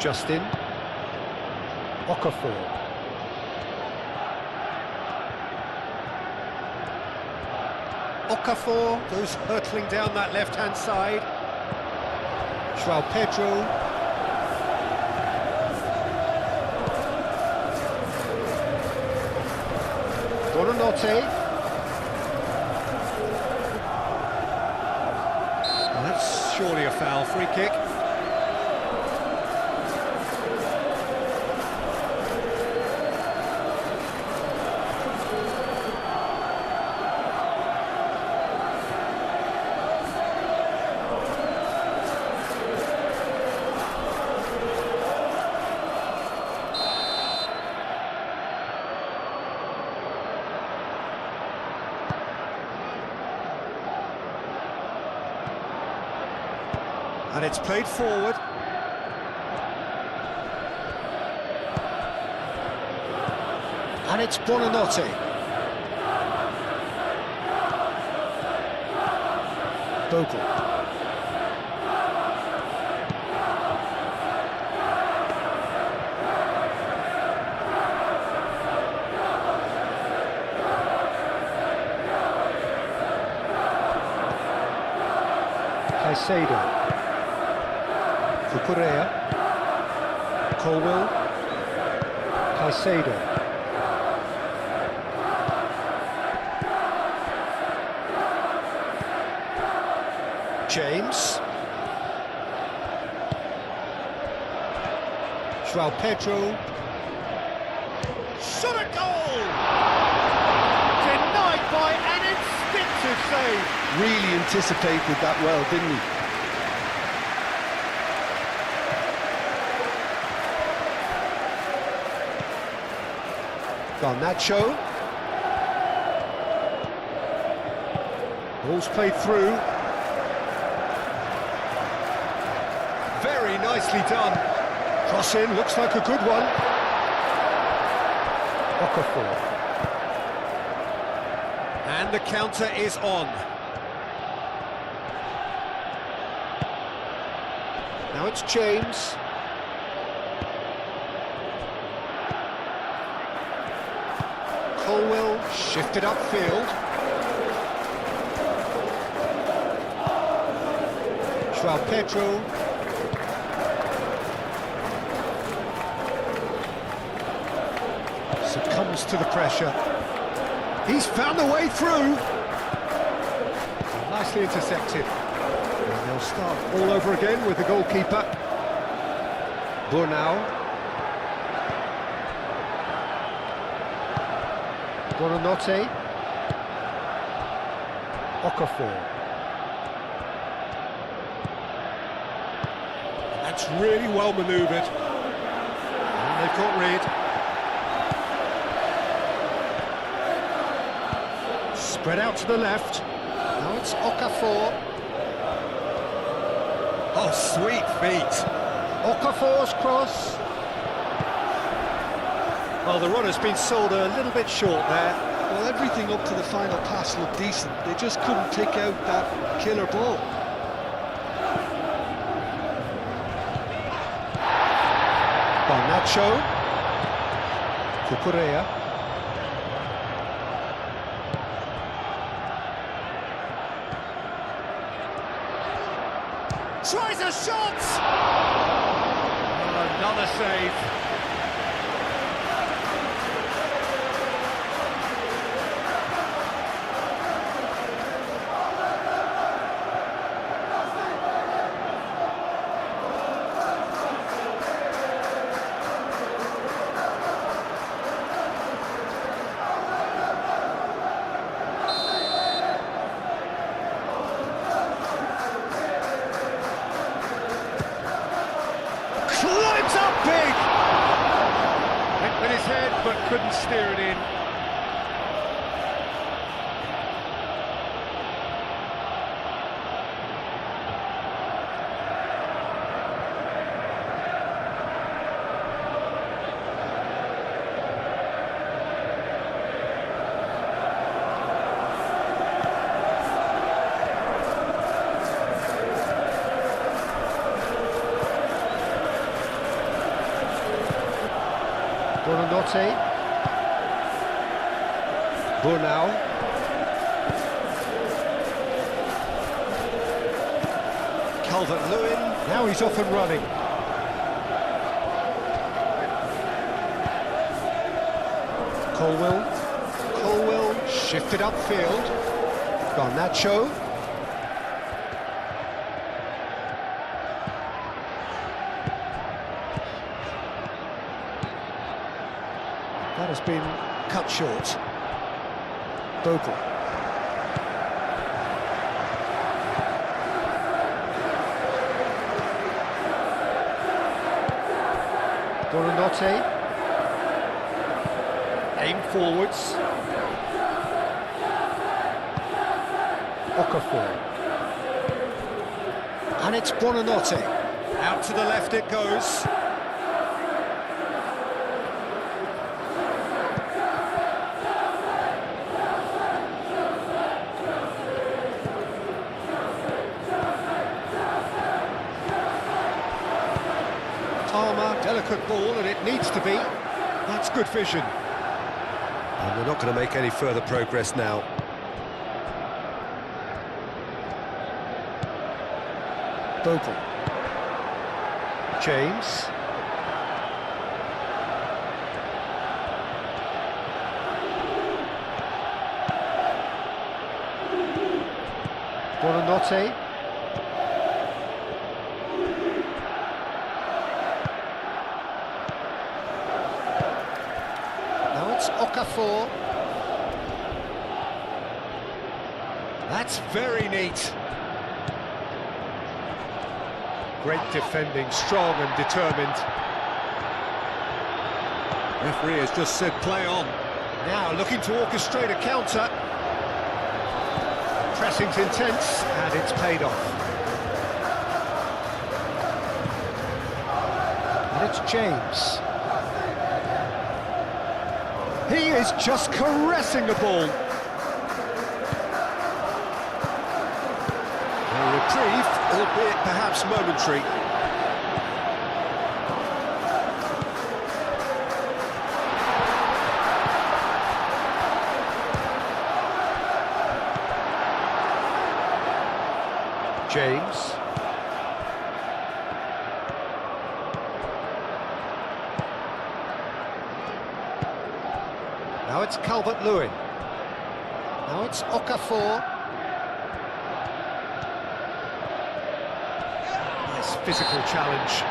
Justin. Okafor. Okafor goes hurtling down that left-hand side. Pedro. Buonanotte. Well, that's surely a foul, free kick. And it's played forward. And it's Buonanotte. Bogle. Caicedo. Cucurella. Colwill. Caicedo. James. João Pedro. Shot a goal! Denied by an instinctive save. Really anticipated that well, didn't he? Garnacho. Ball's played through. Very nicely done. Cross in, looks like a good one. Okafor. And the counter is on. Now it's James. Colwill shifted upfield. João Pedro. Succumbs to the pressure. He's found a way through. Nicely intercepted. And they'll start all over again with the goalkeeper. Burnau. Buonanotte. Okafor. That's really well manoeuvred. And they've got rid. Spread out to the left. Now it's Okafor. Oh, sweet feet. Okafor's cross. Well, the runner's been sold a little bit short there. Well, everything up to the final pass looked decent. They just couldn't pick out that killer ball. Garnacho. Cucurella. Tries a shot! Oh, another save. Climbs up big! Went with his head, but couldn't steer it in. Buonanotte. Burnau. Calvert-Lewin. Now he's off and running. Colwill shifted upfield. Garnacho. That has been cut short. Bogle. Buonanotte. Aim forwards. Okafor. And it's Buonanotte. Out to the left it goes. Palmer, delicate ball, and it needs to be. That's good vision. And they're not going to make any further progress now. Bogle. James. Buonanotte. Now it's Okafor. That's very neat. Great defending, strong and determined. Referee has just said play on. Now looking to orchestrate a counter. Pressing's intense, and it's paid off. And it's James. He is just caressing the ball. A reprieve, albeit perhaps momentary. James. Now it's Calvert-Lewin. Now it's Okafor. Nice physical challenge.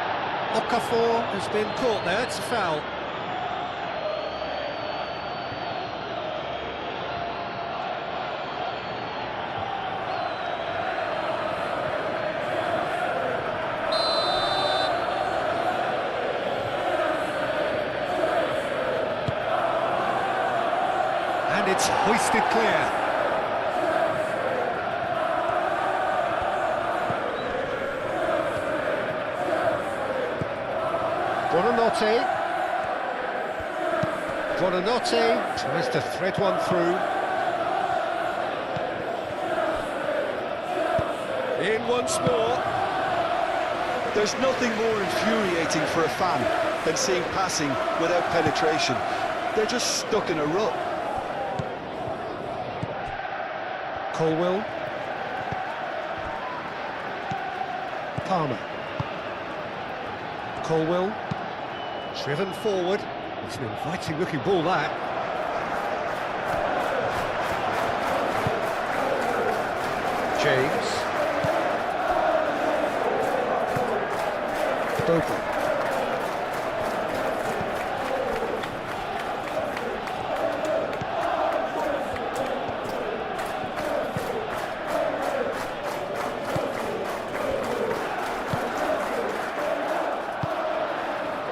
Okafor has been caught there, it's a foul. And it's hoisted clear. Buonanotte. Buonanotte tries to thread one through. In once more. There's nothing more infuriating for a fan than seeing passing without penetration. They're just stuck in a rut. Colwill. Palmer. Colwill. Driven forward. It's an inviting looking ball, that. James. Bogle.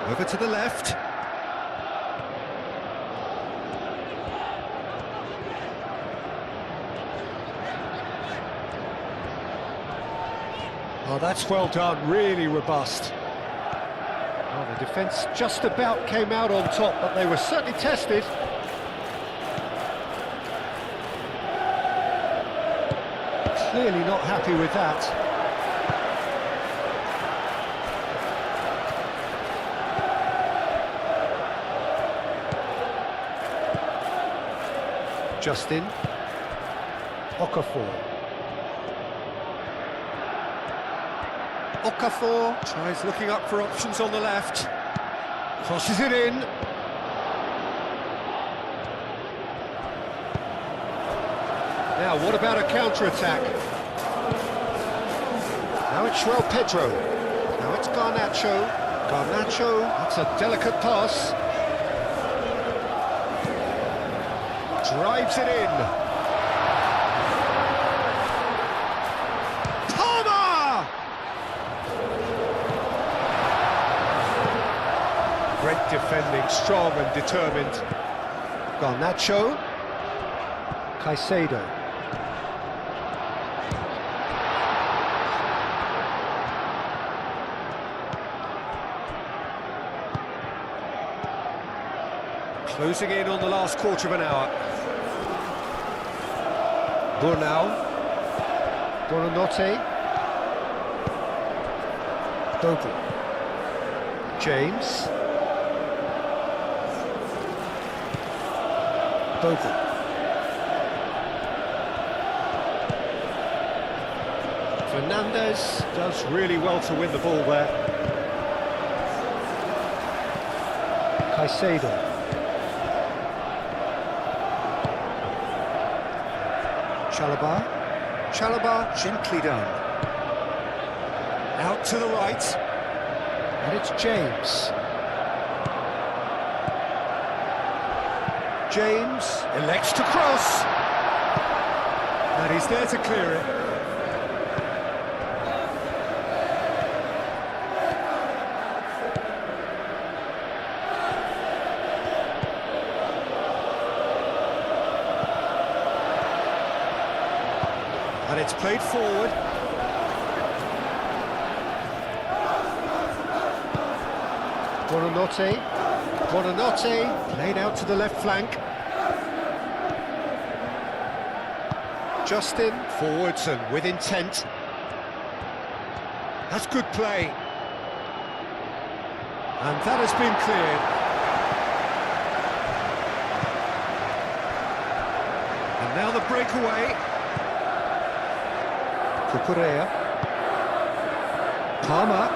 Over to the left. Oh, that's well done, really robust. Well, the defence just about came out on top, but they were certainly tested. Clearly not happy with that. Justin. Okafor. Okafor tries looking up for options on the left. Crosses it in. Now, what about a counter-attack? Now it's João Pedro. Now it's Garnacho. Garnacho, that's a delicate pass. Drives it in. Palmer! Great defending, strong and determined. Garnacho. Caicedo. Closing in on the last quarter of an hour. Burnau. Buonanotte. Bogle. James. Bogle. Fernandez does really well to win the ball there. Caicedo. Chalobah gently done. Out to the right. And it's James. James elects to cross. And he's there to clear it. And it's played forward. Buonanotte, played out to the left flank. Justin, forwards and with intent. That's good play. And that has been cleared. And now the breakaway. Cucurella. Palmer.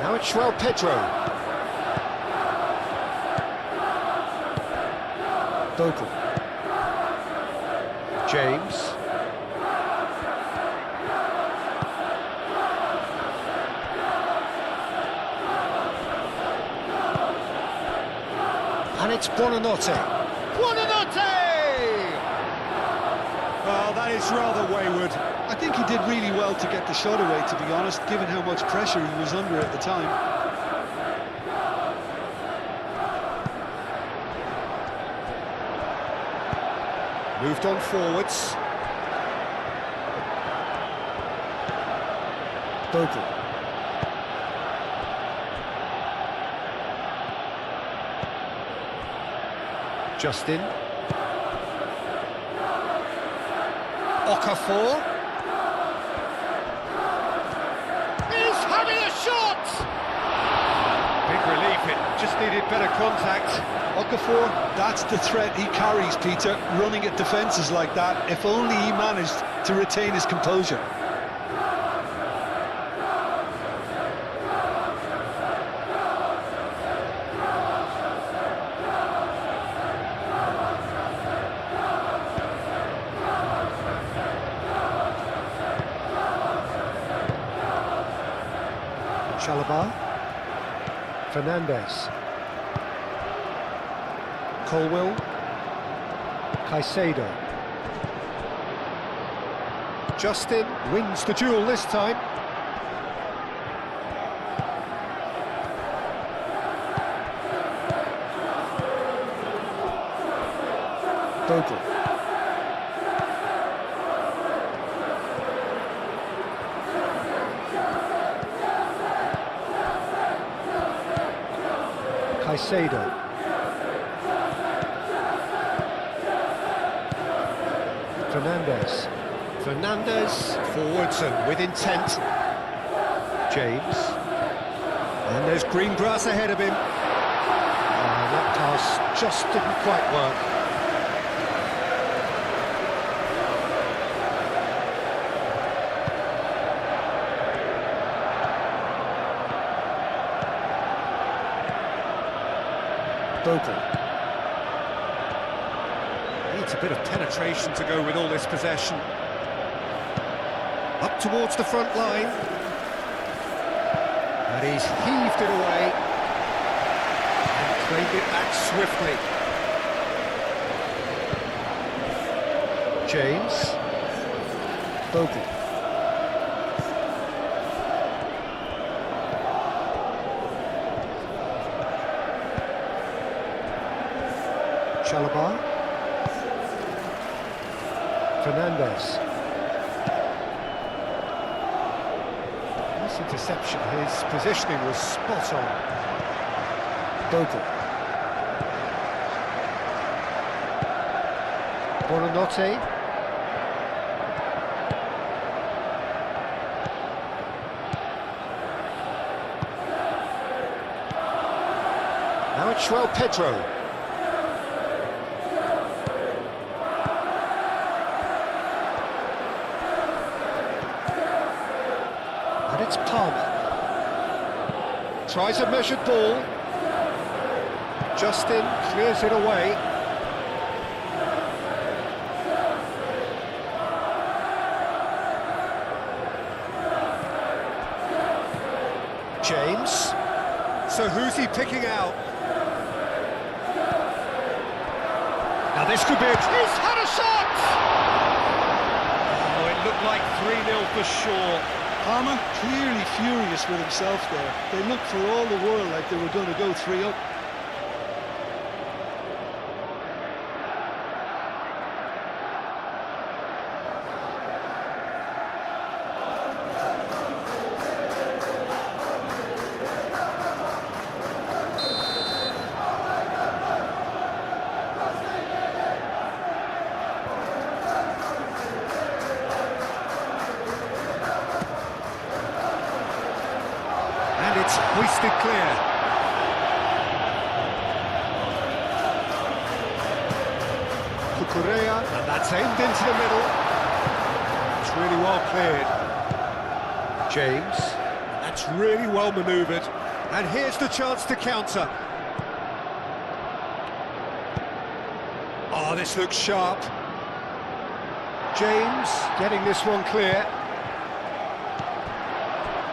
Now it's João Pedro. Bogle. James. And it's Buonanotte. Buonanotte! Oh, that is rather wayward. I think he did really well to get the shot away, to be honest, given how much pressure he was under at the time. Moved on forwards. Bogle. Justin. Okafor. He's having a shot! Big relief, it just needed better contact. Okafor, that's the threat he carries, Peter, running at defences like that, if only he managed to retain his composure. Chalobah. Fernandez. Colwill. Caicedo. Justin wins the duel this time. Bogle. Caicedo. Fernandez, forwards and with intent. James. And there's green grass ahead of him. And that pass just didn't quite work. Bogle. Needs a bit of penetration to go with all this possession. Up towards the front line. And he's heaved it away. And claimed it back swiftly. James. Bogle. Chalobah. Fernandez. This interception, his positioning was spot on. Bogle. Buonanotte. Now it's João Pedro. And it's Palmer. Tries a measured ball. Justin clears it away. James. So who's he picking out? Now this could be a... He's had a shot! Oh, it looked like 3-0 for sure. Palmer clearly furious with himself there. They looked for all the world like they were going to go 3-up. And it's hoisted clear. Cucurella, and that's aimed into the middle. It's really well cleared. James, that's really well manoeuvred. And here's the chance to counter. Oh, this looks sharp. James getting this one clear.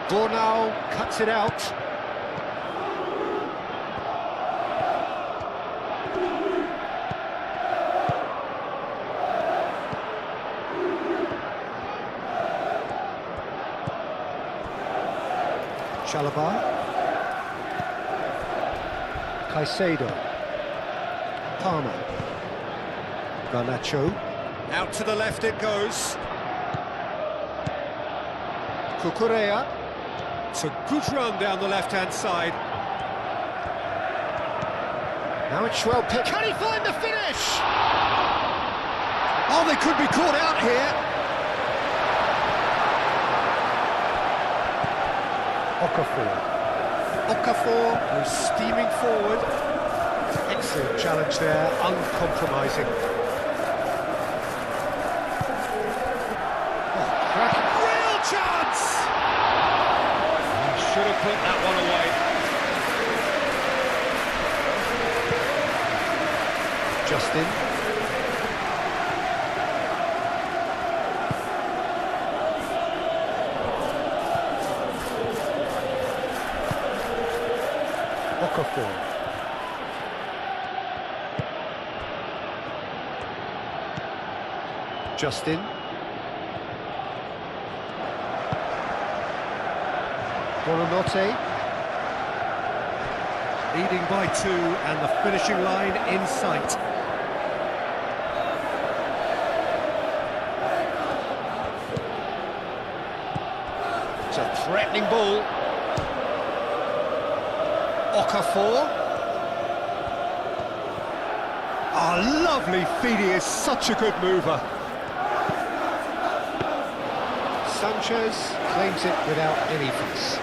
Bornau cuts it out. Chalobah. Caicedo. Palmer. Garnacho. Out to the left it goes. Cucurella. It's a good run down the left-hand side. Now it's João Pedro. Can he find the finish? Oh, they could be caught out here. Okafor goes steaming forward. Excellent challenge there, uncompromising. Oh, cracking. Real chance! Should have put that one away. Justin. Okafor. Justin. Buonanotte. Leading by 2 and the finishing line in sight. It's a threatening ball. Okafor. Oh, lovely feed, he is such a good mover. Sanchez claims it without any fuss.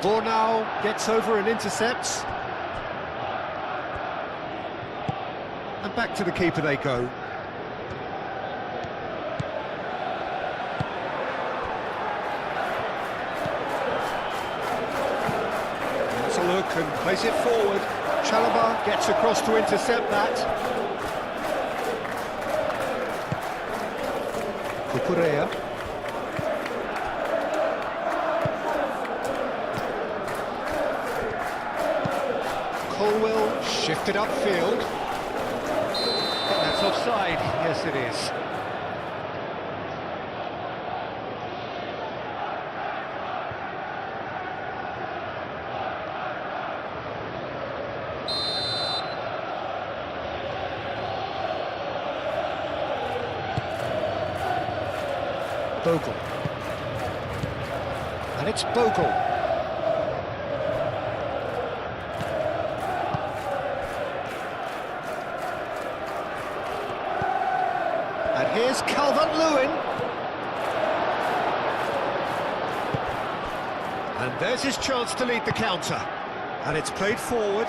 Bornau gets over and intercepts. And back to the keeper they go. That's a look and plays it forward. Chalobah gets across to intercept that. Cucurella. Colwell shifted upfield. I think that's offside. Yes, it is. Bogle. And it's Bogle. Here's Calvert-Lewin. And there's his chance to lead the counter. And it's played forward.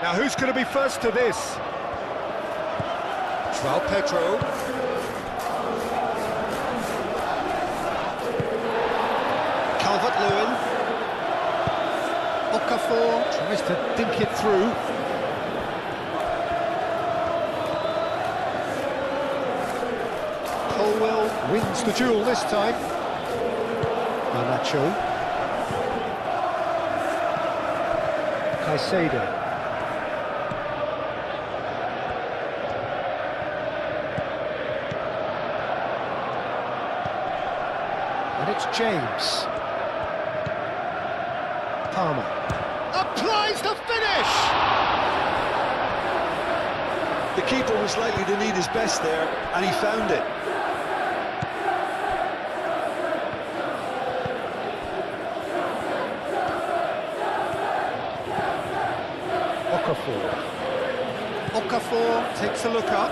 Now who's going to be first to this? Joao Pedro. Calvert-Lewin. Okafor tries to dink it through. Colwell wins the duel this time. Garnacho. Caicedo. And it's James. Palmer. Applies the finish! The keeper was likely to need his best there, and he found it. Okafor takes a look up.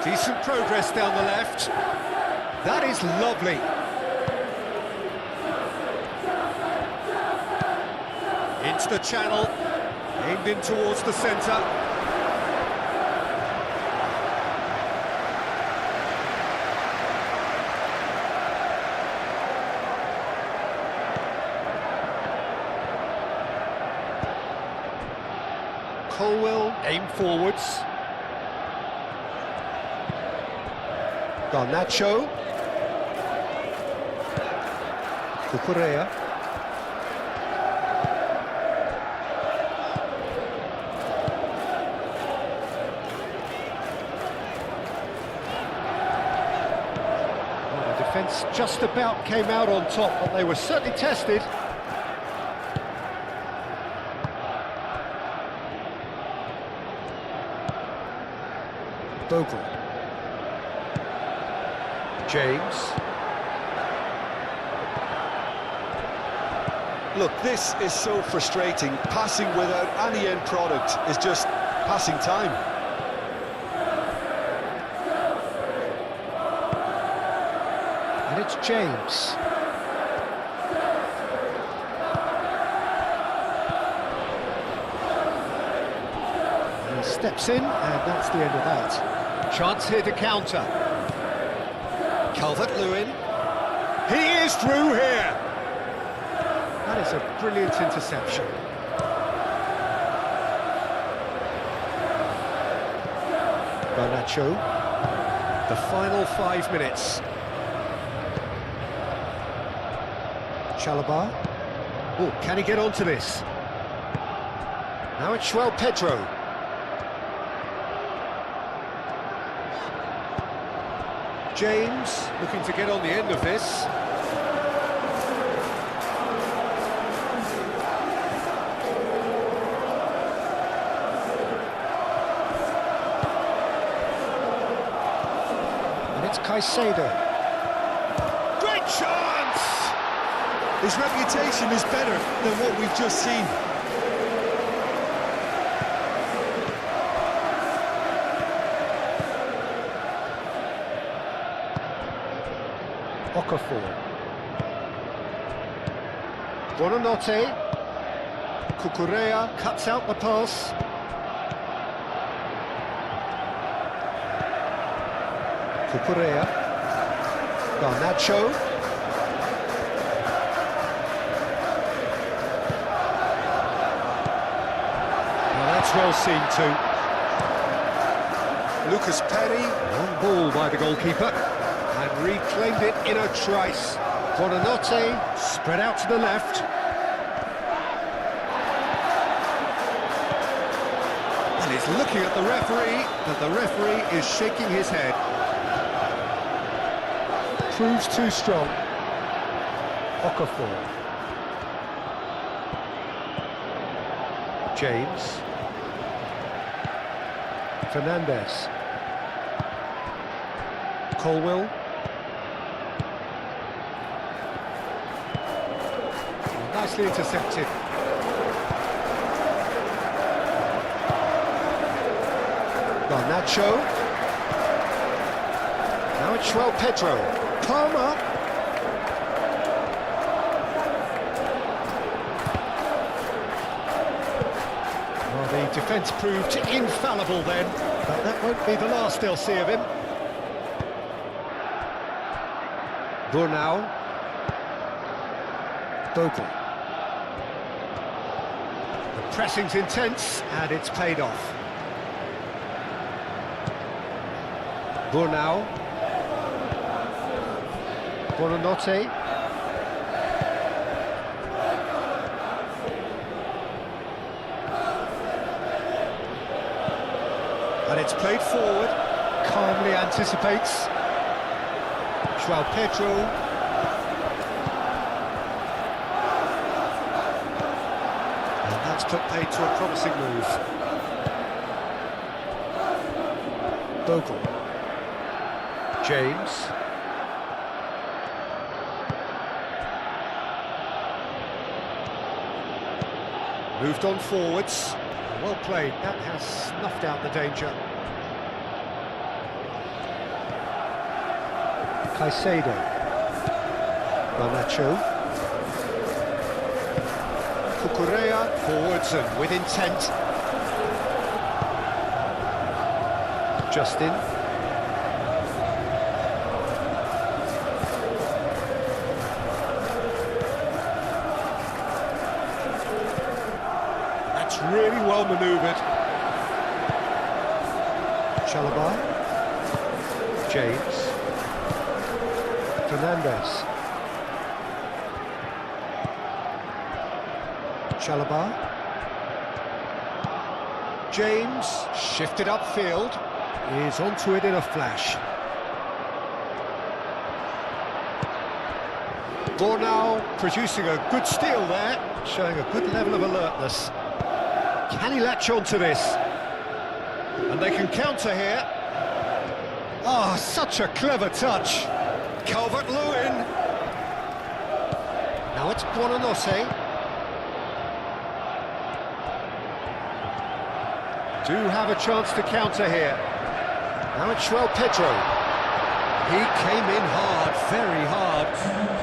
Decent progress down the left. That is lovely. Into the channel, aimed in towards the centre. Colwell aim forwards. Garnacho. Cucurella. Well, the defence just about came out on top, but they were certainly tested. Bogle. James. Look, this is so frustrating. Passing without any end product is just passing time. And it's James. He steps in, and that's the end of that. Chance here to counter. Calvert-Lewin. He is through here. That is a brilliant interception. Garnacho. The final 5 minutes. Chalobah. Oh, can he get onto this? Now it's Joao Pedro. James looking to get on the end of this. And it's Caicedo. Great chance! His reputation is better than what we've just seen. Okafor. Buonanotte. Cucurella cuts out the pass. Cucurella. Garnacho. Well, that's well seen too. Lucas Perry, long ball by the goalkeeper. And reclaimed it in a trice. Buonanotte spread out to the left. And he's looking at the referee, but the referee is shaking his head. Proves too strong. Okafor. James. Fernandez. Colwell. nicely intercepted. Garnacho. Now it's João Pedro. Palmer. Well, the defence proved infallible then, but that won't be the last they'll see of him. Burnau. Bogle. The pressing's intense, and it's paid off. Burnau. Buonanotte. And it's played forward, calmly anticipates. João Pedro. And that's put paid to a promising move. Bogle. James. Moved on forwards. Well played, that has snuffed out the danger. Caicedo. Garnacho. Cucurella, forwards and with intent. Justin. That's really well manoeuvred. Chalobah. James. Fernandez. Chalobah. James, shifted upfield, is onto it in a flash. Burnau producing a good steal there, showing a good level of alertness. Can he latch onto this? And they can counter here. Oh, such a clever touch. Calvert-Lewin. Now it's Buonanotte. Do have a chance to counter here. Now it's João Pedro. He came in hard, very hard.